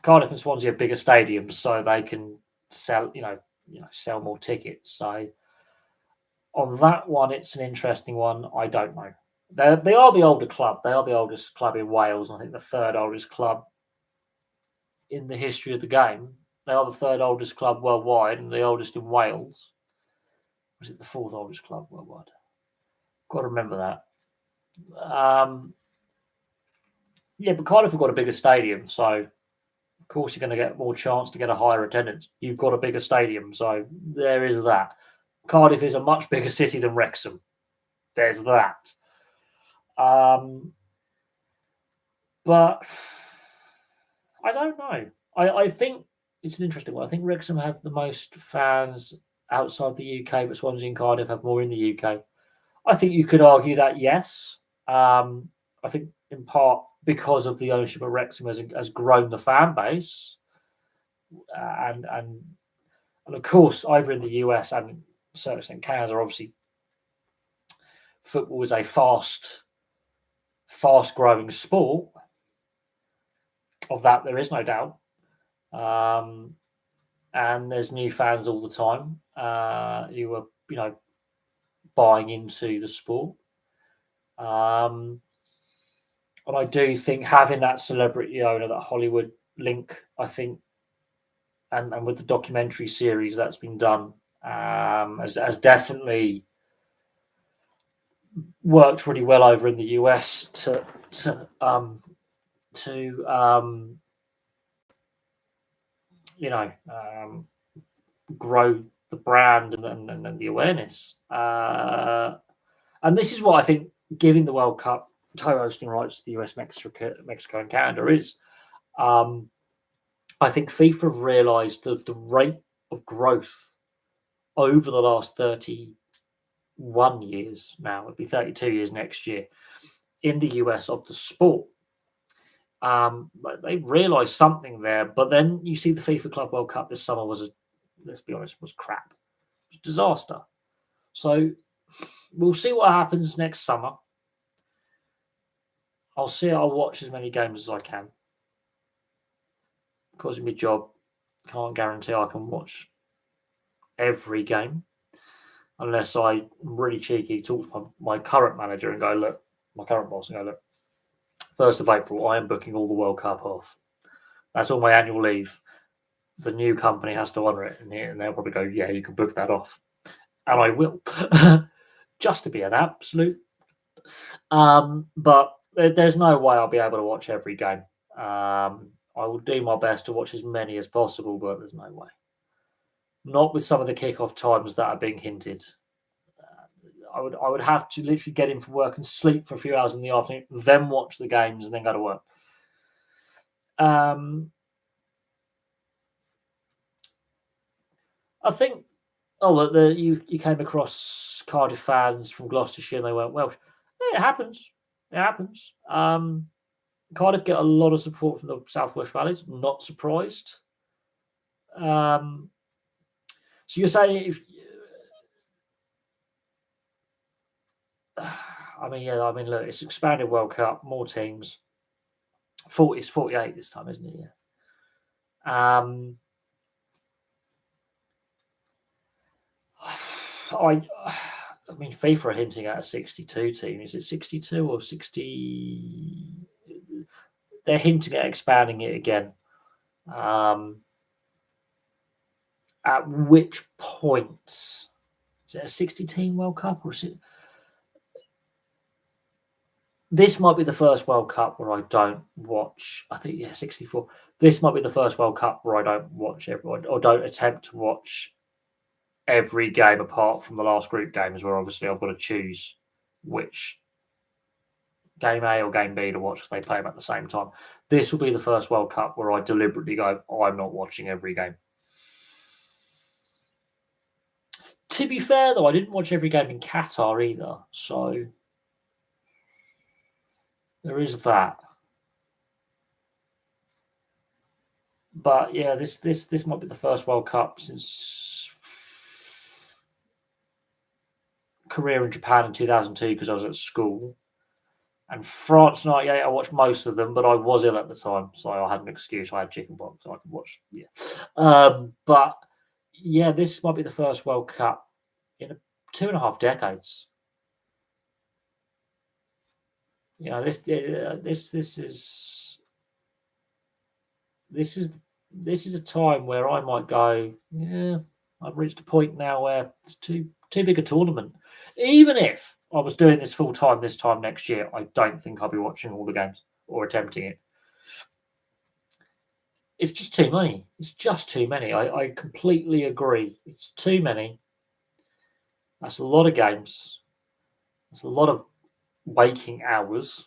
Speaker 1: Cardiff and Swansea have bigger stadiums, so they can sell, sell more tickets. So on that one, it's an interesting one. I don't know. They are the older club. They are the oldest club in Wales. I think the third oldest club in the history of the game. They are the third oldest club worldwide and the oldest in Wales. Was it the fourth oldest club worldwide? Got to remember that. Yeah, but Cardiff have got a bigger stadium, so of course you're going to get more chance to get a higher attendance. You've got a bigger stadium, so there is that. Cardiff is a much bigger city than Wrexham. There's that. But I don't know. I think it's an interesting one. I think Wrexham have the most fans outside the UK, but Swansea and Cardiff have more in the UK. I think you could argue that, yes. I think in part because of the ownership of Wrexham has grown the fan base. And of course, either in the US and to a certain extent Canada, obviously, football is a fast-growing sport. Of that, there is no doubt. And there's new fans all the time who are, buying into the sport. And I do think having that celebrity owner, that Hollywood link, I think, and with the documentary series that's been done, has definitely worked really well over in the US to grow the brand and the awareness. And this is what I think giving the World Cup co-hosting rights to the US, Mexico, and Canada is. I think FIFA have realised that the rate of growth over the last 31 years now, it'll be 32 years next year, in the US of the sport. They realised something there, but then you see the FIFA Club World Cup this summer let's be honest, was crap. It was a disaster. So we'll see what happens next summer. I'll watch as many games as I can. Because of my job, can't guarantee I can watch every game. Unless I'm really cheeky, talk to my current manager and go, look, my current boss, and go, look, 1st of April, I am booking all the World Cup off. That's all my annual leave. The new company has to honour it. And they'll probably go, yeah, you can book that off. And I will. Just to be an absolute. But there's no way I'll be able to watch every game. I will do my best to watch as many as possible, but there's no way. Not with some of the kickoff times that are being hinted. I would have to literally get in from work and sleep for a few hours in the afternoon, then watch the games and then go to work. I think, you came across Cardiff fans from Gloucestershire and they weren't Welsh. It happens. It happens. Cardiff get a lot of support from the South West Valleys. Not surprised. So you're saying look, it's expanded World Cup, more teams. 40, 48 this time, isn't it? Yeah. FIFA are hinting at a 62 team. Is it 62 or 60? They're hinting at expanding it again. At which point? Is it a 60-team World Cup or is it? This might be the first World Cup where I don't watch. I think 64. This might be the first World Cup where I don't watch everyone or don't attempt to watch every game apart from the last group games, where obviously I've got to choose which game A or game B to watch because they play them at the same time. This will be the first World Cup where I deliberately go, I'm not watching every game. To be fair, though, I didn't watch every game in Qatar either, so there is that. But yeah, this might be the first World Cup since career in Japan in 2002 because I was at school. And France '98, I watched most of them, but I was ill at the time, so I had an excuse. I had chickenpox, so I could watch. Yeah, but yeah, this might be the first World Cup in 2.5 decades. You know, this is this is a time where I might go, yeah, I've reached a point now where it's too big a tournament. Even if I was doing this full time this time next year, I don't think I'll be watching all the games or attempting it. It's just too many. It's just too many. I completely agree. It's too many. That's a lot of games. That's a lot of waking hours.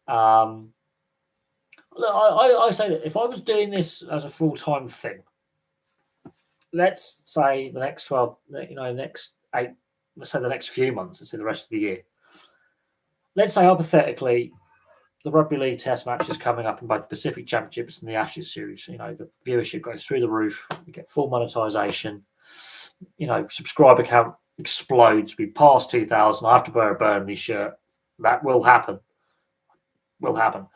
Speaker 1: Look, I say that if I was doing this as a full time thing, let's say the next 12, next 8, let's say the next few months, let's say the rest of the year. Let's say hypothetically, the Rugby League Test match is coming up in both the Pacific Championships and the Ashes series. You know, the viewership goes through the roof. We get full monetization. You know, subscriber count explodes. We pass 2,000. I have to wear a Burnley shirt. That will happen. Will happen.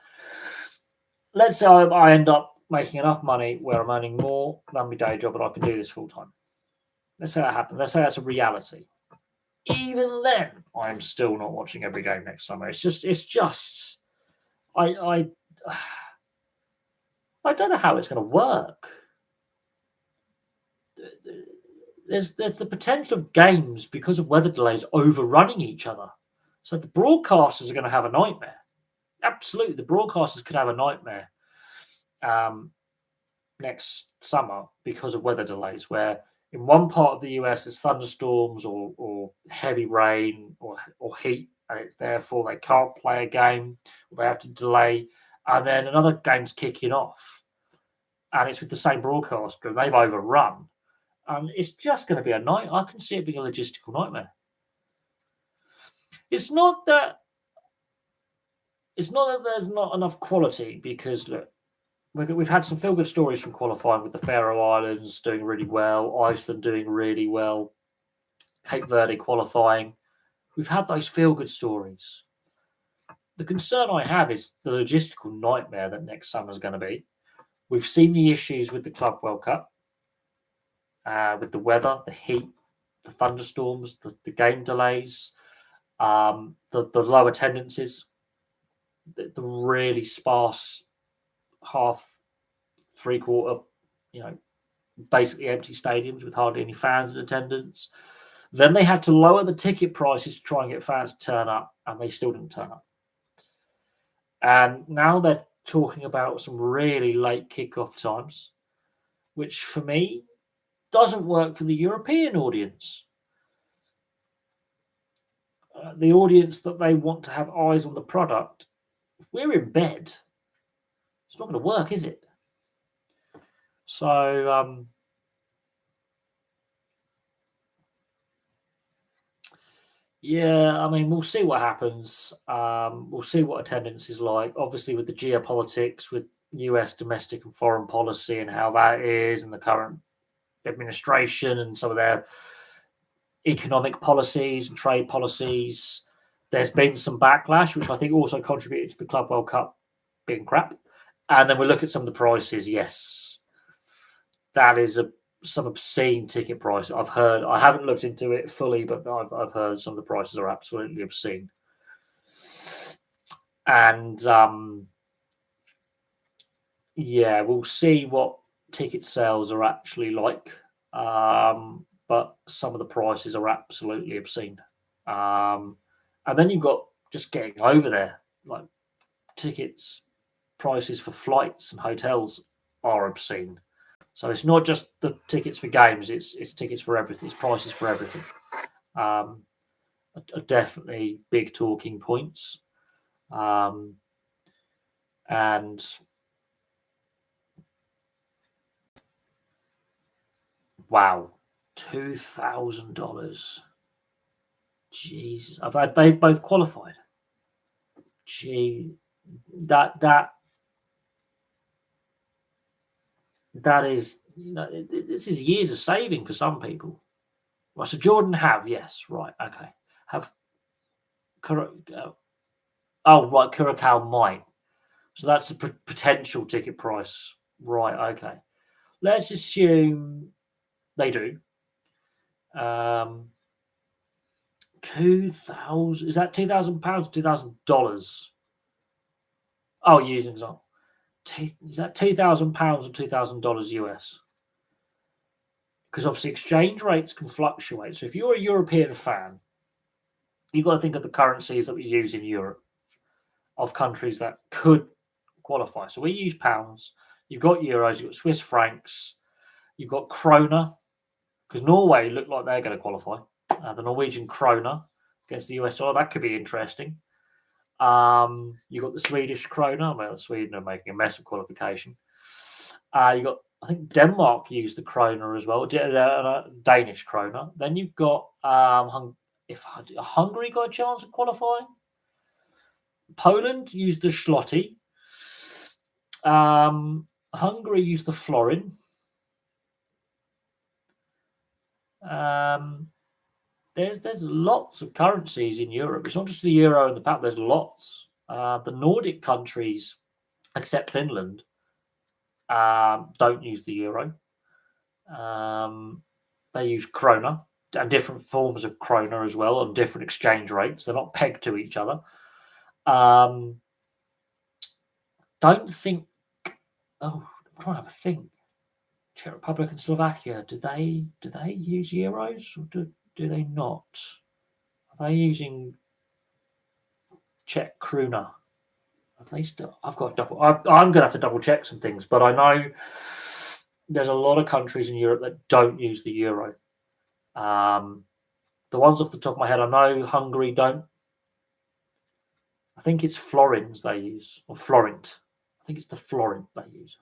Speaker 1: Let's say I end up making enough money where I'm earning more than my day job and I can do this full time. Let's say that happens. Let's say that's a reality. Even then, I'm still not watching every game next summer. It's just I don't know how it's going to work. There's the potential of games because of weather delays overrunning each other. So the broadcasters are going to have a nightmare. Absolutely, the broadcasters could have a nightmare next summer because of weather delays, where in one part of the US it's thunderstorms or heavy rain or heat, and therefore they can't play a game, or they have to delay, and then another game's kicking off, and it's with the same broadcaster, and they've overrun, and it's just going to be a night. I can see it being a logistical nightmare. It's not that there's not enough quality, because look, we've had some feel-good stories from qualifying with the Faroe Islands doing really well, Iceland doing really well, Cape Verde qualifying. We've had those feel-good stories. The concern I have is the logistical nightmare that next summer is going to be. We've seen the issues with the Club World Cup, with the weather, the heat, the thunderstorms, the game delays, the low attendances, the really sparse half, three-quarter, basically empty stadiums with hardly any fans in attendance. Then they had to lower the ticket prices to try and get fans to turn up, and they still didn't turn up. And now they're talking about some really late kickoff times, which for me doesn't work for the European audience. The audience that they want to have eyes on the product. If we're in bed, it's not going to work, is it? So, yeah, I mean, we'll see what happens. We'll see what attendance is like. Obviously, with the geopolitics, with US domestic and foreign policy and how that is, and the current administration and some of their economic policies and trade policies, there's been some backlash, which I think also contributed to the Club World Cup being crap. And then we look at some of the prices. Yes, that is some obscene ticket price. I've heard. I haven't looked into it fully, but I've heard some of the prices are absolutely obscene. And yeah, we'll see what ticket sales are actually like. But some of the prices are absolutely obscene. And then you've got just getting over there, like tickets, prices for flights and hotels are obscene. So it's not just the tickets for games; it's tickets for everything. It's prices for everything. Are definitely big talking points. And wow, $2,000. Jesus, have they both qualified? Gee, that is, this is years of saving for some people. Well, so Jordan yes, right, okay. Have oh right, Curacao might. So that's the potential ticket price, right? Okay, let's assume they do. 2,000, is that £2,000? $2,000? Oh, using example. Is that £2,000 or $2,000 US? Because obviously exchange rates can fluctuate. So if you're a European fan, you've got to think of the currencies that we use in Europe of countries that could qualify. So we use pounds. You've got euros. You've got Swiss francs. You've got krona, because Norway look like they're going to qualify. The Norwegian krona against the US dollar, that could be interesting. You've got the Swedish krona. Well, Sweden are making a mess of qualification. You got, I think Denmark used the krona as well, Danish krona. Then you've got if Hungary got a chance of qualifying. Poland used the zloty. Hungary used the florin. There's lots of currencies in Europe. It's not just the euro and the pound. There's lots. The Nordic countries, except Finland, don't use the euro. They use krona and different forms of krona as well on different exchange rates. They're not pegged to each other. Don't think. Oh, I'm trying to have a think. Czech Republic and Slovakia. Do they use euros or do they not? Are they using Czech krona? Have they still? I've got double. I'm going to have to double check some things, but I know there's a lot of countries in Europe that don't use the euro. The ones off the top of my head, I know Hungary don't. I think it's florins they use, or florint. I think it's the florint they use.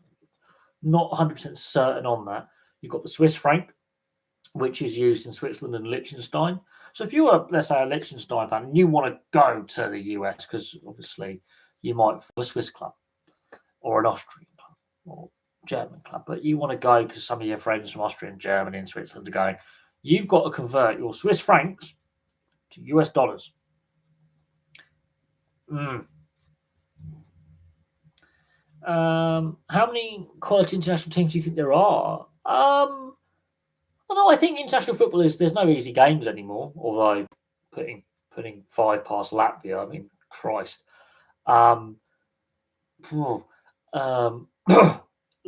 Speaker 1: Not 100% certain on that. You've got the Swiss franc, which is used in Switzerland and Liechtenstein. So if you are, let's say, a Liechtenstein fan and you want to go to the US, because obviously you might follow a Swiss club or an Austrian club or German club, but you want to go because some of your friends from Austria and Germany and Switzerland are going, you've got to convert your Swiss francs to US dollars. How many quality international teams do you think there are? Well, I think international football there's no easy games anymore. Although putting 5 past Latvia, I mean, Christ.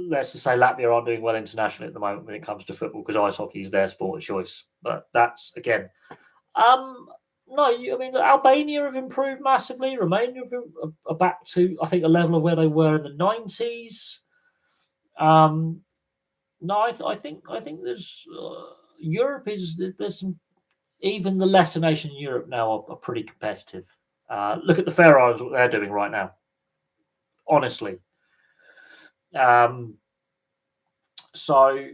Speaker 1: Let's just say Latvia aren't doing well internationally at the moment when it comes to football because ice hockey is their sport of choice. But that's again, no, I mean Albania have improved massively. Romania are back to I think a level of where they were in the 90s. No, I think there's Europe there's some, even the lesser nation in Europe now are pretty competitive. Look at the Faroe Islands, what they're doing right now. Honestly, so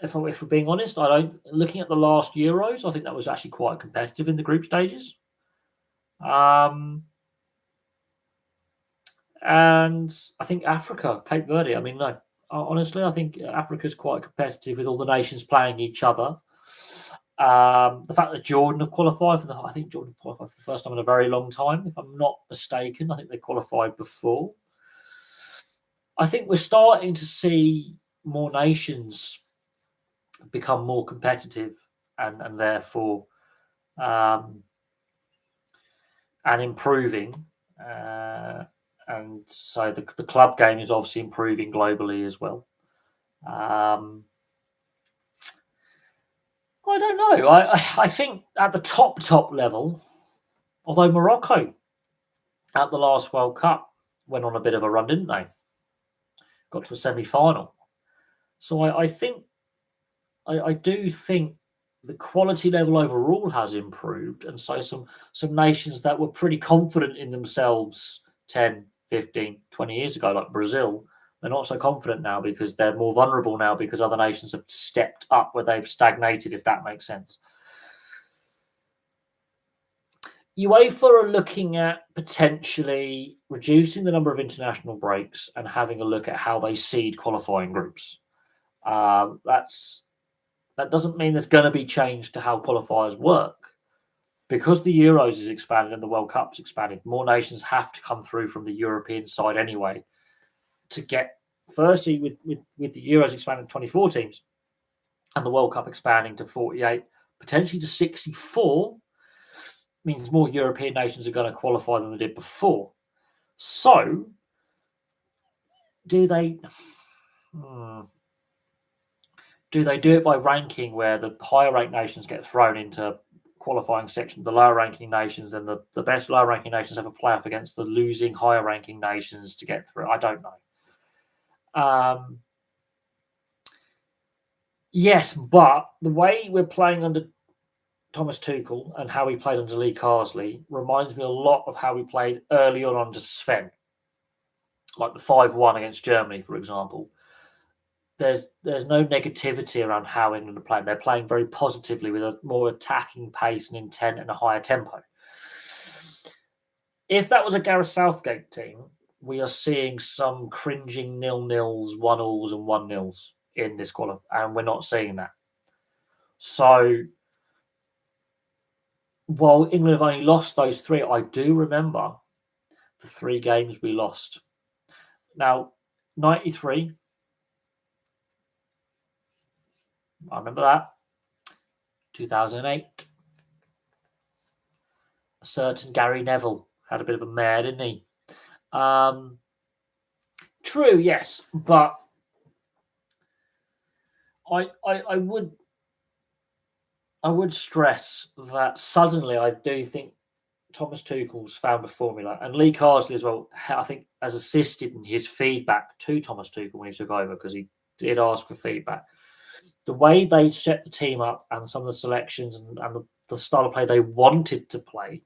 Speaker 1: if we're being honest, I don't. Looking at the last Euros, I think that was actually quite competitive in the group stages. And I think Africa, Cape Verde. I mean, no, honestly, I think Africa is quite competitive with all the nations playing each other. The fact that Jordan have qualified I think Jordan qualified for the first time in a very long time, if I'm not mistaken. I think they qualified before. I think we're starting to see more nations become more competitive and therefore and improving. And so the club game is obviously improving globally as well. I don't know. I think at the top level, although Morocco at the last World Cup went on a bit of a run, didn't they? Got to a semi-final. So I think I do think the quality level overall has improved. And so some nations that were pretty confident in themselves 10, 15, 20 years ago, like Brazil, They're not so confident now because they're more vulnerable now because other nations have stepped up where they've stagnated, if that makes sense. UEFA are looking at potentially reducing the number of international breaks and having a look at how they seed qualifying groups. That doesn't mean there's going to be change to how qualifiers work. Because the Euros is expanded and the World Cup's expanded, more nations have to come through from the European side anyway to get, firstly, with the Euros expanding to 24 teams and the World Cup expanding to 48, potentially to 64, means more European nations are going to qualify than they did before. So, do they do it by ranking where the higher ranked nations get thrown into qualifying section, the lower ranking nations, and the best lower ranking nations have a playoff against the losing higher ranking nations to get through? I don't know. Yes, but the way we're playing under Thomas Tuchel and how we played under Lee Carsley reminds me a lot of how we played early on under Sven, like the 5-1 against Germany, for example. There's no negativity around how England are playing. They're playing very positively with a more attacking pace and intent and a higher tempo. If that was a Gareth Southgate team, we are seeing some cringing 0-0s, 1-0s, and 1-0s in this qualify, and we're not seeing that. So while England have only lost those 3, I do remember the 3 games we lost. Now, 93, I remember that. 2008, a certain Gary Neville had a bit of a mare, didn't he? True, yes, but I would stress that suddenly I do think Thomas Tuchel's found a formula, and Lee Carsley as well, I think, has assisted in his feedback to Thomas Tuchel when he took over, because he did ask for feedback. The way they set the team up and some of the selections and the style of play they wanted to play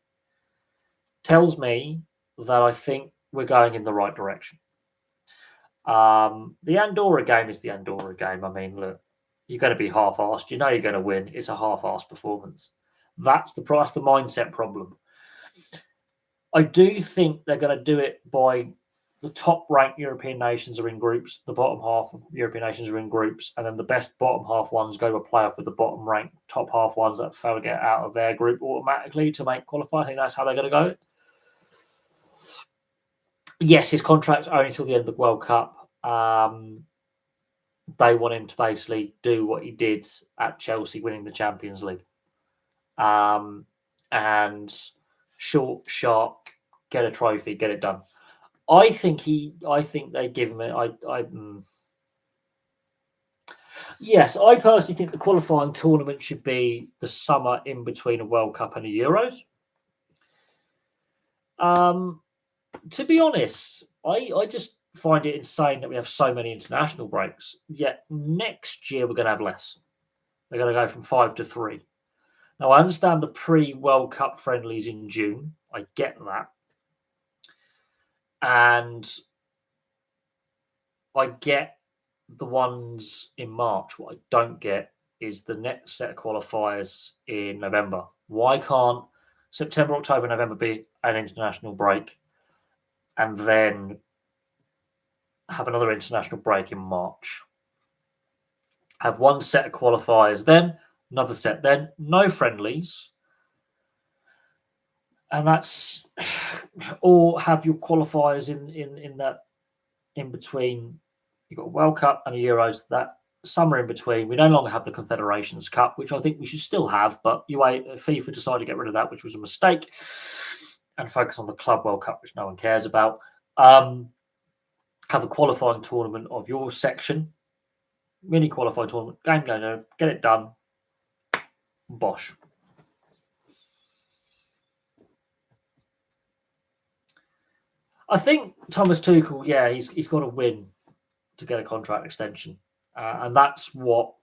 Speaker 1: tells me that I think we're going in the right direction. The Andorra game is the Andorra game. I mean, look, you're going to be half-assed. You know you're going to win. It's a half-assed performance. That's the mindset problem. I do think they're going to do it by the top-ranked European nations are in groups, the bottom half of European nations are in groups, and then the best bottom half ones go to a playoff with the bottom-ranked top half ones that fail to get out of their group automatically to make qualify. I think that's how they're going to go. Yes, his contract's only till the end of the World Cup. They want him to basically do what he did at Chelsea, winning the Champions League. And short, sharp, get a trophy, get it done. I think they give him it. Yes, I personally think the qualifying tournament should be the summer in between a World Cup and a Euros. To be honest, I just find it insane that we have so many international breaks. Yet next year we're going to have less. They're going to go from 5 to 3. Now, I understand the pre-World Cup friendlies in June. I get that. And I get the ones in March. What I don't get is the next set of qualifiers in November. Why can't September, October, November be an international break and then have another international break in March? Have one set of qualifiers, then another set, then no friendlies. And that's, or have your qualifiers in that in between. You've got a World Cup and a Euros, that summer in between. We no longer have the Confederations Cup, which I think we should still have, but FIFA decided to get rid of that, which was a mistake, and focus on the Club World Cup, which no one cares about. Have a qualifying tournament of your section, mini qualifying tournament, game day, get it done. Bosh. I think Thomas Tuchel, yeah, he's got to win to get a contract extension, and that's what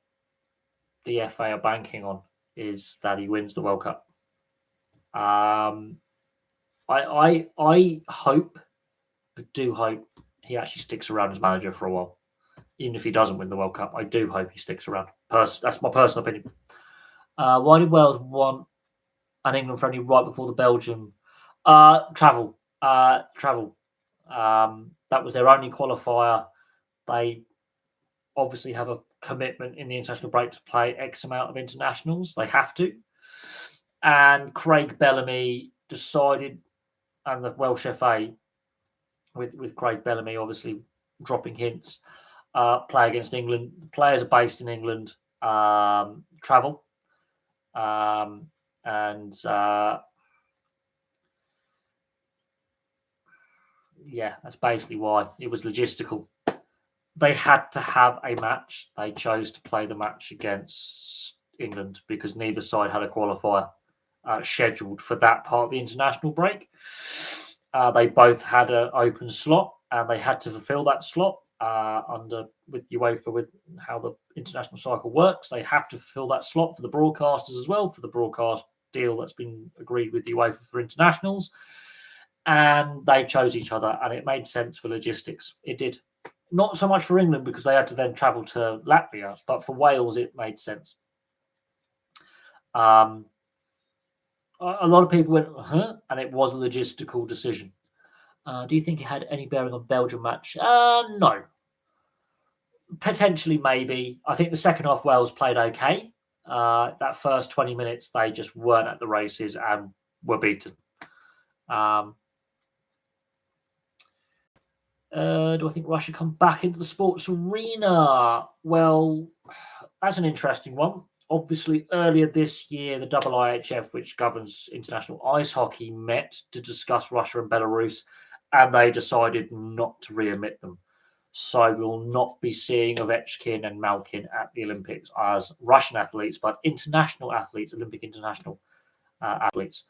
Speaker 1: the FA are banking on, is that he wins the World Cup. I hope, I do hope he actually sticks around as manager for a while. Even if he doesn't win the World Cup, I do hope he sticks around. That's my personal opinion. Why did Wales want an England friendly right before the Belgium travel? Travel. That was their only qualifier. They obviously have a commitment in the international break to play X amount of internationals. They have to. And Craig Bellamy decided, and the Welsh FA, with Craig Bellamy obviously dropping hints, play against England. The players are based in England, travel. And yeah, that's basically why. It was logistical. They had to have a match. They chose to play the match against England because neither side had a qualifier scheduled for that part of the international break. They both had an open slot, and they had to fulfil that slot with UEFA, with how the international cycle works. They have to fulfil that slot for the broadcasters as well, for the broadcast deal that's been agreed with UEFA for internationals. And they chose each other, and it made sense for logistics. It did. Not so much for England because they had to then travel to Latvia, but for Wales, it made sense. A lot of people went, huh? And it was a logistical decision. Do you think it had any bearing on Belgium match? No. Potentially, maybe. I think the second half Wales played okay. That first 20 minutes, they just weren't at the races and were beaten. Do I think Russia come back into the sports arena? Well, that's an interesting one. Obviously, earlier this year, the IIHF, which governs international ice hockey, met to discuss Russia and Belarus, and they decided not to readmit them. So we will not be seeing Ovechkin and Malkin at the Olympics as Russian athletes, but international athletes, Olympic international athletes.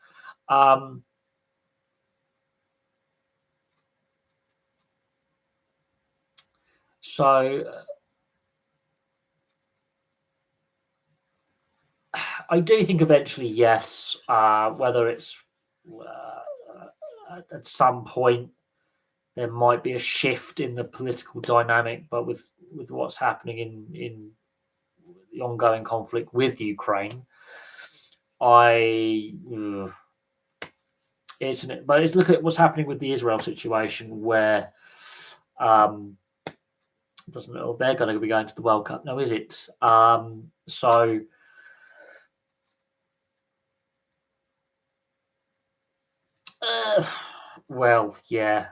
Speaker 1: So I do think eventually, yes. Whether it's at some point there might be a shift in the political dynamic, but with what's happening in the ongoing conflict with Ukraine, it's look at what's happening with the Israel situation, where doesn't look they're going to be going to the World Cup now, is it? So. Well, yeah.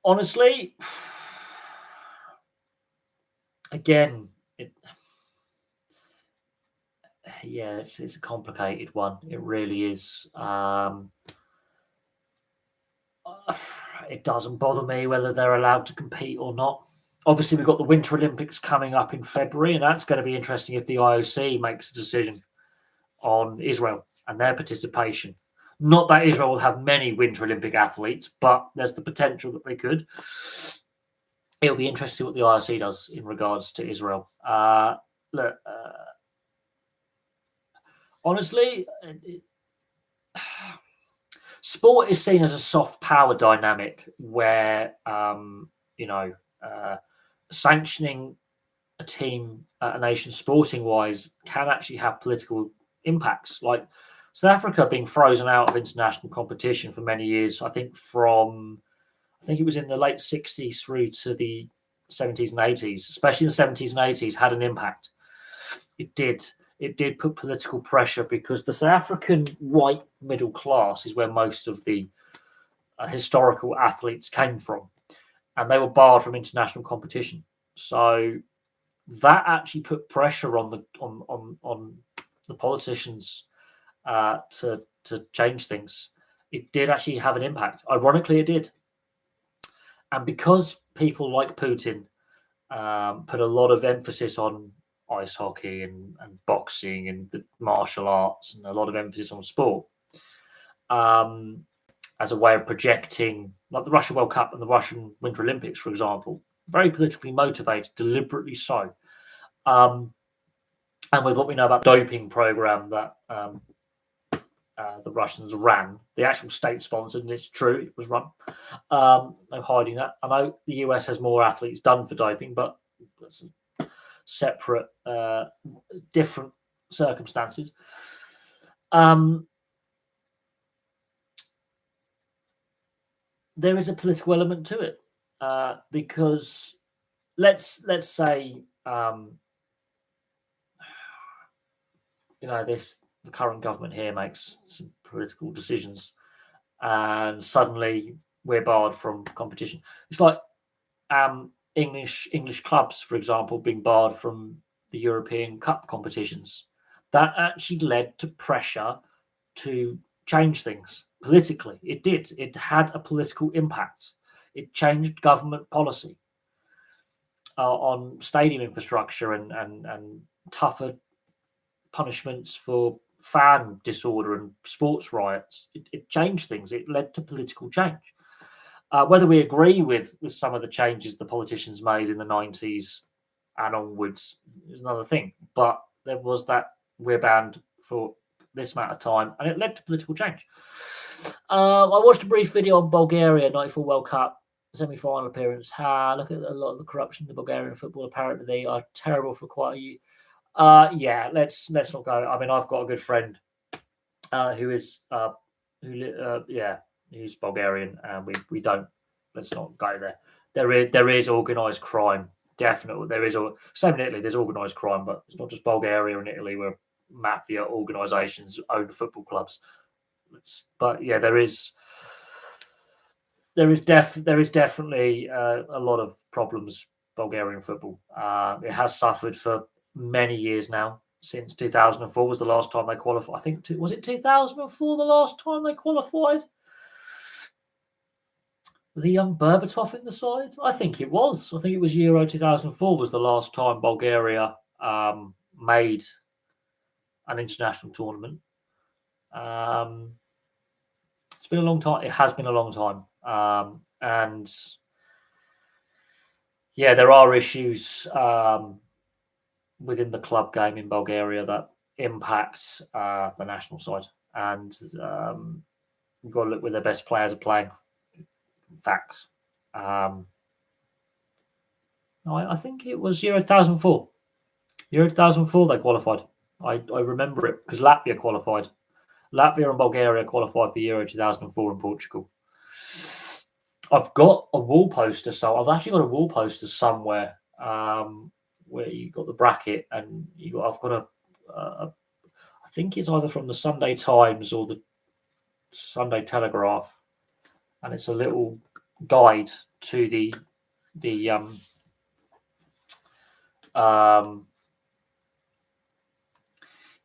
Speaker 1: Honestly, again, it's a complicated one. It really is. It doesn't bother me whether they're allowed to compete or not. Obviously, we've got the Winter Olympics coming up in February, and that's going to be interesting if the IOC makes a decision on Israel and their participation. Not that Israel will have many Winter Olympic athletes, but there's the potential that they could. It'll be interesting to see what the IOC does in regards to Israel. Look, honestly, sport is seen as a soft power dynamic where, sanctioning a team, a nation sporting wise, can actually have political impacts. Like South Africa being frozen out of international competition for many years, I think it was in the late 60s through to the 70s and 80s, especially in the 70s and 80s, had an impact. It did put political pressure because the South African white middle class is where most of the historical athletes came from, and they were barred from international competition. So that actually put pressure on the politicians to change things. It did actually have an impact. Ironically, it did. And because people like Putin put a lot of emphasis on ice hockey and boxing and the martial arts and a lot of emphasis on sport as a way of projecting, like the Russian World Cup and the Russian Winter Olympics, for example, very politically motivated, deliberately so. And with what we know about the doping program that the Russians ran. The actual state sponsored, and it's true, it was run. No hiding that. I know the US has more athletes done for doping, but that's separate, different circumstances. There is a political element to it, because let's say the current government here makes some political decisions, and suddenly we're barred from competition. It's like English clubs, for example, being barred from the European Cup competitions. That actually led to pressure to change things politically. It did. It had a political impact. It changed government policy on stadium infrastructure and tougher punishments for fan disorder and sports riots. It changed things. It led to political change. Whether we agree with some of the changes the politicians made in the 90s and onwards is another thing. But there was that we're banned for this amount of time, and it led to political change. I watched a brief video on Bulgaria 94 World Cup semi-final appearance. Look at a lot of the corruption in the Bulgarian football. Apparently, they are terrible for quite a year. Yeah, let's not go. I mean, I've got a good friend who's Bulgarian, and we don't. Let's not go there. There is organised crime. Definitely, there is. Same in Italy. There's organised crime, but it's not just Bulgaria and Italy where mafia organisations own football clubs. But yeah, there is definitely a lot of problems. Bulgarian football. It has suffered for many years now. Since 2004 was the last time they qualified. I think was it 2004 the last time they qualified? With the young Berbatov in the side, I think it was. I think it was Euro 2004 was the last time Bulgaria made an international tournament. It's been a long time. It has been a long time, and yeah, there are issues within the club game in Bulgaria that impacts the national side, and you've got to look where their best players are playing. Facts. I think it was Euro 2004. Euro 2004 they qualified. I remember it because Latvia qualified. Latvia and Bulgaria qualified for Euro 2004 in Portugal. I've got a wall poster, so I've actually got a wall poster somewhere where you got the bracket, and I've got I think it's either from the Sunday Times or the Sunday Telegraph, and it's a little guide to the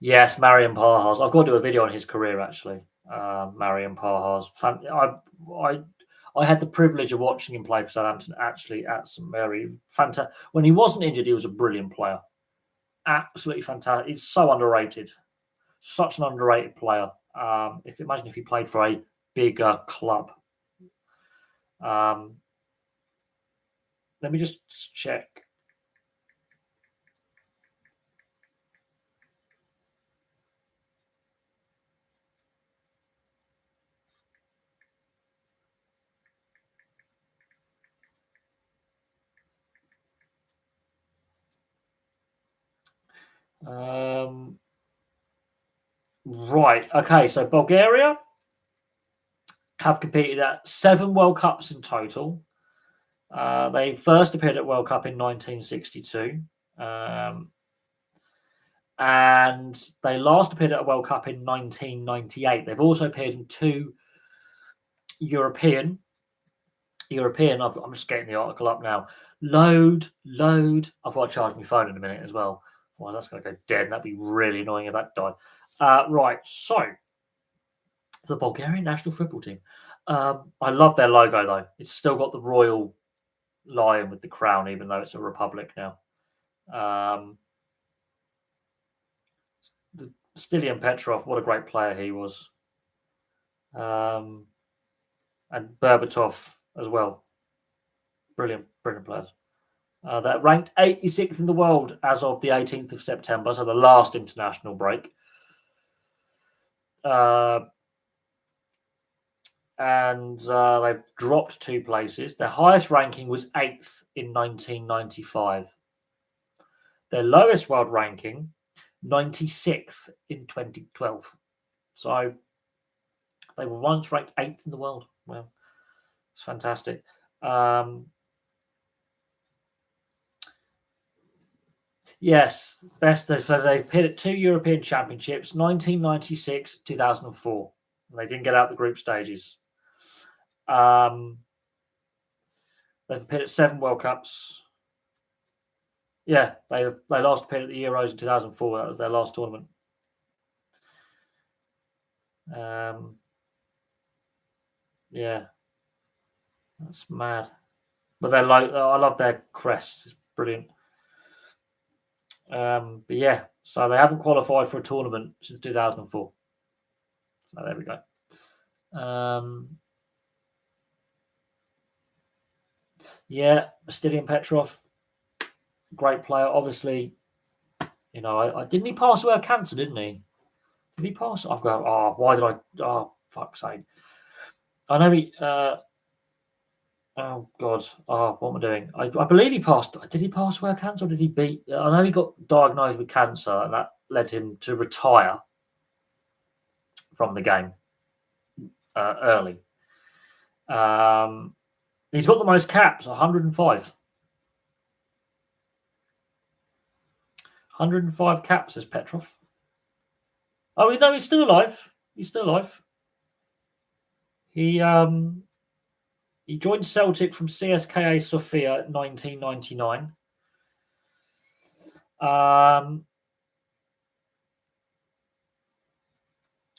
Speaker 1: yes, Marian Parhas. I've got to do a video on his career actually. Marian Parhas. I had the privilege of watching him play for Southampton actually at St Mary. Fantastic. When he wasn't injured, he was a brilliant player. Absolutely fantastic. He's so underrated. Such an underrated player. Imagine if he played for a bigger club. Let me just check. Right. Okay. So Bulgaria have competed at 7 World Cups in total. They first appeared at World Cup in 1962. And they last appeared at a World Cup in 1998. They've also appeared in 2 European. I'm just getting the article up now. Load. I've got to charge my phone in a minute as well. Well, that's going to go dead. That'd be really annoying if that died. Right. So the Bulgarian national football team. I love their logo though. It's still got the royal lion with the crown, even though it's a republic now. Stilian Petrov, what a great player he was. And Berbatov as well. Brilliant players. That ranked 86th in the world as of the 18th of September, so the last international break. and they've dropped 2 places. Their highest ranking was 8th in 1995. Their lowest world ranking, 96th in 2012. So they were once ranked 8th in the world. Well, it's fantastic. Yes, best. So they've appeared at 2 European Championships, 1996, 2004. They didn't get out the group stages. They've appeared at 7 World Cups. Yeah, they last appeared at the Euros in 2004. That was their last tournament. Yeah, that's mad. But they're like, I love their crest. It's brilliant. But yeah, so they haven't qualified for a tournament since 2004. So there we go. Yeah, Stilian Petrov, great player. Obviously, you know, I didn't he pass away of cancer? Didn't he? Did he pass? I've got. Oh, why did I? Oh, fuck's sake! I know he. Oh God! Oh, what am I doing? I believe he passed. Did he pass away of cancer, or did he beat? I know he got diagnosed with cancer, and that led him to retire from the game early. He's got the most caps, 105. 105 caps as Petrov. Oh, no, he's still alive. He's still alive. He joined Celtic from CSKA Sofia in 1999.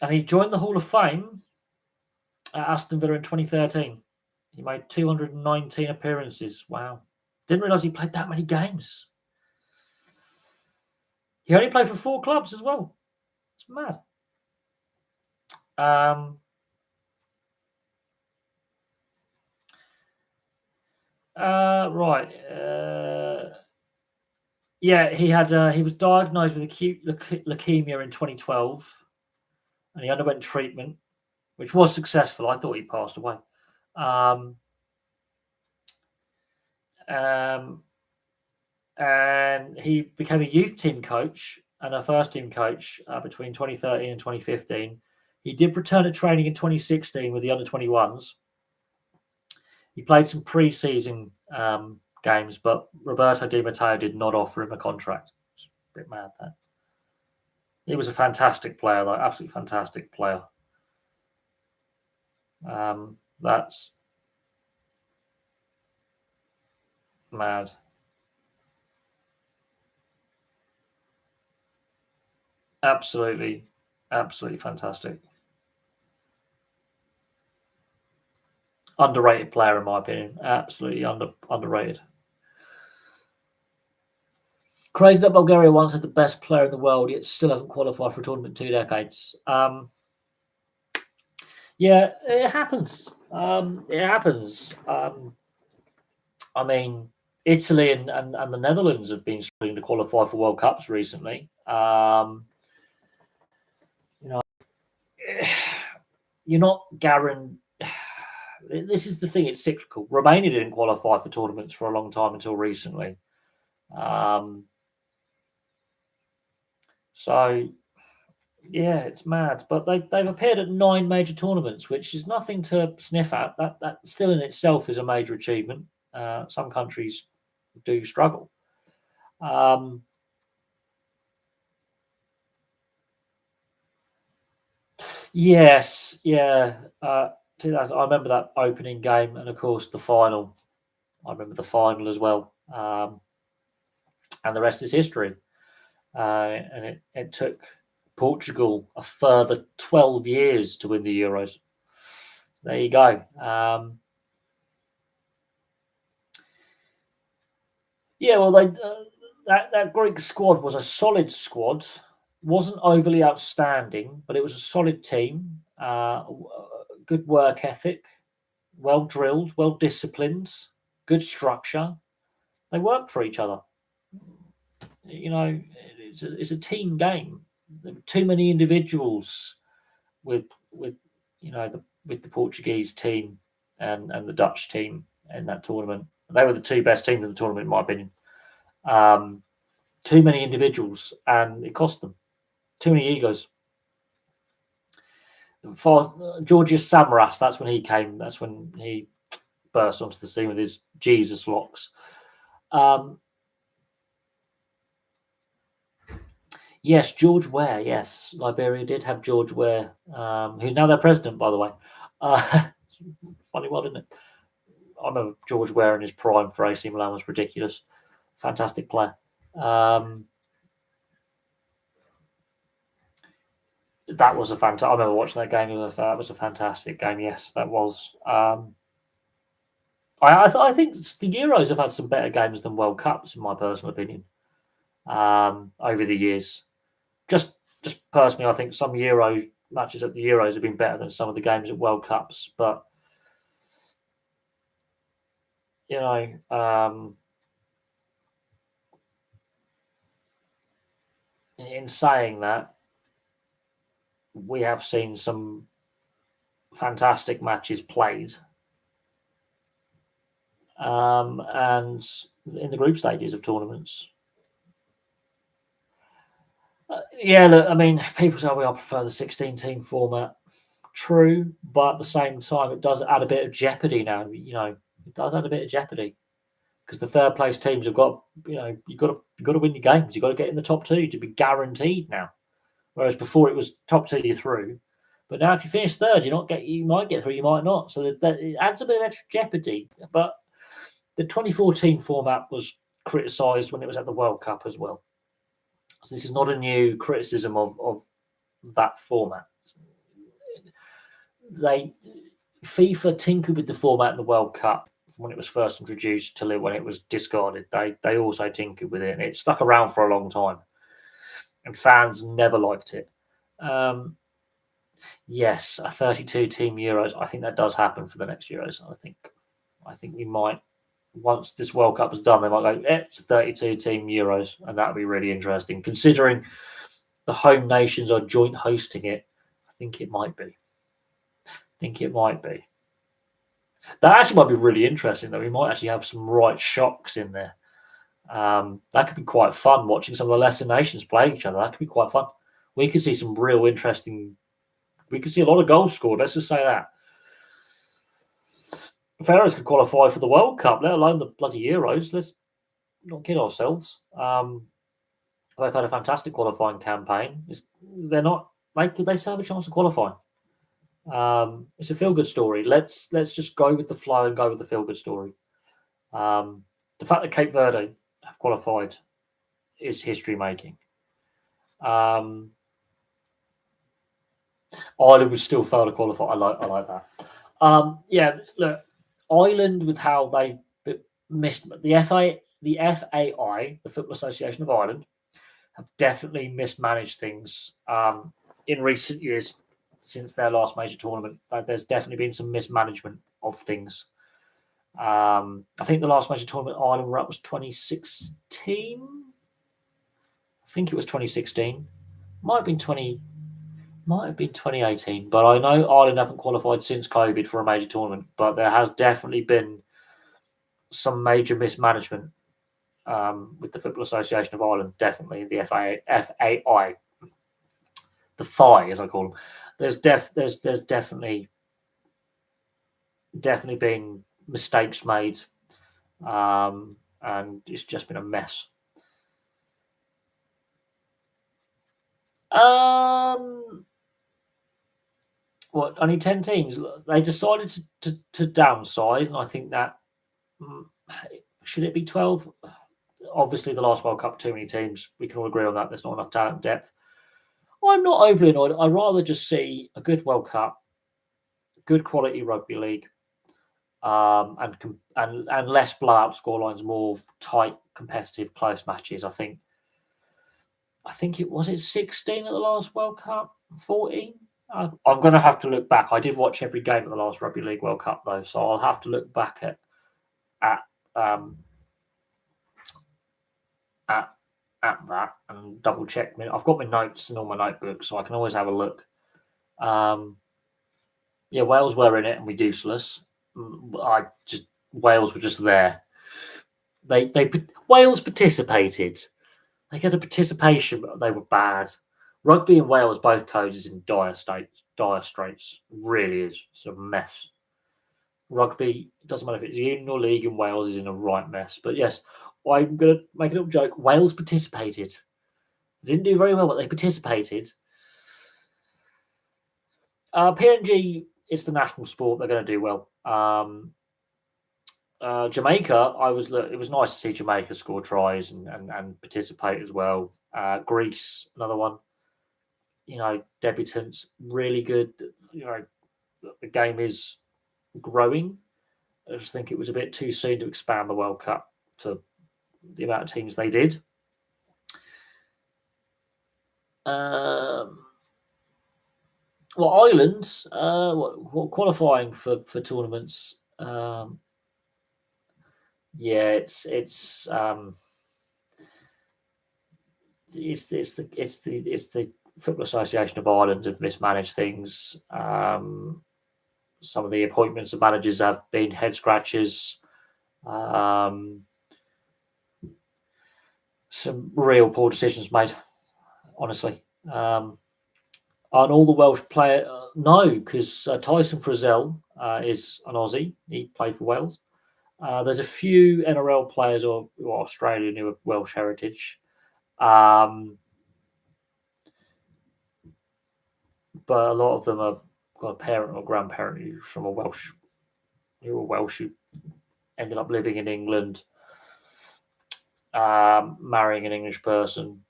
Speaker 1: And he joined the Hall of Fame at Aston Villa in 2013. He made 219 appearances. Wow. Didn't realise he played that many games. He only played for 4 clubs as well. It's mad. Right. Yeah, he was diagnosed with acute leukemia in 2012, and he underwent treatment, which was successful. I thought he passed away. And he became a youth team coach and a first team coach between 2013 and 2015. He did return to training in 2016 with the under 21s. He played some pre-season games, but Roberto Di Matteo did not offer him a contract. It's a bit mad, that. He was a fantastic player, though, absolutely fantastic player. That's mad. Absolutely fantastic. Underrated player, in my opinion. Absolutely underrated. Crazy that Bulgaria once had the best player in the world, yet still haven't qualified for a tournament in 2 decades. Yeah, it happens. It happens. I mean, Italy and the Netherlands have been struggling to qualify for World Cups recently. You know, you're not guaranteed. This is the thing; it's cyclical. Romania didn't qualify for tournaments for a long time until recently. So, yeah, it's mad. But they've appeared at 9 major tournaments, which is nothing to sniff at. That still in itself is a major achievement. Some countries do struggle. Yes, yeah. 2000. I remember that opening game, and of course the final. I remember the final as well, and the rest is history. And it took Portugal a further 12 years to win the Euros. There you go. Yeah, well, that Greek squad was a solid squad. Wasn't overly outstanding, but it was a solid team. Good work ethic, well drilled, well disciplined, good structure. They work for each other. You know, it's a team game. There were too many individuals with with the Portuguese team and the Dutch team in that tournament. They were the two best teams in the tournament, in my opinion. Too many individuals, and it cost them. Too many egos. For Georgios Samaras, that's when he came. That's when he burst onto the scene with his Jesus locks. Yes, George Ware. Yes, Liberia did have George Ware, who's now their president, by the way. Funny one, isn't it? I remember George Ware in his prime for AC Milan was ridiculous. Fantastic player. That was a fantastic. I remember watching that game. That was a fantastic game. Yes, that was. I think the Euros have had some better games than World Cups, in my personal opinion. Over the years, just personally, I think some Euro matches at the Euros have been better than some of the games at World Cups. But in saying that, we have seen some fantastic matches played, and in the group stages of tournaments. Yeah, look, I mean, people say, I prefer the 16-team format. True, but at the same time, it does add a bit of jeopardy now. It does add a bit of jeopardy because the third place teams have got, you've got to win your games. You've got to get in the top two to be guaranteed now. Whereas before it was top two, you're through. But now, if you finish third, you might get through, you might not. So that it adds a bit of extra jeopardy. But the 2014 format was criticised when it was at the World Cup as well. So this is not a new criticism of that format. FIFA tinkered with the format in the World Cup when it was first introduced till when it was discarded. They also tinkered with it, and it stuck around for a long time, and fans never liked it. Yes, a 32-team Euros. I think that does happen for the next Euros. I think we might, once this World Cup is done, they might go, it's a 32-team Euros, and that would be really interesting. Considering the home nations are joint hosting it, I think it might be. That actually might be really interesting, though. We might actually have some right shocks in there. That could be quite fun, watching some of the lesser nations play each other. That could be quite fun. We could see some real interesting. We could see a lot of goals scored. Let's just say that. Ferris could qualify for the World Cup, let alone the bloody Euros. Let's not kid ourselves. They've had a fantastic qualifying campaign. They're not. Could they still have a chance of qualifying? It's a feel-good story. Let's just go with the flow and go with the feel-good story. The fact that Cape Verde have qualified is history-making. Ireland would still fail to qualify. I like that. Yeah, look, Ireland with how they missed the FAI, the Football Association of Ireland, have definitely mismanaged things in recent years since their last major tournament. There's definitely been some mismanagement of things. I think the last major tournament Ireland were at was 2016. I think it was 2016. Might have been 2018. But I know Ireland haven't qualified since COVID for a major tournament. But there has definitely been some major mismanagement with the Football Association of Ireland. Definitely the FAI, the FI as I call them. There's definitely been mistakes made, and it's just been a mess. What, only 10 teams? They decided to downsize, and I think that should it be 12? Obviously, the last World Cup, too many teams. We can all agree on that. There's not enough talent and depth. I'm not overly annoyed. I'd rather just see a good World Cup, good quality rugby league, and less blowout scorelines, more tight, competitive, close matches. I think it was 16 at the last World Cup, 14. I'm going to have to look back. I did watch every game at the last Rugby League World Cup though, so I'll have to look back at that and double check. I've got my notes and all my notebooks, so I can always have a look Yeah, Wales were in it and we useless. Wales were just there. Wales participated. They had a participation, but they were bad. Rugby and Wales, both coaches in dire straits. Really is. It's a mess. Rugby, it doesn't matter if it's union or league, and Wales is in a right mess. But yes, I'm going to make a little joke. Wales participated. They didn't do very well, but they participated. PNG, it's the national sport. They're going to do well. Jamaica, it was nice to see Jamaica score tries and participate as well. Greece, another one. Debutants, really good. The game is growing. I just think it was a bit too soon to expand the World Cup to the amount of teams they did. Ireland, qualifying for tournaments. Yeah, it's the Football Association of Ireland have mismanaged things. Some of the appointments of managers have been head scratchers. Some real poor decisions made, honestly. And all the Welsh players, no, because Tyson Frizzell is an Aussie. He played for Wales. There's a few NRL players who are Australian who have Welsh heritage. But a lot of them have got a parent or grandparent who's from who ended up living in England, marrying an English person,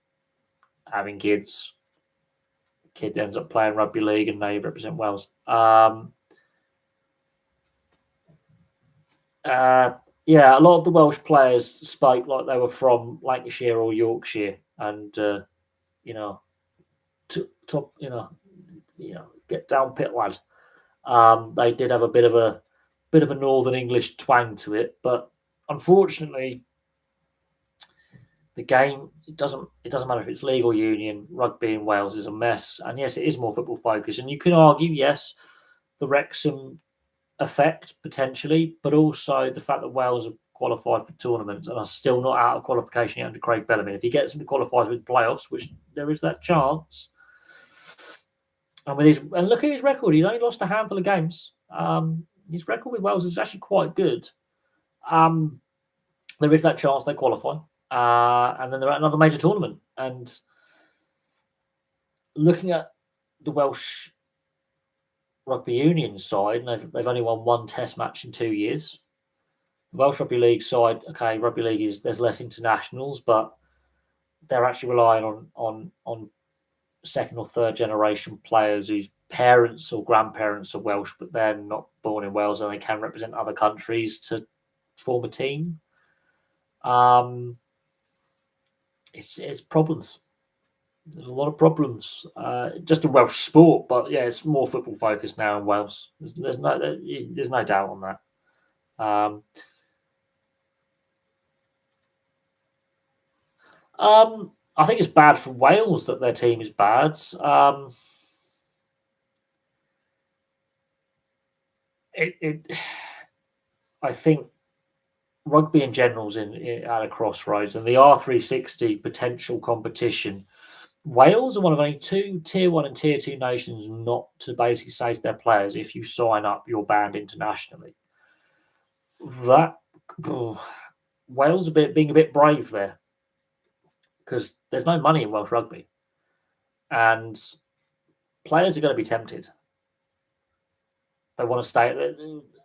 Speaker 1: having kids. Kid ends up playing rugby league and they represent Wales. Yeah, a lot of the Welsh players spoke like they were from Lancashire or Yorkshire, and get down pit lad. They did have a bit of a Northern English twang to it, but unfortunately, the game it doesn't matter if it's league or union. Rugby in Wales is a mess, and yes, it is more football focused. And you can argue, yes, the Wrexham effect potentially, but also the fact that Wales have qualified for tournaments and are still not out of qualification yet under Craig Bellamy. If he gets them to qualify for the playoffs, which there is that chance, and look at his record, he's only lost a handful of games. His record with Wales is actually quite good. There is that chance they qualify, and then they're at another major tournament. And looking at the Welsh Rugby Union side, and they've only won one Test match in 2 years. The Welsh Rugby League side, okay, Rugby League there's less internationals, but they're actually relying on second or third generation players whose parents or grandparents are Welsh, but they're not born in Wales and they can represent other countries to form a team. It's problems. There's a lot of problems, just in Welsh sport, but yeah, it's more football focused now in Wales. There's no doubt on that. I think it's bad for Wales that their team is bad. I think rugby in general is at a crossroads, and the R360 potential competition. Wales are one of only two Tier 1 and Tier 2 nations not to basically say to their players, if you sign up, you're banned internationally. Wales being a bit brave there, because there's no money in Welsh rugby, and players are going to be tempted. They want to stay.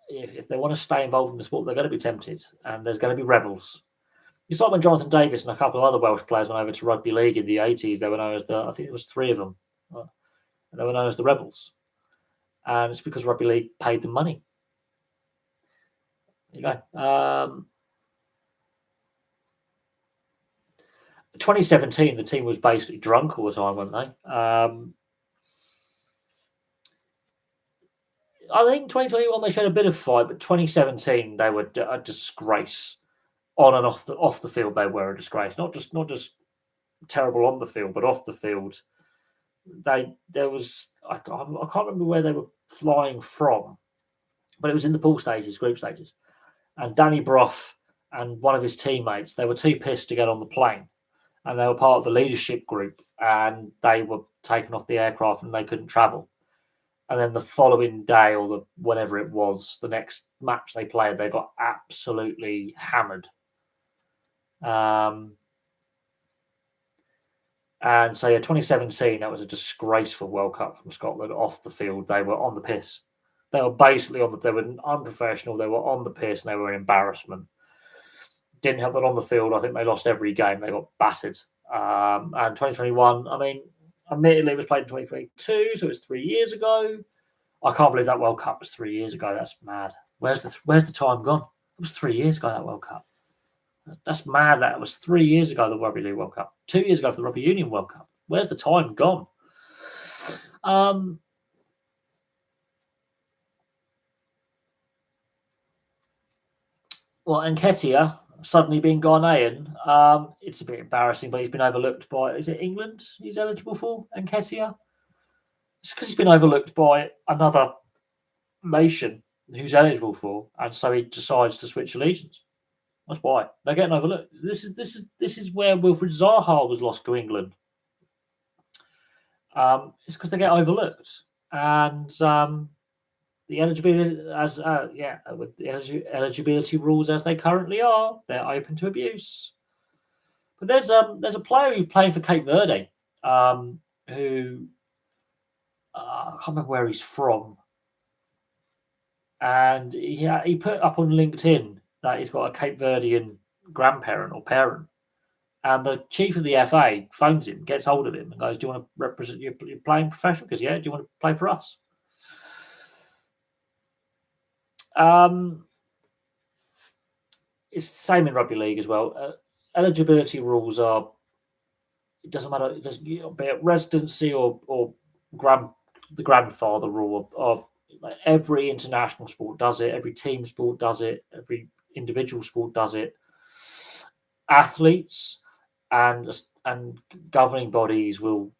Speaker 1: If they want to stay involved in the sport, they're going to be tempted, and there's going to be rebels. It's like when Jonathan Davis and a couple of other Welsh players went over to rugby league in the 80s. They were known as I think it was 3 of them. They were known as the Rebels, and it's because rugby league paid them money. There you go. 2017, the team was basically drunk all the time, weren't they? I think 2021 they showed a bit of fight, but 2017 they were a disgrace on and off the field. They were a disgrace, not just terrible on the field, but off the field. there was I can't remember where they were flying from, but it was in the pool stages, group stages, and Danny Brough and one of his teammates, they were too pissed to get on the plane, and they were part of the leadership group, and they were taken off the aircraft and they couldn't travel. And then the following day, or the whenever it was, the next match they played, they got absolutely hammered. And so, yeah, 2017, that was a disgraceful World Cup from Scotland off the field. They were on the piss. They were basically they were unprofessional. They were on the piss and they were an embarrassment. Didn't help that on the field. I think they lost every game. They got battered. And 2021, I mean, admittedly, it was played in 2022, so it's 3 years ago. I can't believe that World Cup was 3 years ago. That's mad. Where's the time gone? It was 3 years ago, that World Cup. That's mad. That was 3 years ago, the Rugby League World Cup. 2 years ago for the Rugby Union World Cup. Where's the time gone? Well, Nketiah suddenly being Ghanaian, it's a bit embarrassing, but he's been overlooked by, is it England he's eligible for, Nketiah? It's because he's been overlooked by another nation who's eligible for, and so he decides to switch allegiance. That's why they're getting overlooked. This is where Wilfred Zaha was lost to England. It's because they get overlooked, and the eligibility with the eligibility rules as they currently are, they're open to abuse. But there's a player who's playing for Cape Verde, who I can't remember where he's from, and he put up on LinkedIn that he's got a Cape Verdean grandparent or parent. And the chief of the FA phones him, gets hold of him, and goes, "Do you want to represent? You're playing professional? Because yeah, do you want to play for us?" It's the same in rugby league as well. Eligibility rules are. It doesn't matter. It doesn't, be it residency or the grandfather rule. Or like every international sport does it. Every team sport does it. Every individual sport does it. Athletes and governing bodies will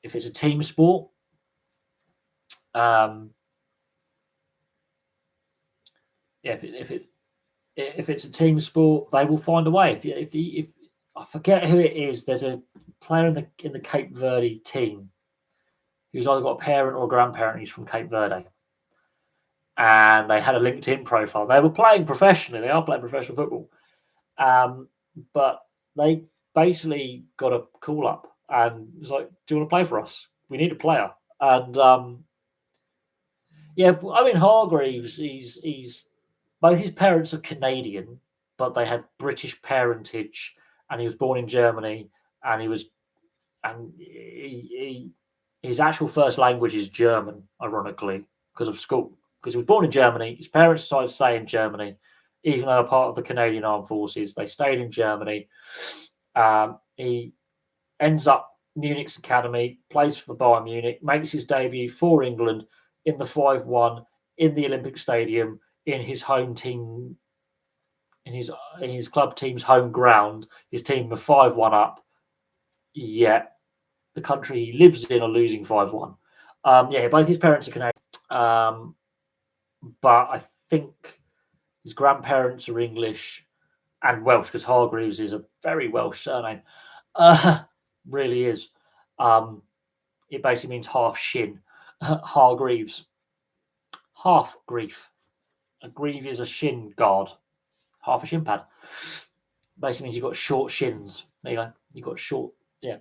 Speaker 1: if it's a team sport, if it's a team sport, they will find a way. If I forget who it is, there's a player in the Cape Verde team who's either got a parent or a grandparent who's from Cape Verde, and they had a LinkedIn profile. They were playing professionally. They are playing professional football, but they basically got a call up and was like, "Do you want to play for us? We need a player." And yeah, I mean Hargreaves, he's both his parents are Canadian, but they had British parentage, and he was born in Germany, and his actual first language is German, ironically, because of school. Because he was born in Germany, his parents decided to stay in Germany, even though they're part of the Canadian Armed Forces. They stayed in Germany. He ends up Munich's academy, plays for Bayern Munich, makes his debut for England in the 5-1 in the Olympic Stadium in his home team, in his club team's home ground. His team were 5-1 up. Yet the country he lives in are losing 5-1. Both his parents are Canadian, but I think his grandparents are English and Welsh, because Hargreaves is a very Welsh surname. Really is. It basically means half shin. Hargreaves, half grief. A grieve is a shin guard, half a shin pad. Basically means you've got short shins. There you go. You've got short, yeah.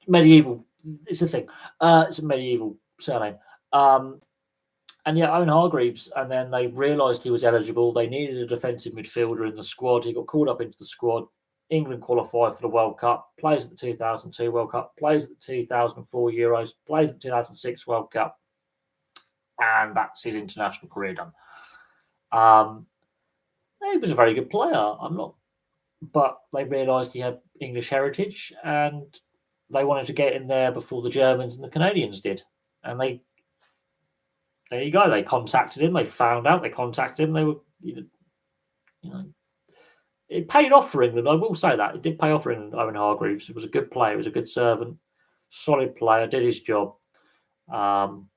Speaker 1: Medieval. It's a thing. It's a medieval surname. And yeah, Owen Hargreaves, and then they realised he was eligible. They needed a defensive midfielder in the squad. He got called up into the squad. England qualified for the World Cup, plays at the 2002 World Cup, plays at the 2004 Euros, plays at the 2006 World Cup, and that's his international career done. He was a very good player. But they realised he had English heritage, and they wanted to get in there before the Germans and the Canadians did. And there you go. They contacted him. They found out. They contacted him. They were, it paid off for England. I will say that it did pay off for England. Owen Hargreaves, it was a good player. He was a good servant. solid player, did his job. Unsung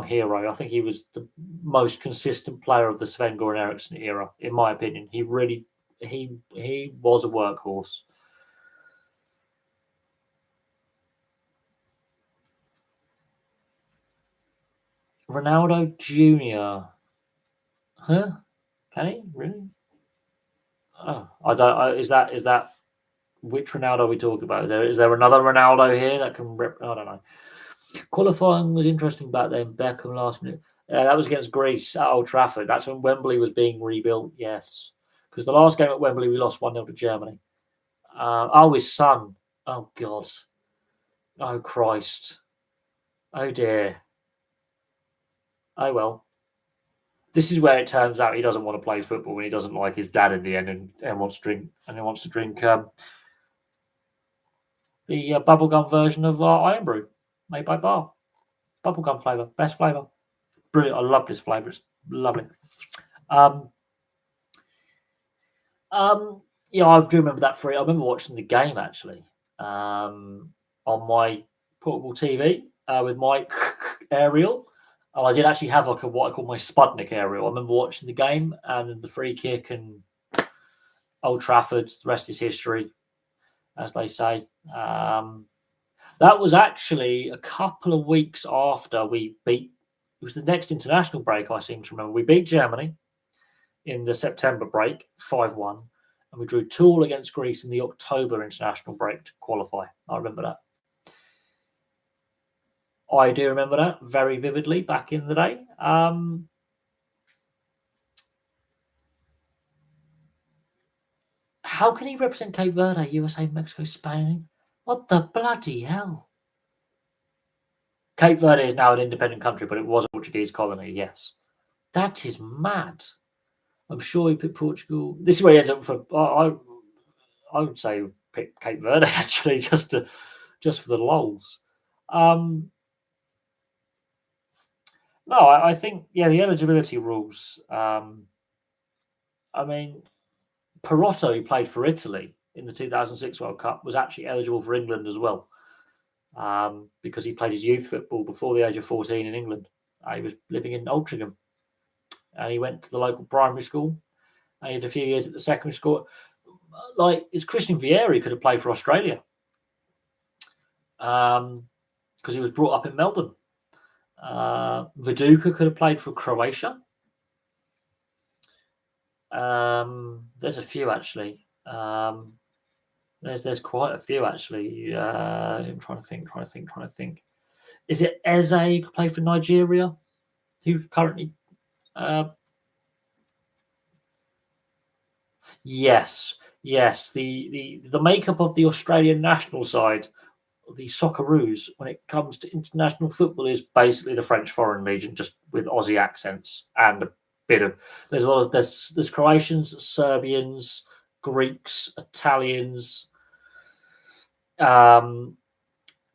Speaker 1: hero. I think he was the most consistent player of the Sven-Goran Eriksson era, in my opinion. He was a workhorse. Ronaldo Jr. Huh? Can he really? Oh, I don't. Is that which Ronaldo are we talking about? Is there another Ronaldo here that can? I don't know. Qualifying was interesting back then. Beckham last minute. That was against Greece at Old Trafford. That's when Wembley was being rebuilt. Yes, because the last game at Wembley we lost 1-0 to Germany. His son. Oh God. Oh Christ. Oh dear. Oh well. This is where it turns out he doesn't want to play football when he doesn't like his dad in the end and wants to drink and he wants to drink the bubblegum version of Iron Brew made by Bar. Bubblegum flavour, best flavour. Brilliant. I love this flavour. It's lovely. Um, yeah, I do remember that free. I remember watching the game actually on my portable TV with my aerial. And I did actually have like what I call my Sputnik aerial. I remember watching the game and the free kick and Old Trafford. The rest is history, as they say. That was actually a couple of weeks after we beat. It was the next international break. I seem to remember we beat Germany in the September break 5-1, and we drew 2-2 against Greece in the October international break to qualify. I remember that. I do remember that very vividly back in the day. How can he represent Cape Verde, USA, Mexico, Spain? What the bloody hell? Cape Verde is now an independent country, but it was a Portuguese colony, yes. That is mad. I'm sure he picked Portugal. This is where he ended up for. I would say pick Cape Verde actually, just for the lols. No, I think the eligibility rules. I mean, Perotto, who played for Italy in the 2006 World Cup, was actually eligible for England as well, because he played his youth football before the age of 14 in England. He was living in Altrincham, and he went to the local primary school. And he had a few years at the secondary school. Like, it's Christian Vieri could have played for Australia, because he was brought up in Melbourne. Viduka could have played for Croatia. There's a few actually. There's quite a few actually. I'm trying to think. Is it Eze who could play for Nigeria? Who's currently? Yes. The makeup of the Australian national side, the Socceroos, when it comes to international football, is basically the French Foreign Legion, just with Aussie accents and a bit of. There's a lot of there's Croatians, Serbians, Greeks, Italians, some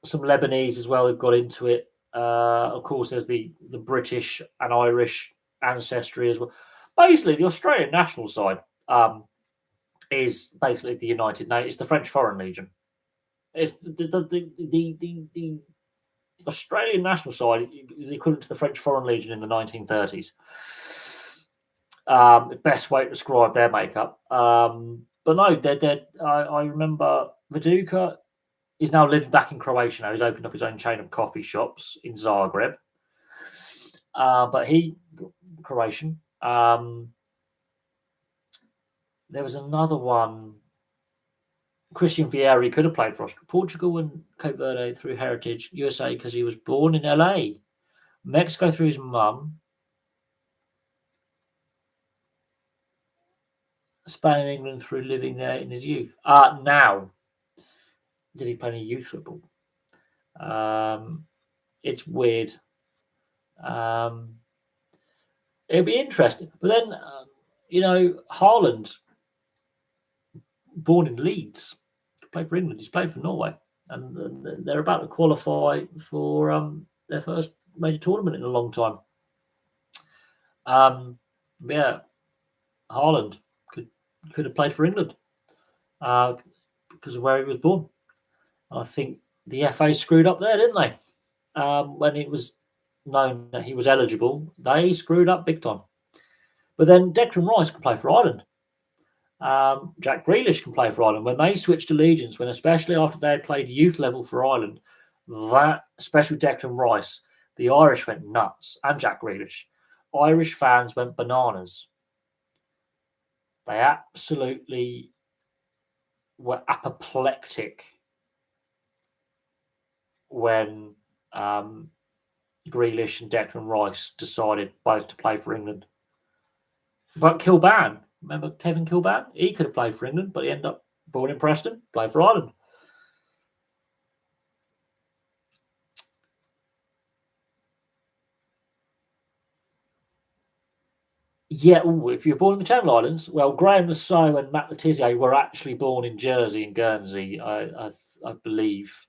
Speaker 1: Lebanese as well who've got into it. Of course, there's the British and Irish ancestry as well. Basically, the Australian national side is basically the United Nations. It's the French Foreign Legion. It's the Australian national side, the equivalent to the French Foreign Legion in the 1930s. The best way to describe their makeup. But no, I remember Viduka is now living back in Croatia now. He's opened up his own chain of coffee shops in Zagreb. But he, Croatian. There was another one. Christian Vieri could have played for Portugal and Cape Verde through heritage. USA because he was born in LA. Mexico through his mum. Spain and England through living there in his youth. Now, did he play any youth football? It's weird. It'll be interesting. But then, Haaland, born in Leeds, played for England. He's played for Norway. And they're about to qualify for their first major tournament in a long time. Haaland could have played for England because of where he was born. I think The FA screwed up there, didn't they? When it was known that he was eligible, they screwed up big time. But then Declan Rice can play for Ireland. Jack Grealish can play for Ireland. When they switched allegiance, when especially after they had played youth level for Ireland, that especially Declan Rice, the Irish went nuts, and Jack Grealish. Irish fans went bananas. They absolutely were apoplectic when Grealish and Declan Rice decided both to play for England. But Kilban, remember Kevin Kilban? He could have played for England, but he ended up born in Preston, played for Ireland. Yeah, if you're born in the Channel Islands, well, Graham Lasso and Matt Letizia were actually born in Jersey and Guernsey, I believe,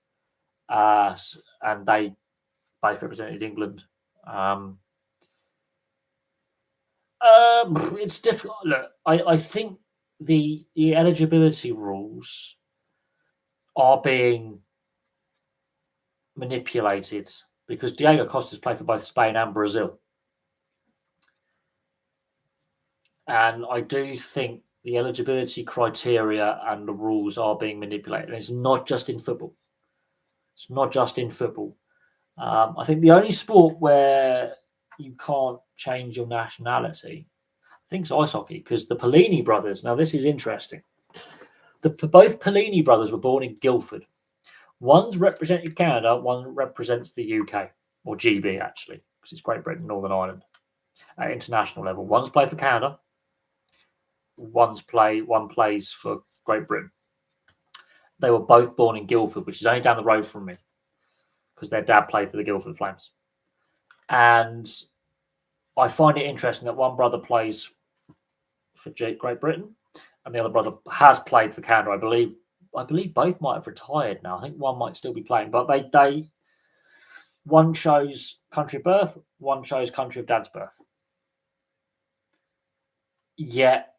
Speaker 1: and they both represented England. It's difficult. Look, I think the eligibility rules are being manipulated because Diego Costa's played for both Spain and Brazil. And I do think the eligibility criteria and the rules are being manipulated. And it's not just in football. It's not just in football. I think the only sport where you can't change your nationality, I think it's ice hockey, because the Pellini brothers, now this is interesting. Both Pellini brothers were born in Guildford. One's represented Canada, one represents the UK, or GB actually, because it's Great Britain, Northern Ireland, at international level. One's played for Canada, one plays for Great Britain. They were both born in Guildford, which is only down the road from me, because their dad played for the Guildford Flames. And I find it interesting that one brother plays for Great Britain, and the other brother has played for Canada. I believe both might have retired now. I think one might still be playing, but they one chose country of birth, one chose country of dad's birth. Yet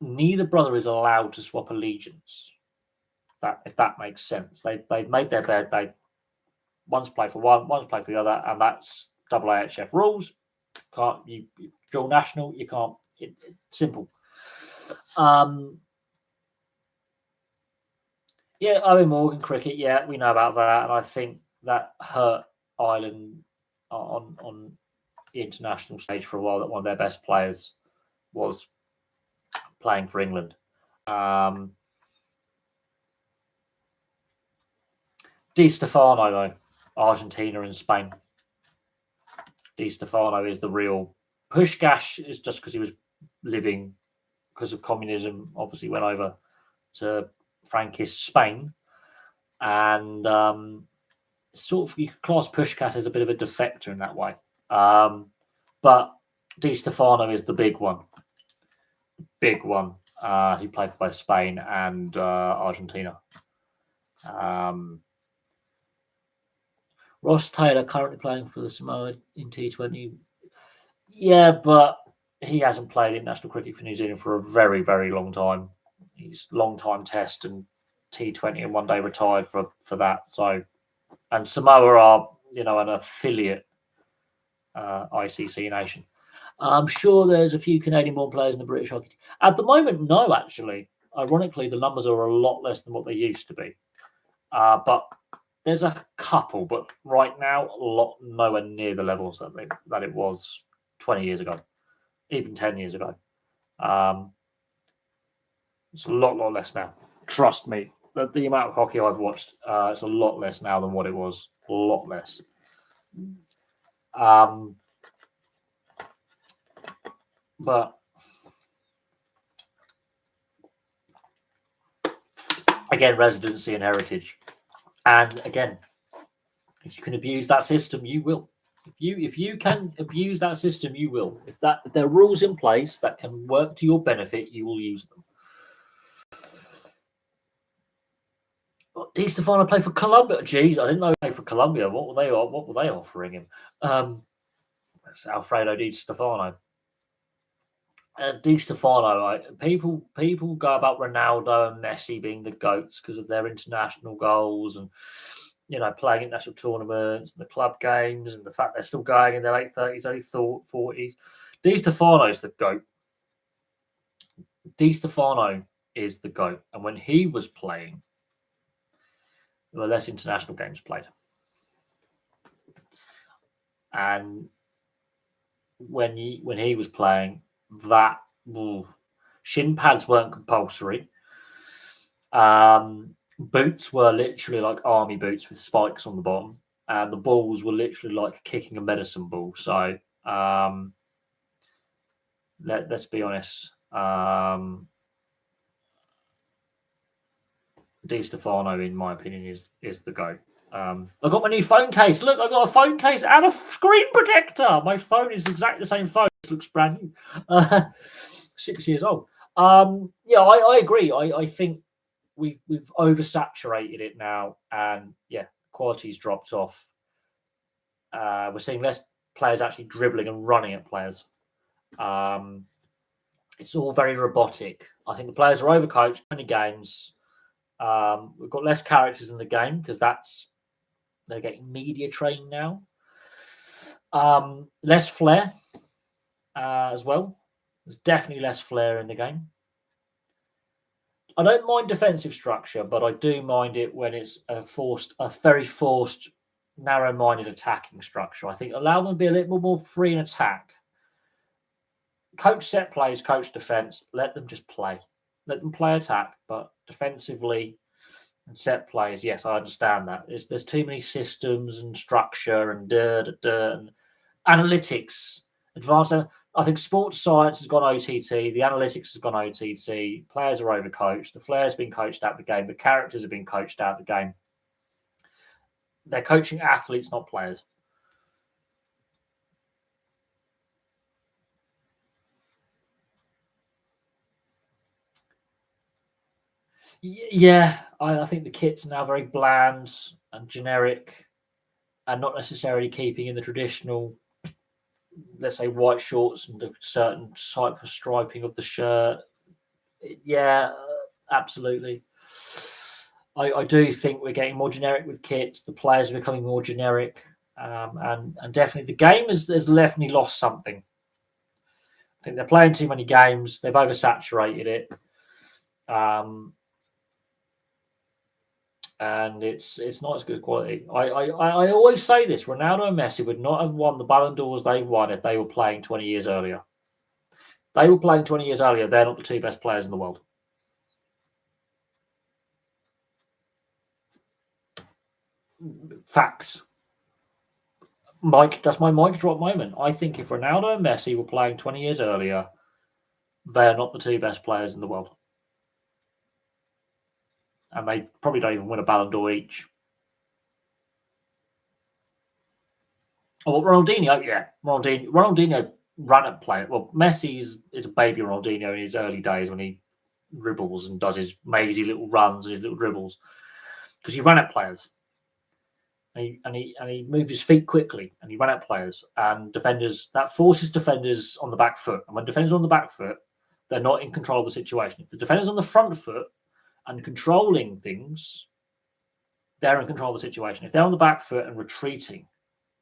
Speaker 1: neither brother is allowed to swap allegiance. If that makes sense, they've made their bed. One's play for one, one's play for the other, and that's AAHF rules. Can't you dual national? You can't. It's simple. Yeah, Owen Morgan cricket. Yeah, we know about that, and I think that hurt Ireland on the international stage for a while. That one of their best players was playing for England. Di Stefano, though, Argentina and Spain. Di Stefano is the real. Pushkash is just because he was living because of communism. Obviously, went over to Frankist Spain, and sort of you could class Pushkash as a bit of a defector in that way. But Di Stefano is the big one. He played for both Spain and Argentina. Ross Taylor currently playing for the Samoa in T20. Yeah, but he hasn't played international cricket for New Zealand for a very, very long time. He's long time Test and T20 and one day retired for that. So, and Samoa are an affiliate ICC nation. I'm sure there's a few Canadian-born players in the British hockey team. At the moment, no, actually. Ironically, the numbers are a lot less than what they used to be. But there's a couple, but right now, nowhere near the levels that it was 20 years ago, even 10 years ago. It's a lot less now. Trust me. The amount of hockey I've watched, it's a lot less now than what it was. A lot less. But again, residency and heritage. And again, if you can abuse that system, you will. If you can abuse that system, you will. If there are rules in place that can work to your benefit, you will use them. Di Stefano played for Colombia. Jeez, I didn't know he played for Colombia. What were they offering him? That's Alfredo Di Stefano. Di Stefano, people go about Ronaldo and Messi being the GOATs because of their international goals, and playing international tournaments and the club games and the fact they're still going in their late 30s, early 40s. Di Stefano's the GOAT. Di Stefano is the GOAT. And when he was playing, there were less international games played. And when he was playing, shin pads weren't compulsory. Boots were literally like army boots with spikes on the bottom, and the balls were literally like kicking a medicine ball. So let's be honest. Di Stefano, in my opinion, is the GOAT. I got my new phone case. Look, I got a phone case and a screen protector. My phone is exactly the same phone. It looks brand new. 6 years old. I agree. I think we've oversaturated it now, and quality's dropped off. We're seeing less players actually dribbling and running at players. It's all very robotic. I think the players are overcoached. Many games. We've got less characters in the game because they're getting media trained now. Less flair as well. There's definitely less flair in the game. I don't mind defensive structure, but I do mind it when it's a very forced, narrow-minded attacking structure. I think allow them to be a little more free in attack. Coach set plays, coach defense. Let them just play. Let them play attack, but defensively and set plays, yes, I understand that. There's too many systems and structure and and analytics. Advanced. I think sports science has gone OTT. The analytics has gone OTT. Players are overcoached. The flair's been coached out of the game. The characters have been coached out of the game. They're coaching athletes, not players. Yeah, I think the kits are now very bland and generic and not necessarily keeping in the traditional, let's say, white shorts and a certain type of striping of the shirt. Yeah, absolutely. I do think we're getting more generic with kits. The players are becoming more generic. And definitely the game has definitely lost something. I think they're playing too many games. They've oversaturated it. And it's not as good quality. I always say this: Ronaldo and Messi would not have won the Ballon d'Ors they've won if they were playing 20 years earlier. They were playing 20 years earlier. They're not the two best players in the world. Facts. Mike, that's my mic drop moment. I think if Ronaldo and Messi were playing 20 years earlier, they're not the two best players in the world. And they probably don't even win a Ballon d'Or each. Oh, Ronaldinho, yeah. Ronaldinho ran at play. Well, Messi is a baby Ronaldinho in his early days when he dribbles and does his mazy little runs and his little dribbles. Because he ran at players. And he moved his feet quickly and he ran at players and defenders. That forces defenders on the back foot. And when defenders are on the back foot, they're not in control of the situation. If the defender's on the front foot and controlling things, they're in control of the situation. If they're on the back foot and retreating,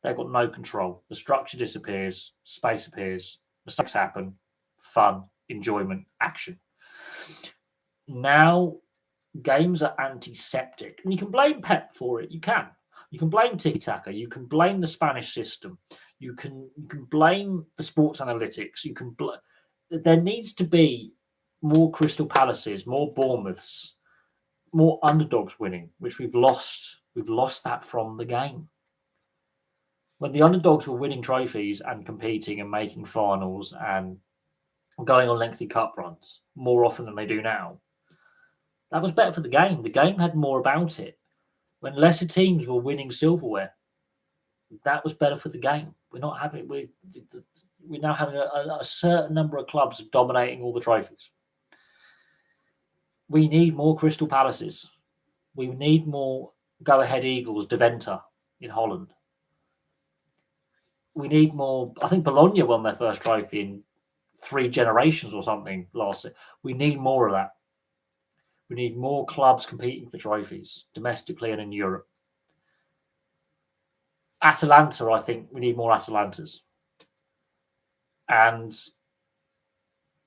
Speaker 1: they've got no control. The structure disappears, space appears, mistakes happen, fun, enjoyment, action. Now, games are antiseptic. And you can blame Pep for it. You can. You can blame tiki-taka. You can blame the Spanish system. You can blame the sports analytics. There needs to be more Crystal Palaces, more Bournemouths, more underdogs winning, which we've lost. We've lost that from the game. When the underdogs were winning trophies and competing and making finals and going on lengthy cup runs more often than they do now, that was better for the game. The game had more about it. When lesser teams were winning silverware, that was better for the game. We're now having a certain number of clubs dominating all the trophies. We need more Crystal Palaces. We need more go-ahead Eagles, Deventer in Holland. We need more. I think Bologna won their first trophy in 3 generations or something last year. We need more of that. We need more clubs competing for trophies domestically and in Europe. Atalanta, I think we need more Atalantas. And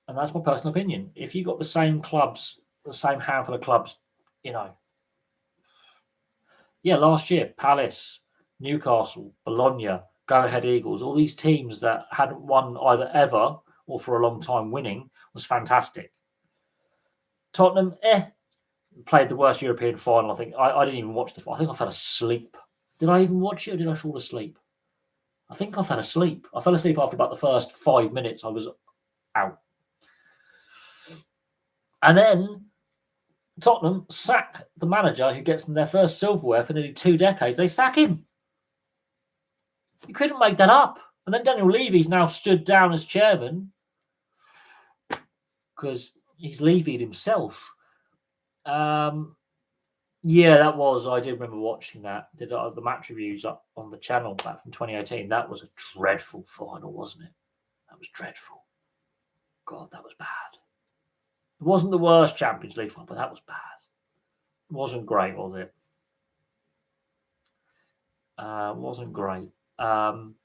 Speaker 1: that's my personal opinion. If you've got the same clubs, the same handful of clubs, last year, Palace, Newcastle, Bologna, Go Ahead Eagles, all these teams that hadn't won either ever or for a long time winning was fantastic. Tottenham, played the worst European final. I think I didn't even watch I think I fell asleep. Did I even watch it or did I fall asleep? I think I fell asleep. I fell asleep after about the first 5 minutes. I was out. And then Tottenham sack the manager who gets them their first silverware for nearly 2 decades. They sack him. You couldn't make that up. And then Daniel Levy's now stood down as chairman because he's Levy'd himself. Yeah, that was. I did remember watching that. Did the match reviews up on the channel back from 2018. That was a dreadful final, wasn't it? That was dreadful. God, that was bad. It wasn't the worst Champions League final, but that was bad. It wasn't great, was it? Wasn't great. But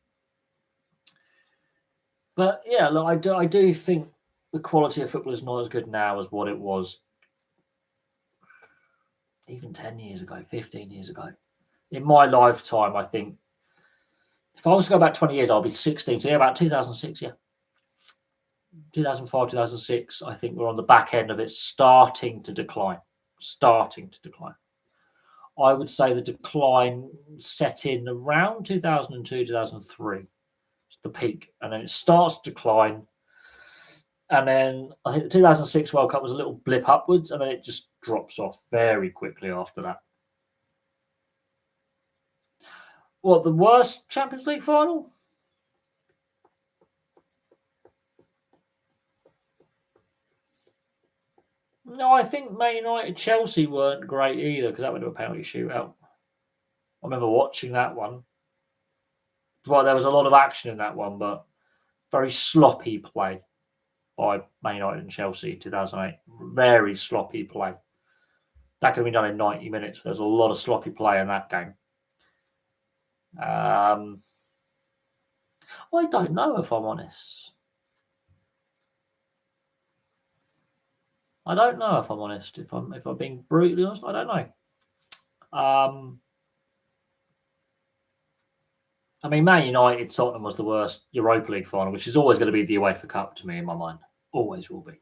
Speaker 1: yeah, look, I do think the quality of football is not as good now as what it was even 10 years ago, 15 years ago. In my lifetime, I think, if I was to go back 20 years, I'll be 16. So yeah, about 2006, yeah. 2005, 2006, I think we're on the back end of it starting to decline. I would say the decline set in around 2002, 2003. It's the peak. And then it starts to decline. And then I think the 2006 World Cup was a little blip upwards, and then it just drops off very quickly after that. What, the worst Champions League final? No, I think Man United Chelsea weren't great either because that went to a penalty shootout. I remember watching that one. Well, there was a lot of action in that one, but very sloppy play by Man United and Chelsea in 2008. Very sloppy play. That could have been done in 90 minutes. There was a lot of sloppy play in that game. I don't know, if I'm honest. I don't know if I'm honest. If I'm being brutally honest, I don't know. I mean, Man United Tottenham was the worst Europa League final, which is always going to be the UEFA Cup to me in my mind. Always will be.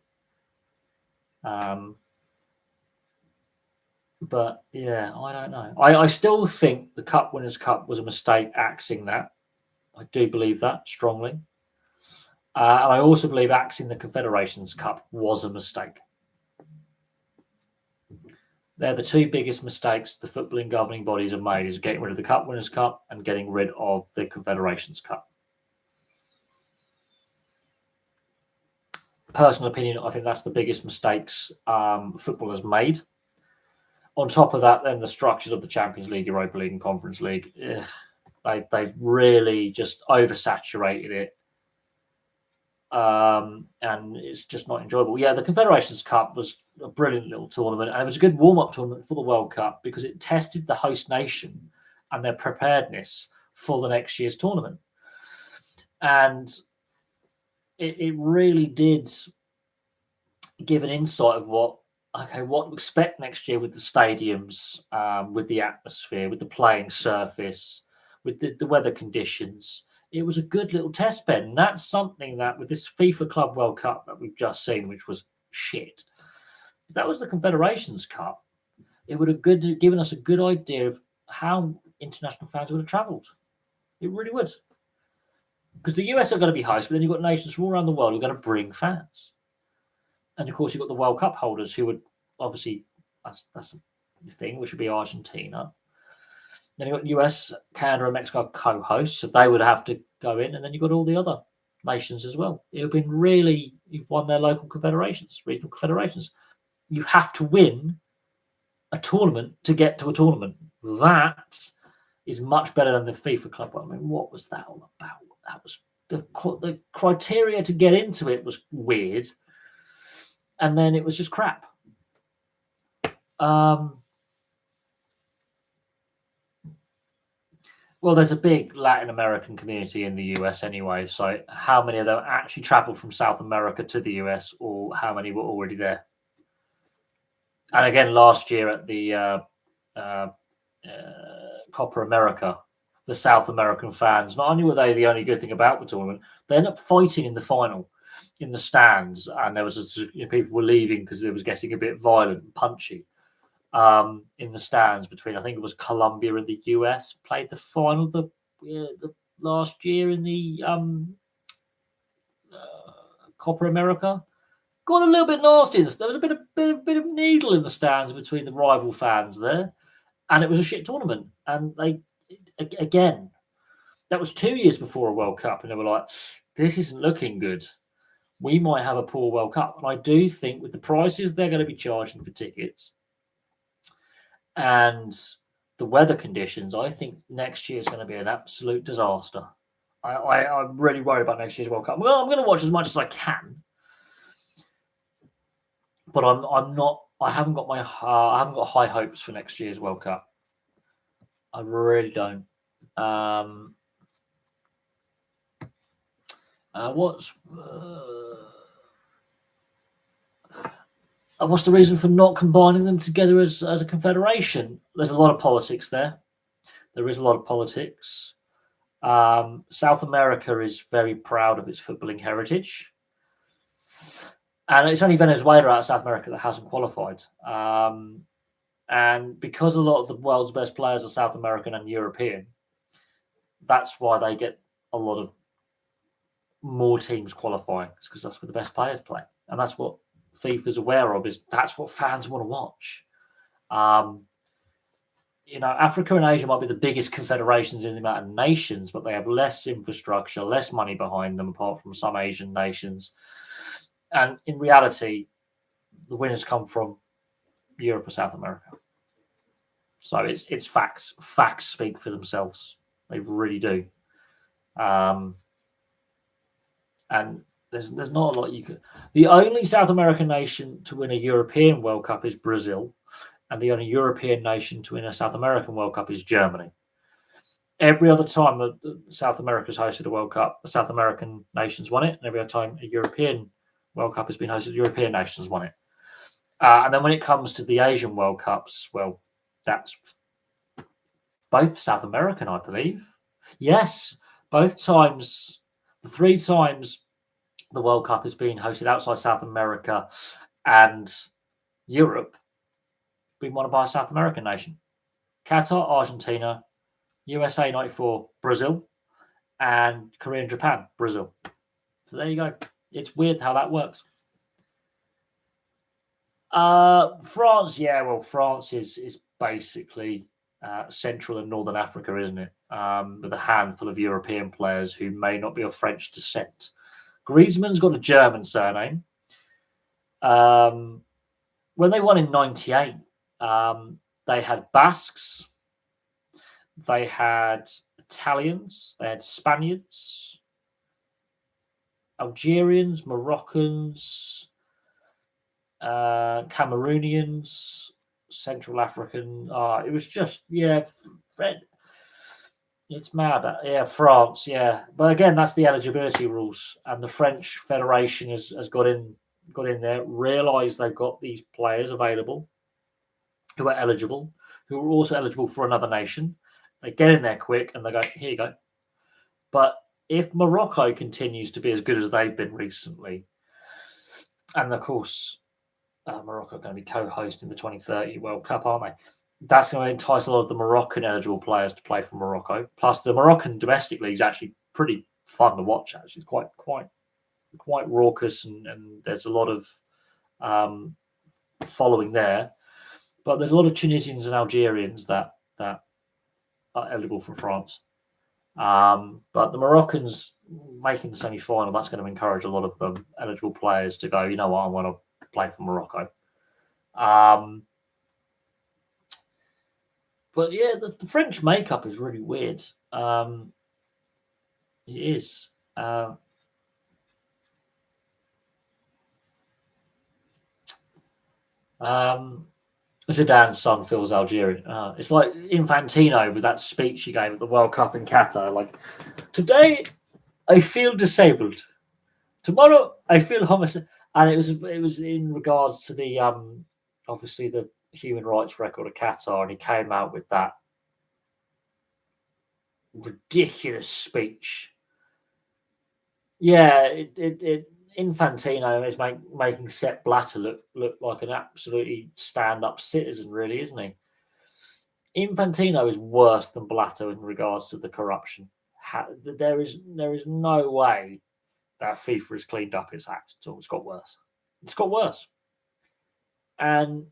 Speaker 1: But yeah, I don't know. I still think the Cup Winners' Cup was a mistake axing that. I do believe that strongly. And I also believe axing the Confederations Cup was a mistake. They're the two biggest mistakes the footballing governing bodies have made, is getting rid of the Cup Winners' Cup and getting rid of the Confederations Cup. Personal opinion, I think that's the biggest mistakes football has made. On top of that, then the structures of the Champions League, Europa League and Conference League, they've really just oversaturated it. And it's just not enjoyable. Yeah, the Confederations Cup was a brilliant little tournament, and it was a good warm-up tournament for the World Cup because it tested the host nation and their preparedness for the next year's tournament. And it really did give an insight of what to expect next year with the stadiums, with the atmosphere, with the playing surface, with the weather conditions. It was a good little test bed. And that's something that with this FIFA Club World Cup that we've just seen, which was shit, if that was the Confederations Cup, it would have given us a good idea of how international fans would have travelled. It really would. Because the US are going to be host, but then you've got nations from all around the world who are going to bring fans. And of course, you've got the World Cup holders who would obviously, that's the thing, which would be Argentina. Then you've got US, Canada, and Mexico co-hosts, so they would have to go in. And then you've got all the other nations as well. It would have been really, you've won their local confederations, regional confederations. You have to win a tournament to get to a tournament. That is much better than the FIFA Club. I mean, what was that all about? That was the criteria to get into it was weird. And then it was just crap. Well, there's a big Latin American community in the US anyway. So, how many of them actually traveled from South America to the US, or how many were already there? And again, last year at the uh, Copa America, the South American fans, not only were they the only good thing about the tournament, they ended up fighting in the final in the stands, and there was people were leaving because it was getting a bit violent and punchy in the stands between. I think it was Colombia and the US played the final the last year in the Copa America. Got a little bit nasty. There was a bit of needle in the stands between the rival fans there, and it was a shit tournament. And they again, that was 2 years before a World Cup, and they were like, "This isn't looking good. We might have a poor World Cup." And I do think with the prices they're going to be charging for tickets and the weather conditions, I think next year is going to be an absolute disaster. I'm really worried about next year's World Cup. Well, I'm going to watch as much as I can, but I'm not. I haven't got high hopes for next year's World Cup. I really don't. What's the reason for not combining them together as a confederation? There's a lot of politics there. There is a lot of politics. South America is very proud of its footballing heritage. And it's only Venezuela out of South America that hasn't qualified. And because a lot of the world's best players are South American and European, that's why they get a lot of more teams qualifying, because that's where the best players play. And that's what FIFA's aware of, is that's what fans want to watch. Africa and Asia might be the biggest confederations in the amount of nations, but they have less infrastructure, less money behind them, apart from some Asian nations. And in reality, the winners come from Europe or South America. So it's facts. Facts speak for themselves. They really do. And there's not a lot you could. The only South American nation to win a European World Cup is Brazil, and the only European nation to win a South American World Cup is Germany. Every other time that South America's hosted a World Cup, the South American nations won it, and every other time a European World Cup has been hosted, the European nations won it. And then when it comes to the Asian World Cups, well, that's both South American, I believe. Yes, both times, the 3 times the World Cup has been hosted outside South America and Europe, been won by a South American nation. Qatar, Argentina, USA 94, Brazil, and Korea and Japan, Brazil. So there you go. It's weird how that works. France, yeah, well, France is basically Central and Northern Africa, isn't it? With a handful of European players who may not be of French descent. Griezmann's got a German surname. When they won in '98, they had Basques, they had Italians, they had Spaniards, Algerians, Moroccans, Cameroonians, Central African. It was just, Fred. It's mad. Yeah, France. Yeah, but again, that's the eligibility rules, and the French Federation has got in there, realised they've got these players available who are eligible, who are also eligible for another nation. They get in there quick and they go, here you go. But if Morocco continues to be as good as they've been recently, and of course, Morocco are going to be co-hosting the 2030 World Cup, aren't they? That's going to entice a lot of the Moroccan eligible players to play for Morocco. Plus, the Moroccan domestic league is actually pretty fun to watch. Actually, it's quite raucous, and there's a lot of following there. But there's a lot of Tunisians and Algerians that are eligible for France. But the Moroccans making the semi-final, that's going to encourage a lot of the eligible players to go, you know what, I want to play for Morocco. But yeah, the French makeup is really weird. It is. Zidane's son feels Algerian. It's like Infantino with that speech he gave at the World Cup in Qatar. Like, today I feel disabled. Tomorrow I feel homosexual. And it was in regards to the obviously the human rights record of Qatar, and he came out with that ridiculous speech. Yeah, Infantino is making Sepp Blatter look like an absolutely stand up citizen, really, isn't he? Infantino is worse than Blatter in regards to the corruption. There is no way that FIFA has cleaned up its act at all. It's got worse. It's got worse, and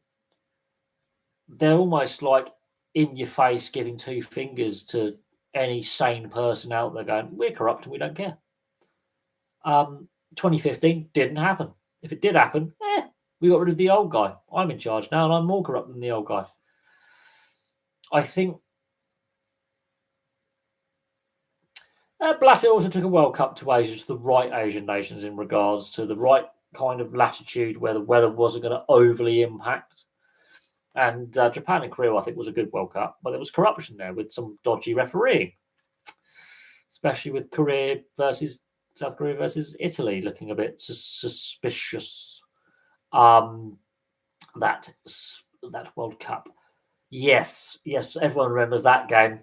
Speaker 1: they're almost like in your face, giving two fingers to any sane person out there, going, "We're corrupt and we don't care." 2015 didn't happen. If it did happen, we got rid of the old guy. I'm in charge now, and I'm more corrupt than the old guy. I think Blatter also took a World Cup to Asia, to the right Asian nations, in regards to the right kind of latitude where the weather wasn't going to overly impact. And Japan and Korea, I think, was a good World Cup, but there was corruption there with some dodgy refereeing, especially with South Korea versus Italy, looking a bit suspicious. That World Cup, yes, everyone remembers that game.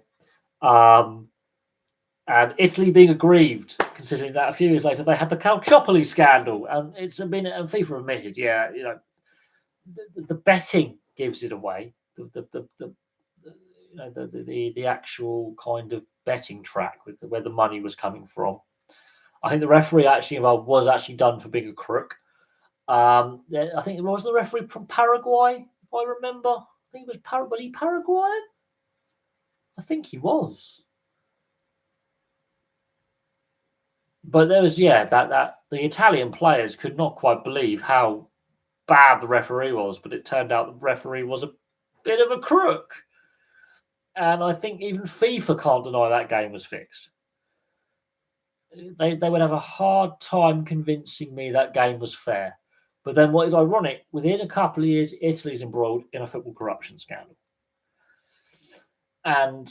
Speaker 1: And Italy being aggrieved, considering that a few years later they had the Calciopoli scandal, and FIFA admitted, the betting gives it away. The actual kind of betting track with where the money was coming from. I think the referee actually involved was actually done for being a crook. I think it was the referee from Paraguay, if I remember. I think it was was he Paraguayan? I think he was. But there was that the Italian players could not quite believe how bad the referee was, but it turned out the referee was a bit of a crook. And I think even FIFA can't deny that game was fixed. They would have a hard time convincing me that game was fair. But then what is ironic, within a couple of years, Italy's embroiled in a football corruption scandal. And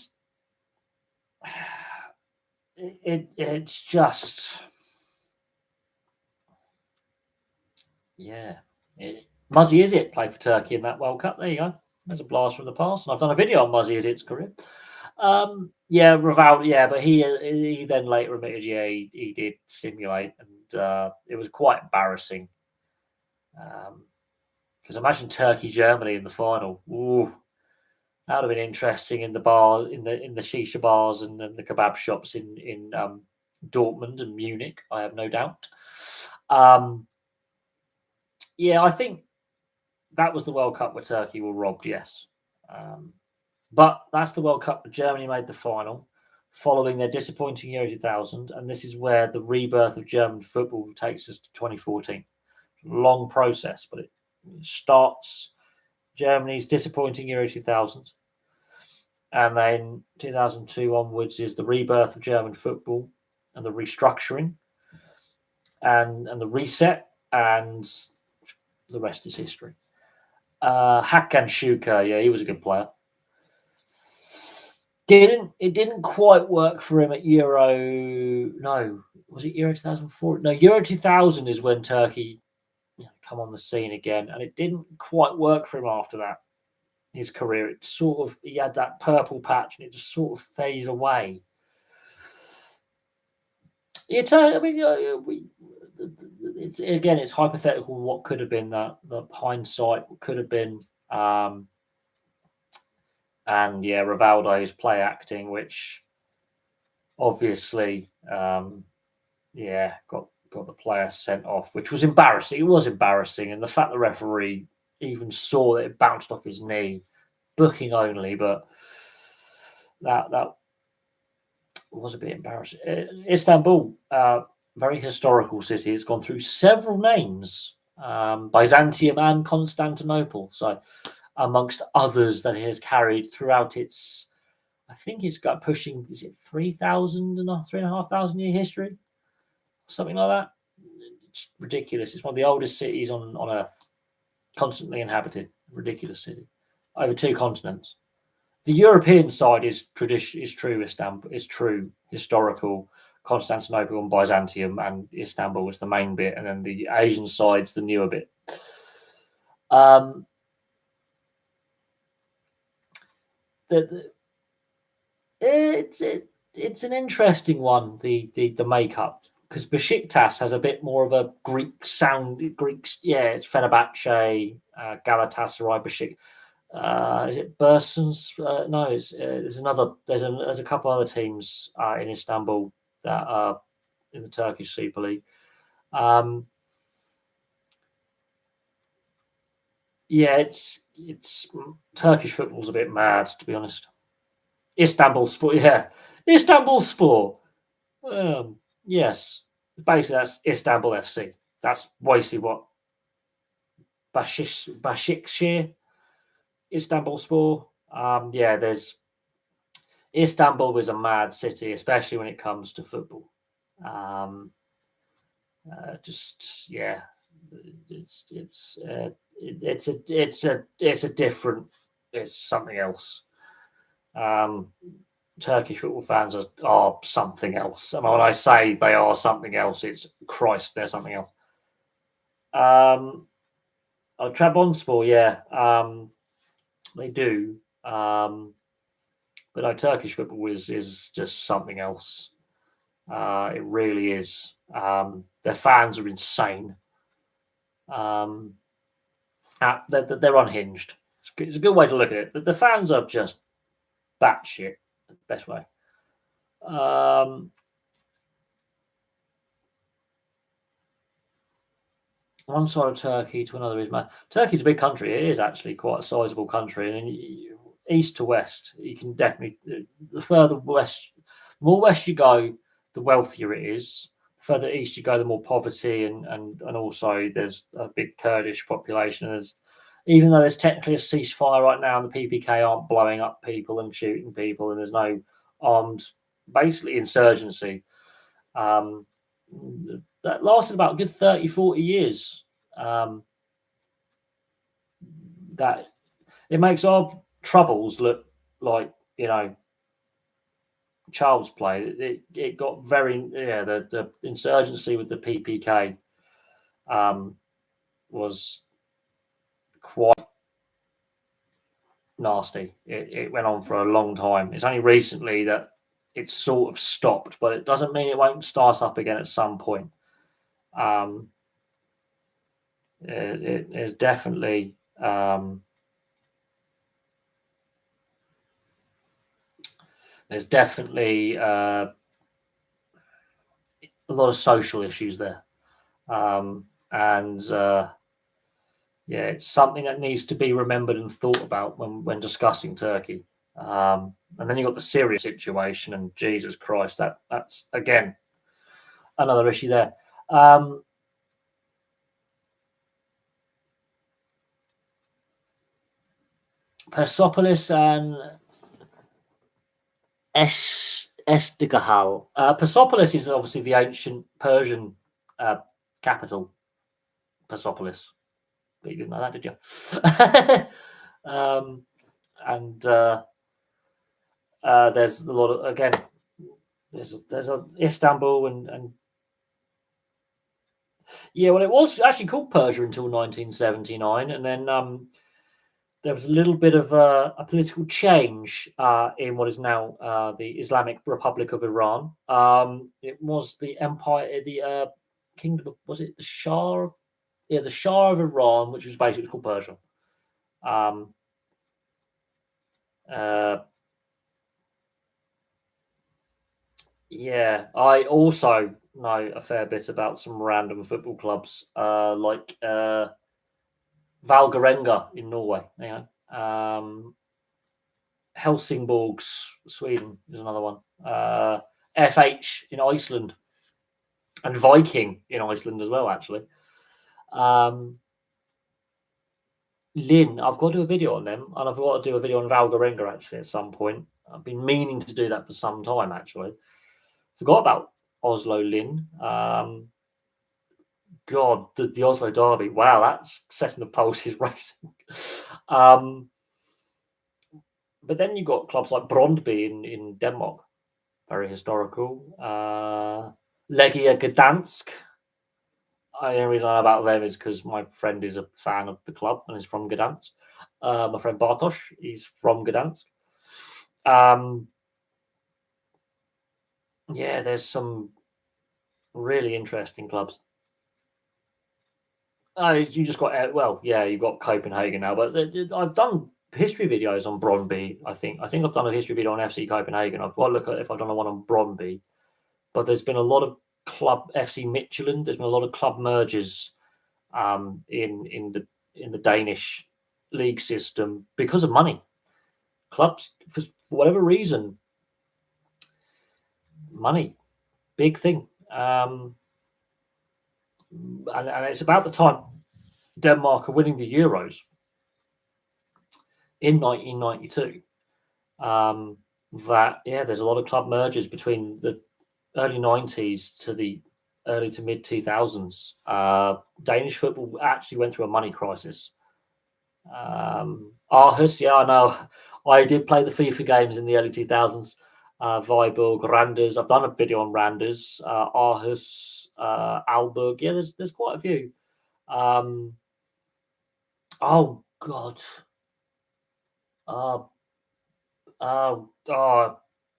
Speaker 1: it's just, Muzzy Izzet played for Turkey in that World Cup. There you go. There's a blast from the past. And I've done a video on Muzzy Izzet's career. Rivaldo, but he then later admitted, he did simulate, and it was quite embarrassing. Because imagine Turkey-Germany in the final. Ooh, that would have been interesting in the bar, in the shisha bars and the kebab shops in Dortmund and Munich. I have no doubt. I think that was the World Cup where Turkey were robbed. Yes, but that's the World Cup where Germany made the final, following their disappointing Euro 2000, and this is where the rebirth of German football takes us to 2014. Long process, but it starts Germany's disappointing Euro 2000, and then 2002 onwards is the rebirth of German football and the restructuring and the reset, and the rest is history. Hakan Şükür, he was a good player. It didn't quite work for him at Euro. No, was it Euro 2004? No, Euro 2000 is when Turkey come on the scene again, and it didn't quite work for him after that. His career, he had that purple patch, and it just sort of faded away. It's hypothetical. What could have been the hindsight could have been, and Rivaldo's play acting, which obviously, got the player sent off, which was embarrassing. It was embarrassing, and the fact the referee even saw that it bounced off his knee, booking only, but that was a bit embarrassing. Istanbul, very historical city. It's gone through several names, Byzantium and Constantinople. So, amongst others that it has carried throughout its, I think it's got pushing, is it 3,500 year history? Something like that. It's ridiculous. It's one of the oldest cities on Earth, constantly inhabited. Ridiculous city. over two continents. The European side is tradition, is true Istanbul, is true historical Constantinople and Byzantium, and Istanbul was the main bit, and then the Asian side's the newer bit. Um, the, it's an interesting one, the makeup, because Besiktas has a bit more of a Greek sound. Yeah, it's Fenerbahce, Galatasaray, Besiktas. Is it Bursons? No, there's another. There's a couple other teams in Istanbul that are in the Turkish Super League. Yeah, it's Turkish football's a bit mad, to be honest. Istanbul Sport, yeah, Istanbul Sport. Yes, basically that's Istanbul FC. That's basically what Başakşehir, Istanbul Sport. Yeah, there's Istanbul is a mad city, especially when it comes to football. Just yeah, it's a different. It's something else. Turkish football fans are something else. And when I say they are something else, it's Christ, they're something else. Trabzonspor, yeah, they do. But no, Turkish football is just something else. It really is. Their fans are insane. They're unhinged. It's a good way to look at it. The fans are just batshit. The best way. One side of Turkey to another is mad. Turkey's a big country. It is actually quite a sizable country, and east to west, you can definitely. The further west, the more west you go, the wealthier it is. The further east you go, the more poverty, and also there's a big Kurdish population. There's, even though there's technically a ceasefire right now, and the PPK aren't blowing up people and shooting people, and there's no armed, basically insurgency. That lasted about a good 30, 40 years. That it makes our troubles look like, child's play. It got very, the insurgency with the PPK was quite nasty. It went on for a long time. It's only recently that it's sort of stopped, but it doesn't mean it won't start up again at some point. It is definitely there's definitely a lot of social issues there, and yeah, it's something that needs to be remembered and thought about when discussing Turkey. And then you've got the Syria situation, and Jesus Christ, that's again another issue there. Persepolis and Estegahal. Persepolis is obviously the ancient Persian capital, Persepolis. But you didn't know that, did you? And there's a lot of, again, there's a Istanbul and yeah, well, it was actually called Persia until 1979, and then there was a little bit of a political change in what is now the Islamic Republic of Iran. It was the empire, the kingdom of, was it the Shah? Yeah, the Shah of Iran, which was basically called Persia. Yeah, I also know a fair bit about some random football clubs, like Valgarenga in Norway. Helsingborgs, Sweden is another one. FH in Iceland, and Viking in Iceland as well, actually. Lynn, I've got to do a video on them, and I've got to do a video on Valgarenga actually at some point. I've been meaning to do that for some time, actually. Forgot about Oslo Lynn. God, the Oslo Derby. Wow, that's setting the pulses racing. But then you've got clubs like Brøndby in Denmark, very historical. Legia Gdansk. The only reason I know about them is because my friend is a fan of the club and is from Gdansk. My friend Bartosz, he's from Gdansk. Yeah, there's some really interesting clubs. You just got you've got Copenhagen now, but I've done history videos on Brøndby. I think I've done a history video on FC Copenhagen. I've got to look at if I've done one on Brøndby, but there's been a lot of club FC Midtjylland. There's been a lot of club mergers in the Danish league system because of money. Clubs, for whatever reason, money, big thing. And it's about the time Denmark are winning the Euros in 1992. There's a lot of club mergers between the early 90s to the early to mid 2000s. Danish football actually went through a money crisis. Aarhus, I know. I did play the FIFA games in the early 2000s. Viborg, Randers. I've done a video on Randers, Aarhus, Aalborg. Yeah, there's quite a few. Oh God.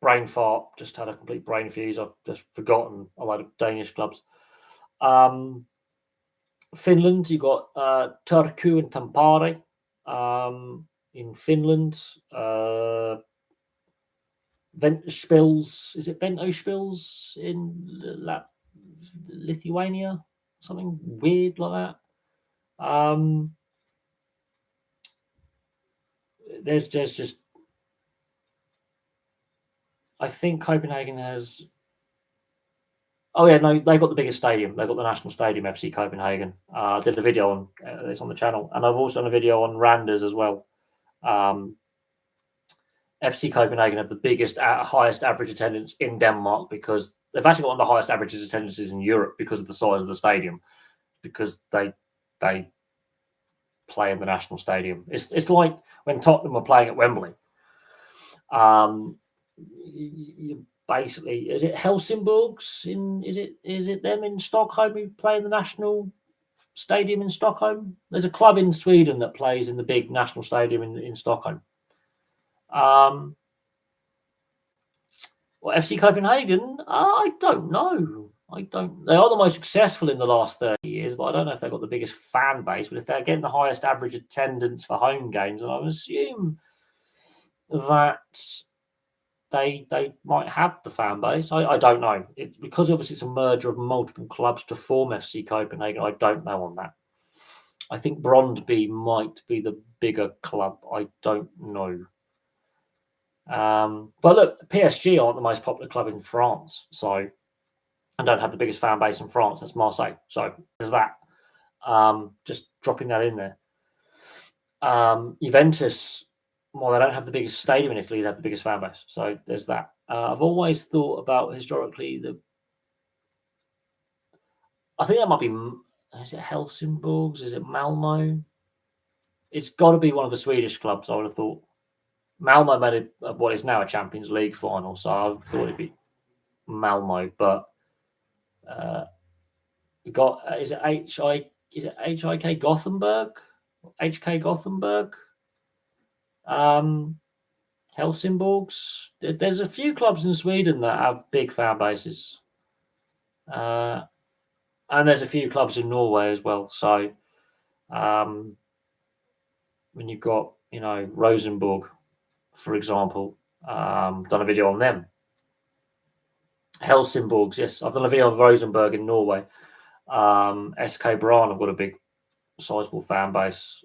Speaker 1: Brain fart. Just had a complete brain fuse. I've just forgotten a lot of Danish clubs. Finland, you got Turku and Tampere. In Finland, Ventspils. Is it Ventspils in Lithuania? Something weird like that. There's just. I think Copenhagen has. Oh yeah, no, they got the biggest stadium. They got the national stadium, FC Copenhagen. I did a video on it's on the channel, and I've also done a video on Randers as well. FC Copenhagen have the biggest, highest average attendance in Denmark because they've actually got one of the highest averages attendances in Europe because of the size of the stadium, because they play in the national stadium. It's like when Tottenham were playing at Wembley. You basically, is it Helsingborgs is it them in Stockholm who play in the national stadium in Stockholm? There's a club in Sweden that plays in the big national stadium in Stockholm. Well, FC Copenhagen, I don't know. They are the most successful in the last 30 years, but I don't know if they've got the biggest fan base. But if they're getting the highest average attendance for home games, and I would assume that they might have the fan base. I don't know. Because obviously it's a merger of multiple clubs to form FC Copenhagen. I don't know on that. I think Brøndby might be the bigger club. I don't know. But look, PSG aren't the most popular club in France, so and don't have the biggest fan base in France. That's Marseille. So there's that. Just dropping that in there. Juventus, well, they don't have the biggest stadium in Italy. They have the biggest fan base. So there's that. I've always thought about historically I think that might be. Is it Helsingborgs? Is it Malmo? It's got to be one of the Swedish clubs. I would have thought. Malmo made what is now a Champions League final, so I thought it'd be Malmo, but we got is it HIK Gothenburg? HK Gothenburg? Helsingborgs. There's a few clubs in Sweden that have big fan bases. And there's a few clubs in Norway as well. So when you've got, Rosenborg, for example, done a video on them. Helsingborgs, yes. I've done a video on Rosenborg in Norway. SK Brann have got a big, sizable fan base.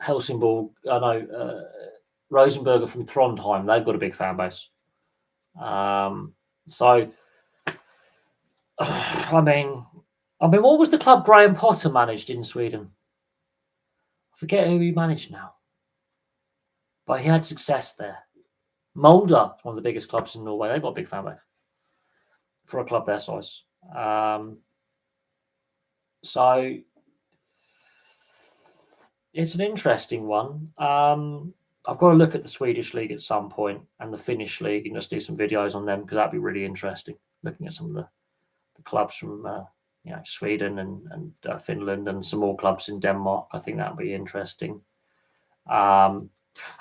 Speaker 1: Helsingborg, I know, Rosenborg are from Trondheim. They've got a big fan base. So, I mean, what was the club Graham Potter managed in Sweden? I forget who he managed now, but he had success there. Molde, one of the biggest clubs in Norway. They've got a big fan base for a club their size. So, it's an interesting one. I've got to look at the Swedish league at some point and the Finnish league and just do some videos on them because that'd be really interesting. Looking at some of the clubs from Sweden and Finland and some more clubs in Denmark, I think that'd be interesting. I've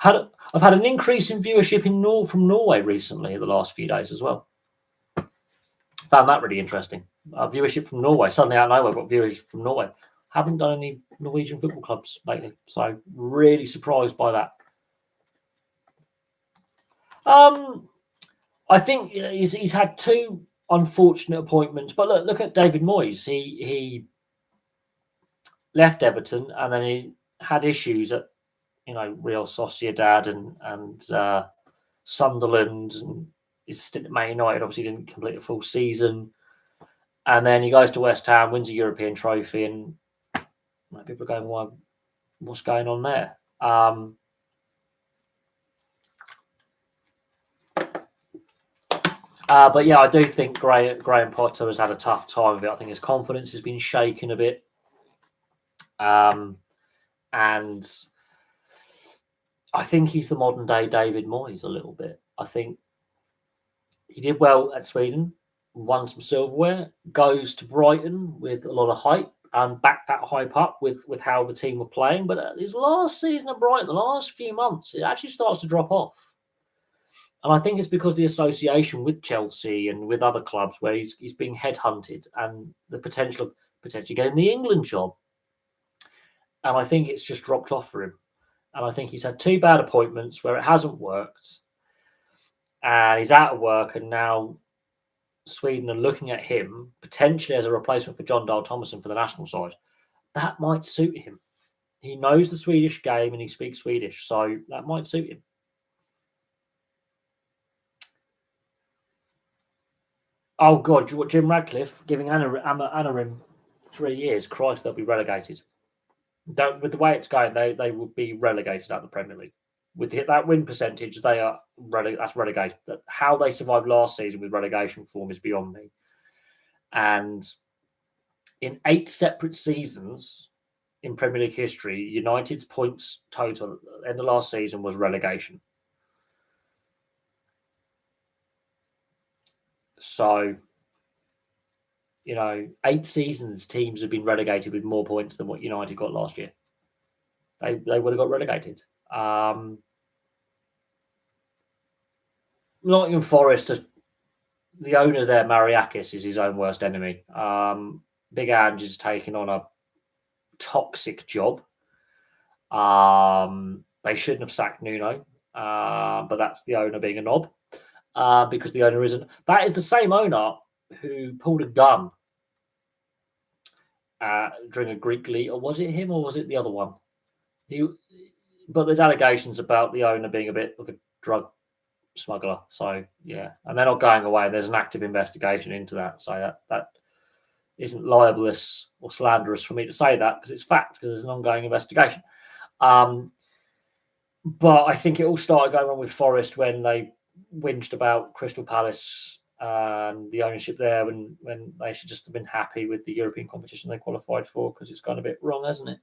Speaker 1: had an increase in viewership from Norway recently in the last few days as well. Found that really interesting. Viewership from Norway. Suddenly out of nowhere, got viewership from Norway. Haven't done any Norwegian football clubs lately, so really surprised by that. I think he's had two unfortunate appointments, but look at David Moyes. He left Everton and then he had issues at Real Sociedad and Sunderland, and his stint at Man United obviously didn't complete a full season. And then he goes to West Ham, wins a European trophy, and people are going, "Well, what's going on there?" But yeah, I do think Graham Potter has had a tough time with it. I think his confidence has been shaken a bit. And I think he's the modern day David Moyes a little bit. I think he did well at Sweden, won some silverware, goes to Brighton with a lot of hype and backed that hype up with how the team were playing. But his last season at Brighton, the last few months, it actually starts to drop off. And I think it's because the association with Chelsea and with other clubs where he's being headhunted and the potential of potentially getting the England job. And I think it's just dropped off for him. And I think he's had two bad appointments where it hasn't worked. And he's out of work. And now Sweden are looking at him potentially as a replacement for John Dahl Tomasson for the national side. That might suit him. He knows the Swedish game and he speaks Swedish. So that might suit him. Oh, God, Jim Radcliffe giving Anarim 3 years. Christ, they'll be relegated. With the way it's going, they will be relegated out of the Premier League. With that win percentage, that's relegated. How they survived last season with relegation form is beyond me. And in 8 separate seasons in Premier League history, United's points total at the end of last season was relegation. So, 8 seasons teams have been relegated with more points than what United got last year. They would have got relegated. Nottingham Forest, the owner there, Mariakis, is his own worst enemy. Big Ange is taking on a toxic job. They shouldn't have sacked Nuno, but that's the owner being a knob because the owner isn't. That is the same owner who pulled a gun during a Greek league. Or was it him or was it the other one? But there's allegations about the owner being a bit of a drug smuggler. So, yeah. And they're not going away. There's an active investigation into that. So that isn't libelous or slanderous for me to say that because it's fact, because there's an ongoing investigation. But I think it all started going on with Forest when they whinged about Crystal Palace and the ownership there when they should just have been happy with the European competition they qualified for because it's gone a bit wrong, hasn't it?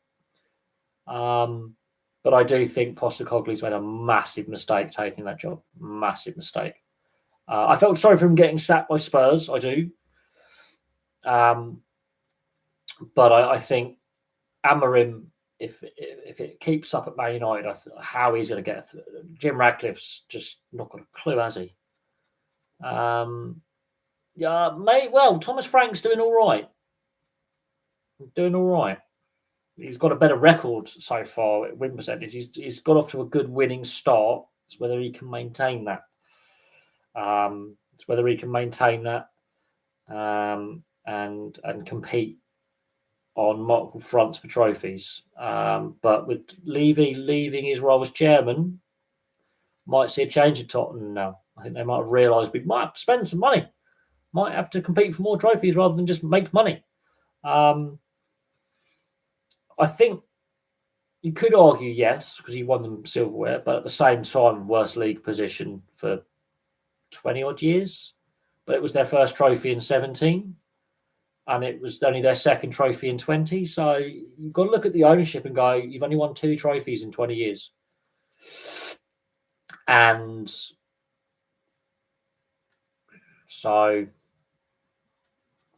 Speaker 1: But I do think Postecoglou's made a massive mistake taking that job. Massive mistake. I felt sorry for him getting sacked by Spurs. I do. But I think Amorim, if it keeps up at Man United, how he's going to get Jim Radcliffe's just not got a clue, has he? Well, Thomas Frank's doing all right. He's got a better record so far at win percentage. He's got off to a good winning start. It's whether he can maintain that. And compete on multiple fronts for trophies. But with Levy leaving his role as chairman, might see a change at Tottenham now. I think they might have realised we might have to spend some money. Might have to compete for more trophies rather than just make money. I think you could argue yes, because he won them silverware, but at the same time, worst league position for 20 odd years. But it was their first trophy in 17. and it was only their second trophy in 20. So you've got to look at the ownership and go, you've only won 2 trophies in 20 years. And so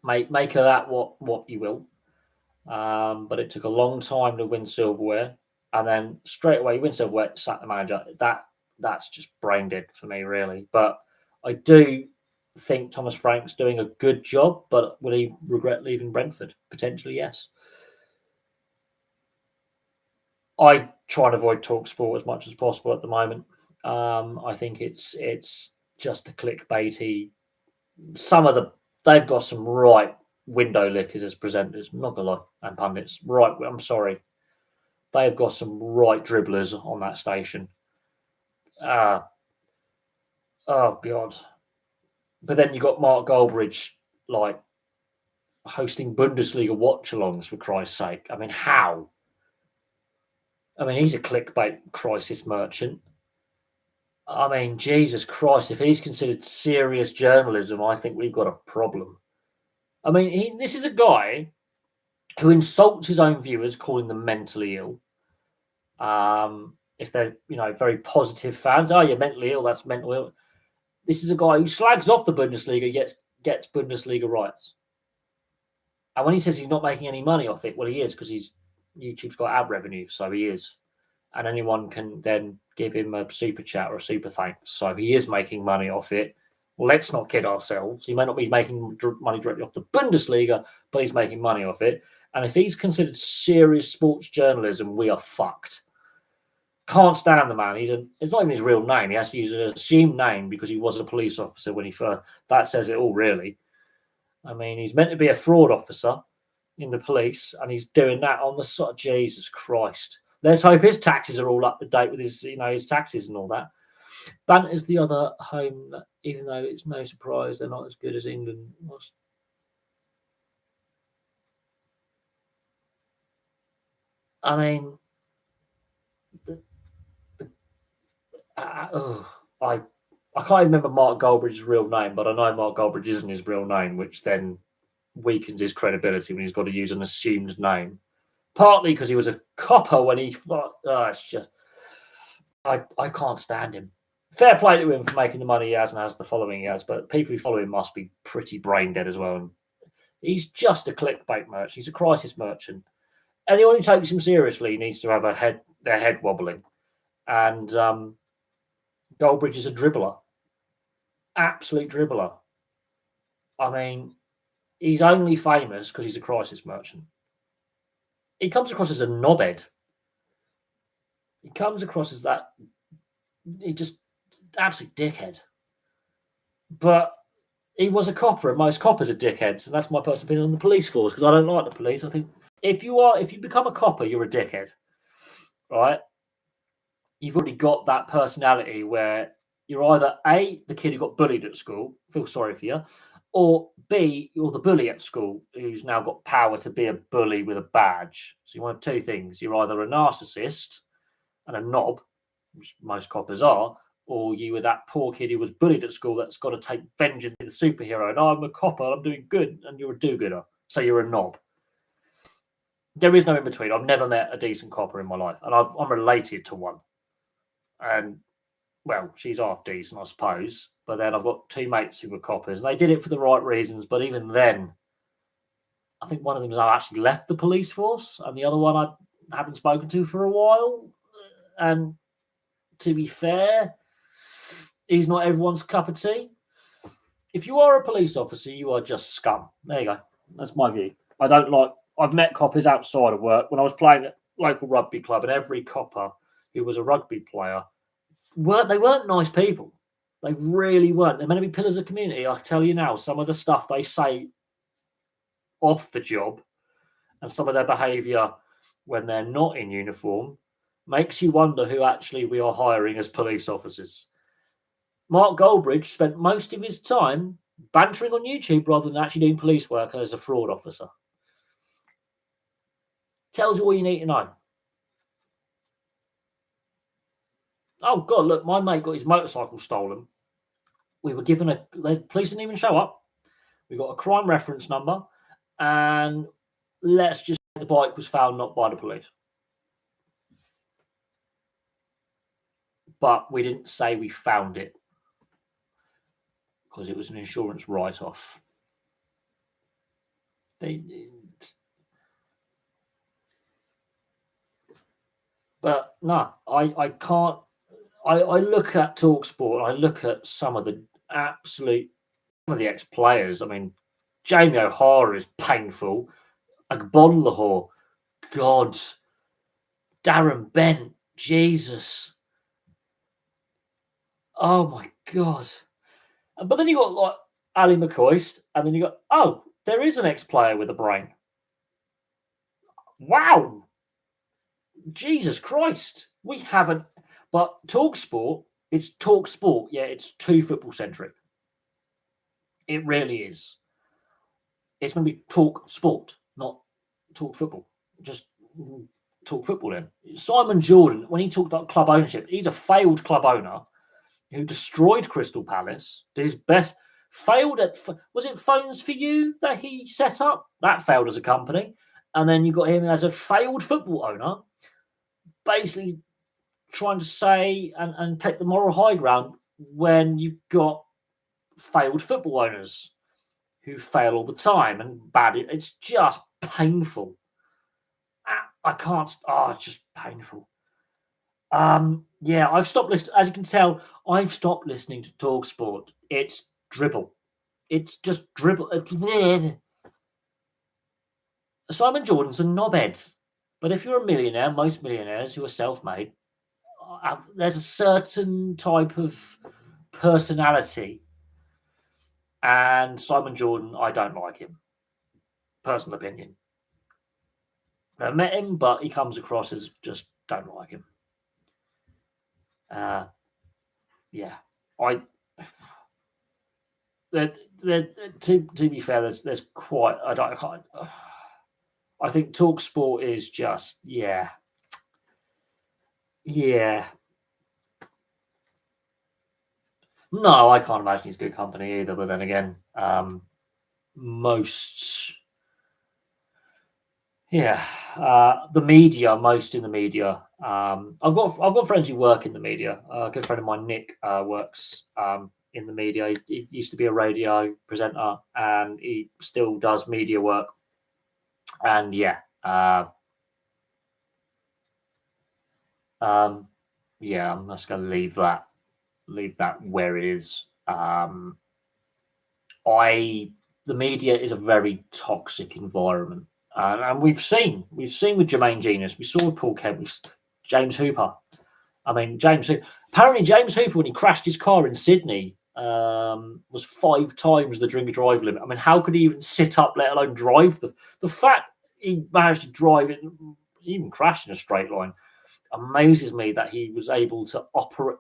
Speaker 1: make of that what you will. But it took a long time to win silverware, and then straight away you win silverware, sack the manager. That's just brain dead for me, really. But I do think Thomas Frank's doing a good job, but will he regret leaving Brentford? Potentially, yes. I try and avoid TalkSport as much as possible at the moment. I think it's just a clickbaity. They've got some right window lickers as presenters. I'm not gonna lie, and pundits. Right, I'm sorry, they've got some right dribblers on that station. Oh god! But then you got Mark Goldbridge like hosting Bundesliga watch-alongs, for Christ's sake. I mean, how? I mean, he's a clickbait crisis merchant. I mean, Jesus Christ, if he's considered serious journalism, I think we've got a problem. I mean, this is a guy who insults his own viewers, calling them mentally ill. If they're, very positive fans, you're mentally ill, that's mental ill. This is a guy who slags off the Bundesliga, gets Bundesliga rights. And when he says he's not making any money off it, well, he is, because YouTube's got ad revenue, so he is. And anyone can then give him a super chat or a super thanks. So he is making money off it. Well, let's not kid ourselves. He may not be making money directly off the Bundesliga, but he's making money off it. And if he's considered serious sports journalism, we are fucked. Can't stand the man. It's not even his real name. He has to use an assumed name because he was a police officer when he first. That says it all, really. I mean, he's meant to be a fraud officer in the police, and he's doing that on the sort of Jesus Christ. Let's hope his taxes are all up to date with his taxes and all that. Banter's the other home, even though it's no surprise they're not as good as England was. I mean, I can't even remember Mark Goldbridge's real name, but I know Mark Goldbridge isn't his real name, which then weakens his credibility when he's got to use an assumed name. Partly because he was a copper when he thought, it's just, I can't stand him. Fair play to him for making the money he has and has the following he has, but people who follow him must be pretty brain dead as well. And he's just a clickbait merchant. He's a crisis merchant. Anyone who takes him seriously needs to have their head wobbling. And Goldbridge is a dribbler. Absolute dribbler. I mean, he's only famous because he's a crisis merchant. He comes across as a knobhead. He comes across as that. He just absolute dickhead. But he was a copper, and most coppers are dickheads, and that's my personal opinion on the police force, because I don't like the police. I think if you become a copper, you're a dickhead, right? You've already got that personality where you're either A, the kid who got bullied at school, feel sorry for you, or B, you're the bully at school who's now got power to be a bully with a badge. So you want two things. You're either a narcissist and a knob, which most coppers are, or you were that poor kid who was bullied at school that's got to take vengeance as a superhero. And I'm a copper, I'm doing good, and you're a do-gooder. So you're a knob. There is no in between. I've never met a decent copper in my life, and I'm related to one. And well, she's half decent, I suppose. But then I've got two mates who were coppers, and they did it for the right reasons. But even then, I think one of them has actually left the police force, and the other one I haven't spoken to for a while. And to be fair, he's not everyone's cup of tea. If you are a police officer, you are just scum. There you go. That's my view. I've met coppers outside of work when I was playing at local rugby club, and every copper who was a rugby player weren't nice people. They really weren't. They're meant to be pillars of community. I tell you now, some of the stuff they say off the job and some of their behaviour when they're not in uniform makes you wonder who actually we are hiring as police officers. Mark Goldbridge spent most of his time bantering on YouTube rather than actually doing police work as a fraud officer. Tells you all you need to know. Oh, God, look, my mate got his motorcycle stolen. We were given the police didn't even show up. We got a crime reference number, and let's just say the bike was found not by the police, but we didn't say we found it because it was an insurance write-off. They, but no, I can't. I look at Talksport. I look at some of the absolute some of the ex-players. I mean, Jamie O'Hara is painful. Agbonlahor, God, Darren Bent, Jesus, oh my God. But then you got like Ali McCoist, and then you got there is an ex-player with a brain. Wow, Jesus Christ, we haven't. But Talksport, it's Talksport. Yeah, it's too football centric. It really is. It's going to be talk sport, not talk football. Just talk football then. Simon Jordan, when he talked about club ownership, he's a failed club owner who destroyed Crystal Palace, did his best, failed at, was it Phones for You that he set up? That failed as a company. And then you got him as a failed football owner, basically trying to say and take the moral high ground when you've got failed football owners who fail all the time and bad. It's just painful. I can't. Oh, it's just painful. Yeah, I've stopped listening. As you can tell, I've stopped listening to Talksport. It's dribble. It's just dribble. Simon Jordan's a knobhead. But if you're a millionaire, most millionaires who are self-made, there's a certain type of personality. And Simon Jordan, I don't like him. Personal opinion. I've met him, but he comes across as just don't like him. Yeah, I. To be fair, there's quite. I can't. I think Talksport is just yeah. No, I can't imagine he's good company either. But then again, most the media, most in the media. I've got friends who work in the media. A good friend of mine, Nick, works in the media. He used to be a radio presenter, and he still does media work. And yeah, I'm just going to leave that where it is. The media is a very toxic environment. And we've seen with Jermaine Genius, we saw with Paul Kent, with James Hooper. I mean, apparently James Hooper, when he crashed his car in Sydney, was 5 times the drink and drive limit. I mean, how could he even sit up, let alone drive? The fact he managed to drive it, even crash in a straight line, amazes me that he was able to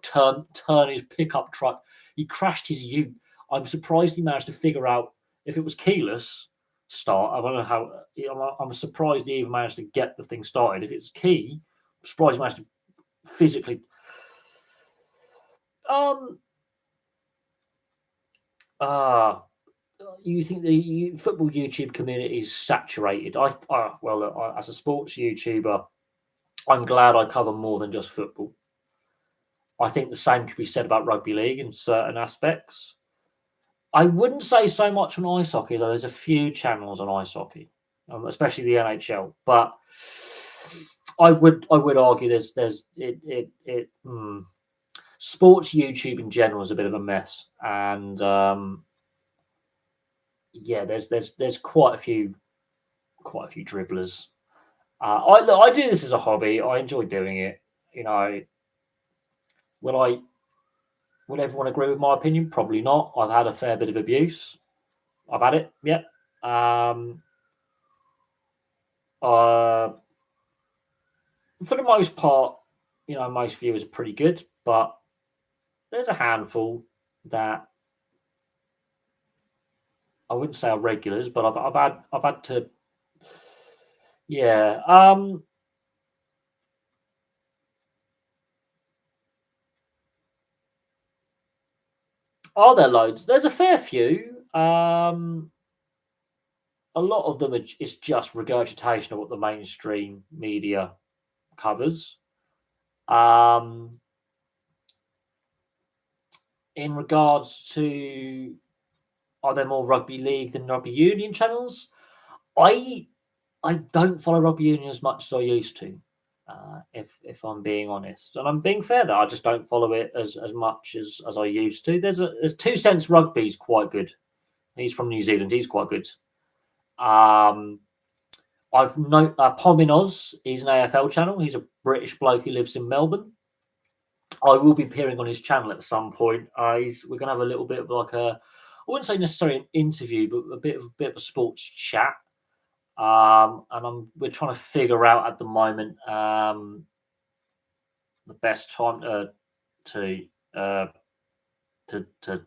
Speaker 1: turn his pickup truck. He crashed his ute. I'm surprised he managed to figure out if it was keyless start. I don't know how. I'm surprised he even managed to get the thing started. If it's key, I'm surprised he managed to physically. You think the football YouTube community is saturated? As a sports YouTuber, I'm glad I cover more than just football. I think the same could be said about rugby league in certain aspects. I wouldn't say so much on ice hockey, though. There's a few channels on ice hockey, especially the NHL. But I would argue sports YouTube in general is a bit of a mess, and there's quite a few dribblers. I do this as a hobby. I enjoy doing it. You know, would everyone agree with my opinion? Probably not. I've had a fair bit of abuse. I've had it. Yeah. For the most part, most viewers are pretty good, but there's a handful that I wouldn't say are regulars, but I've had to. Yeah. Are there loads? There's a fair few. a lot of them is just regurgitation of what the mainstream media covers. Um, in regards to, are there more rugby league than rugby union channels? I I don't follow rugby union as much as I used to, if I'm being honest, and I'm being fair that I just don't follow it as much as I used to. There's 2 Cents Rugby's quite good. He's from New Zealand. He's quite good. Um, I've no Pom Oz. He's an AFL channel. He's a British bloke who lives in Melbourne. I will be appearing on his channel at some point. We're gonna have a little bit of like a, I wouldn't say necessarily an interview, but a bit of a sports chat. And we're trying to figure out at the moment the best time to uh, to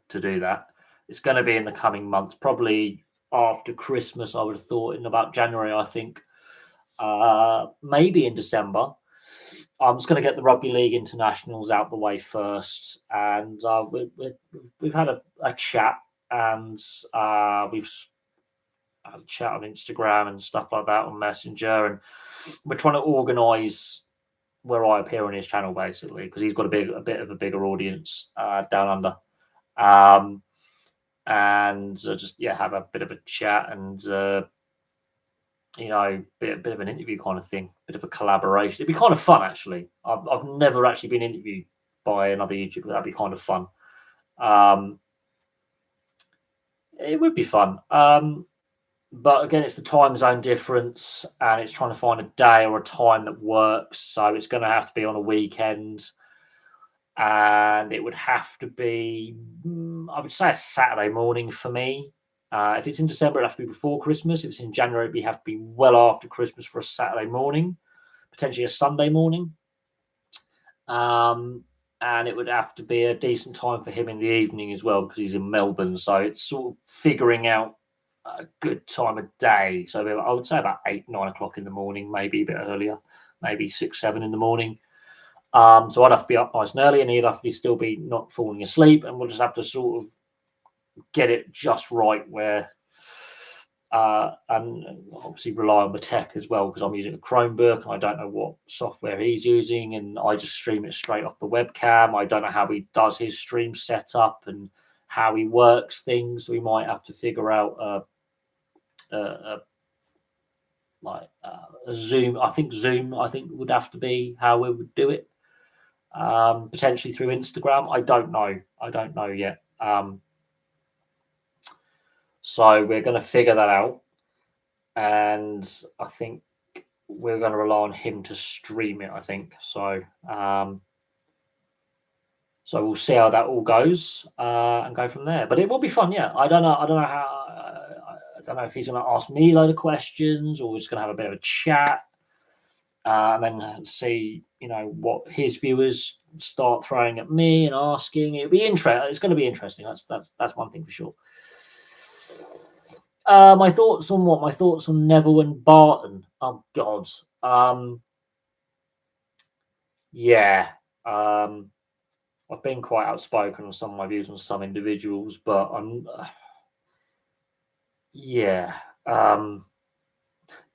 Speaker 1: do that. It's going to be in the coming months, probably after Christmas. I would have thought in about January. I think maybe in December. I'm just going to get the rugby league internationals out the way first, and we've had a chat, and we've had a chat on Instagram and stuff like that on Messenger, and we're trying to organise where I appear on his channel basically because he's got a bit of a bigger audience down under, and just have a bit of a chat and bit of an interview kind of thing, bit of a collaboration. It'd be kind of fun actually. I've never actually been interviewed by another YouTuber. That'd be kind of fun. It would be fun. But again, it's the time zone difference, and it's trying to find a day or a time that works. So it's going to have to be on a weekend, and it would have to be, I would say, a Saturday morning for me. If it's in December, it'd have to be before Christmas. If it's in January, it'd have to be well after Christmas for a Saturday morning, potentially a Sunday morning. And it would have to be a decent time for him in the evening as well because he's in Melbourne. So it's sort of figuring out a good time of day. So I would say about 8, 9 o'clock in the morning, maybe a bit earlier, maybe 6, 7 in the morning. So I'd have to be up nice and early, and he'd have to still be not falling asleep, and we'll just have to sort of get it just right where, and obviously rely on the tech as well because I'm using a Chromebook and I don't know what software he's using, and I just stream it straight off the webcam. I don't know how he does his stream setup and how he works things. So we might have to figure out a Zoom. I think Zoom would have to be how we would do it. Potentially through Instagram. I don't know yet. So we're going to figure that out, and I think we're going to rely on him to stream it. I think so. So we'll see how that all goes and go from there. But it will be fun. Yeah, I don't know how. I don't know if he's going to ask me a load of questions or we're just going to have a bit of a chat. And then see, what his viewers start throwing at me and asking. It'll be interesting. It's going to be interesting. That's one thing for sure. My thoughts on what? My thoughts on Neville and Barton. Oh God. Yeah. I've been quite outspoken on some of my views on some individuals, but yeah. The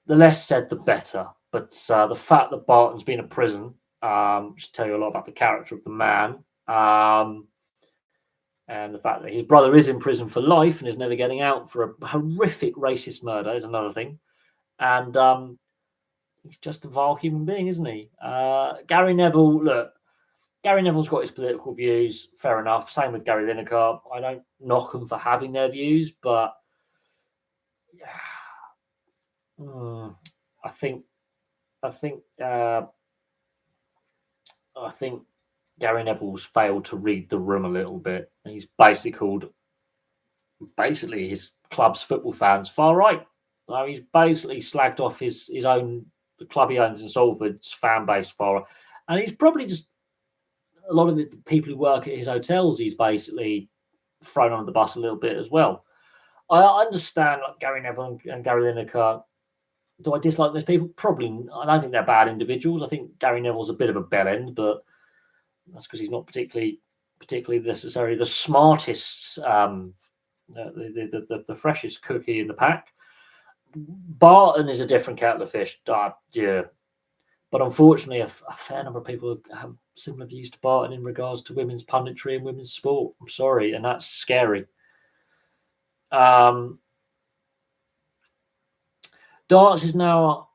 Speaker 1: less said, the better. But the fact that Barton's been in prison should tell you a lot about the character of the man. And the fact that his brother is in prison for life and is never getting out for a horrific racist murder is another thing. And he's just a vile human being, isn't he? Gary Neville, look, Gary Neville's got his political views, fair enough. Same with Gary Lineker. I don't knock them for having their views, but I think Gary Neville's failed to read the room a little bit. He's basically called his club's football fans far right. So he's basically slagged off the club he owns in Salford's fan base far right. And he's probably just a lot of the people who work at his hotels. He's basically thrown under the bus a little bit as well. I understand like Gary Neville and Gary Lineker. Do I dislike those people? Probably. I don't think they're bad individuals. I think Gary Neville's a bit of a bellend, but that's because he's not particularly necessarily the smartest, the freshest cookie in the pack. Barton is a different kettle of fish. Yeah. But unfortunately, a fair number of people have similar views to Barton in regards to women's punditry and women's sport. I'm sorry, and that's scary. Darts is now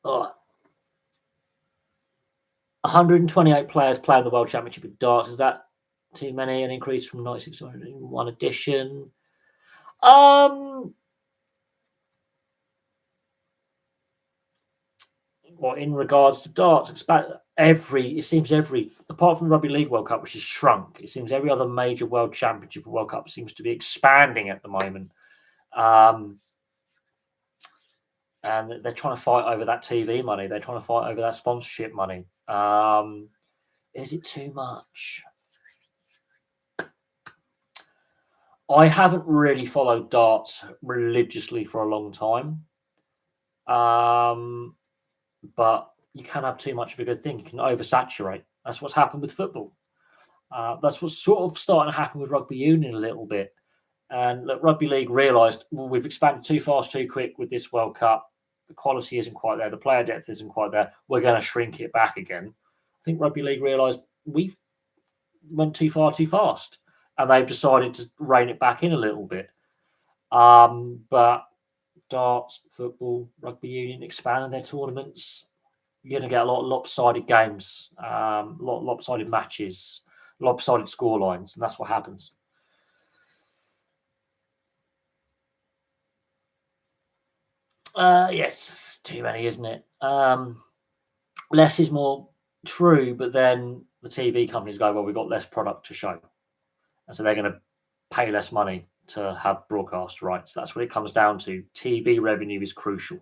Speaker 1: 128 players playing the World Championship of Darts. Is that too many? An increase from 96 to 101 edition? Well, in regards to darts, it seems every, apart from the Rugby League World Cup, which has shrunk, it seems every other major World Championship or World Cup seems to be expanding at the moment. And they're trying to fight over that TV money. They're trying to fight over that sponsorship money. Is it too much? I haven't really followed darts religiously for a long time. But you can have too much of a good thing. You can oversaturate. That's what's happened with football. That's what's sort of starting to happen with rugby union a little bit. And look, rugby league realised, well, we've expanded too fast, too quick with this World Cup. The quality isn't quite there. The player depth isn't quite there. We're going to shrink it back again. I think rugby league realised we went too far, too fast. And they've decided to rein it back in a little bit. But darts, football, rugby union expanding their tournaments. You're going to get a lot of lopsided games, a lot of lopsided matches, lopsided score lines, and that's what happens. Yes, too many, isn't it? Less is more true, but then the TV companies go, well, we've got less product to show. And so they're going to pay less money to have broadcast rights. That's what it comes down to. TV revenue is crucial.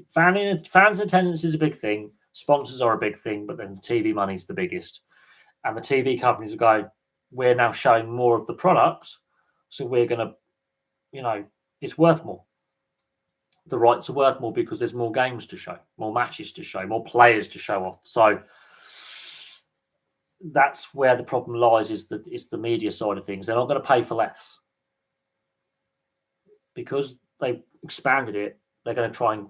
Speaker 1: Fans attendance is a big thing. Sponsors are a big thing, but then the TV money is the biggest. And the TV companies go, we're now showing more of the product, so we're going to, it's worth more. The rights are worth more because there's more games to show, more matches to show, more players to show off. So that's where the problem lies, is the media side of things. They're not going to pay for less. Because they've expanded it, they're going to try and...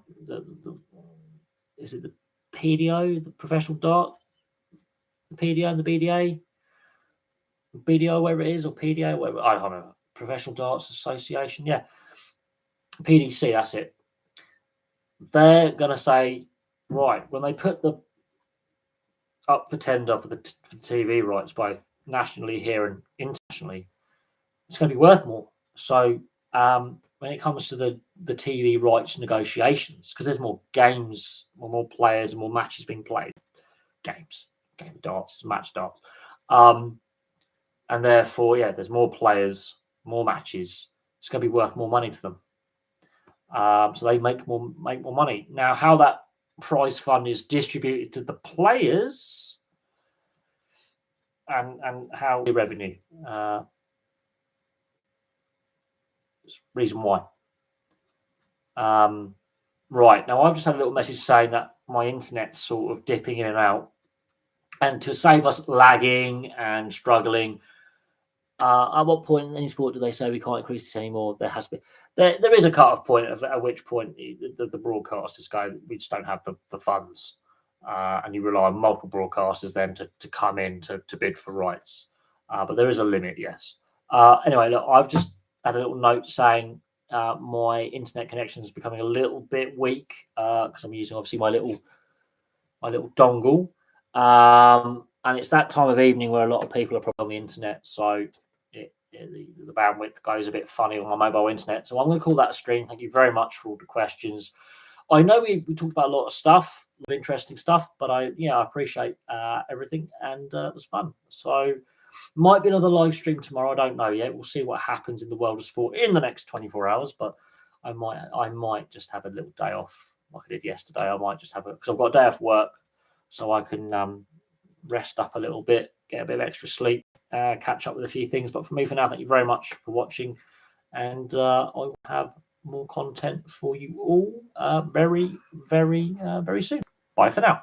Speaker 1: is it the PDO, the professional dart? The PDO and the BDA? BDO, wherever it is, or PDO, whatever, I don't know. Professional Darts Association, yeah. PDC, that's it. They're going to say, right, when they put the up for tender for the TV rights, both nationally here and internationally, it's going to be worth more. So when it comes to the TV rights negotiations, because there's more games, more players, and more matches being played. Game of darts, match darts. And therefore, yeah, there's more players, more matches. It's going to be worth more money to them. So they make more money. Now, how that prize fund is distributed to the players and how the revenue, reason why. Right, now I've just had a little message saying that my internet's sort of dipping in and out. And to save us lagging and struggling, at what point in any sport do they say we can't increase this anymore? There has to be. There is a cut-off point at which point the broadcasters go, we just don't have the funds. And you rely on multiple broadcasters then to come in to bid for rights. But there is a limit, yes. Anyway, look, I've just had a little note saying my internet connection is becoming a little bit weak because I'm using, obviously, my little dongle. And it's that time of evening where a lot of people are probably on the internet, so the bandwidth goes a bit funny on my mobile internet. So I'm going to call that a stream. Thank you very much for all the questions. I know we talked about a lot of stuff, a lot of interesting stuff, but I appreciate everything, and it was fun. So might be another live stream tomorrow. I don't know yet. We'll see what happens in the world of sport in the next 24 hours, but I might just have a little day off like I did yesterday. I might just have because I've got a day off work, so I can rest up a little bit, get a bit of extra sleep, catch up with a few things. But for me, for now, thank you very much for watching, and I will have more content for you all very, very, very soon. Bye for now.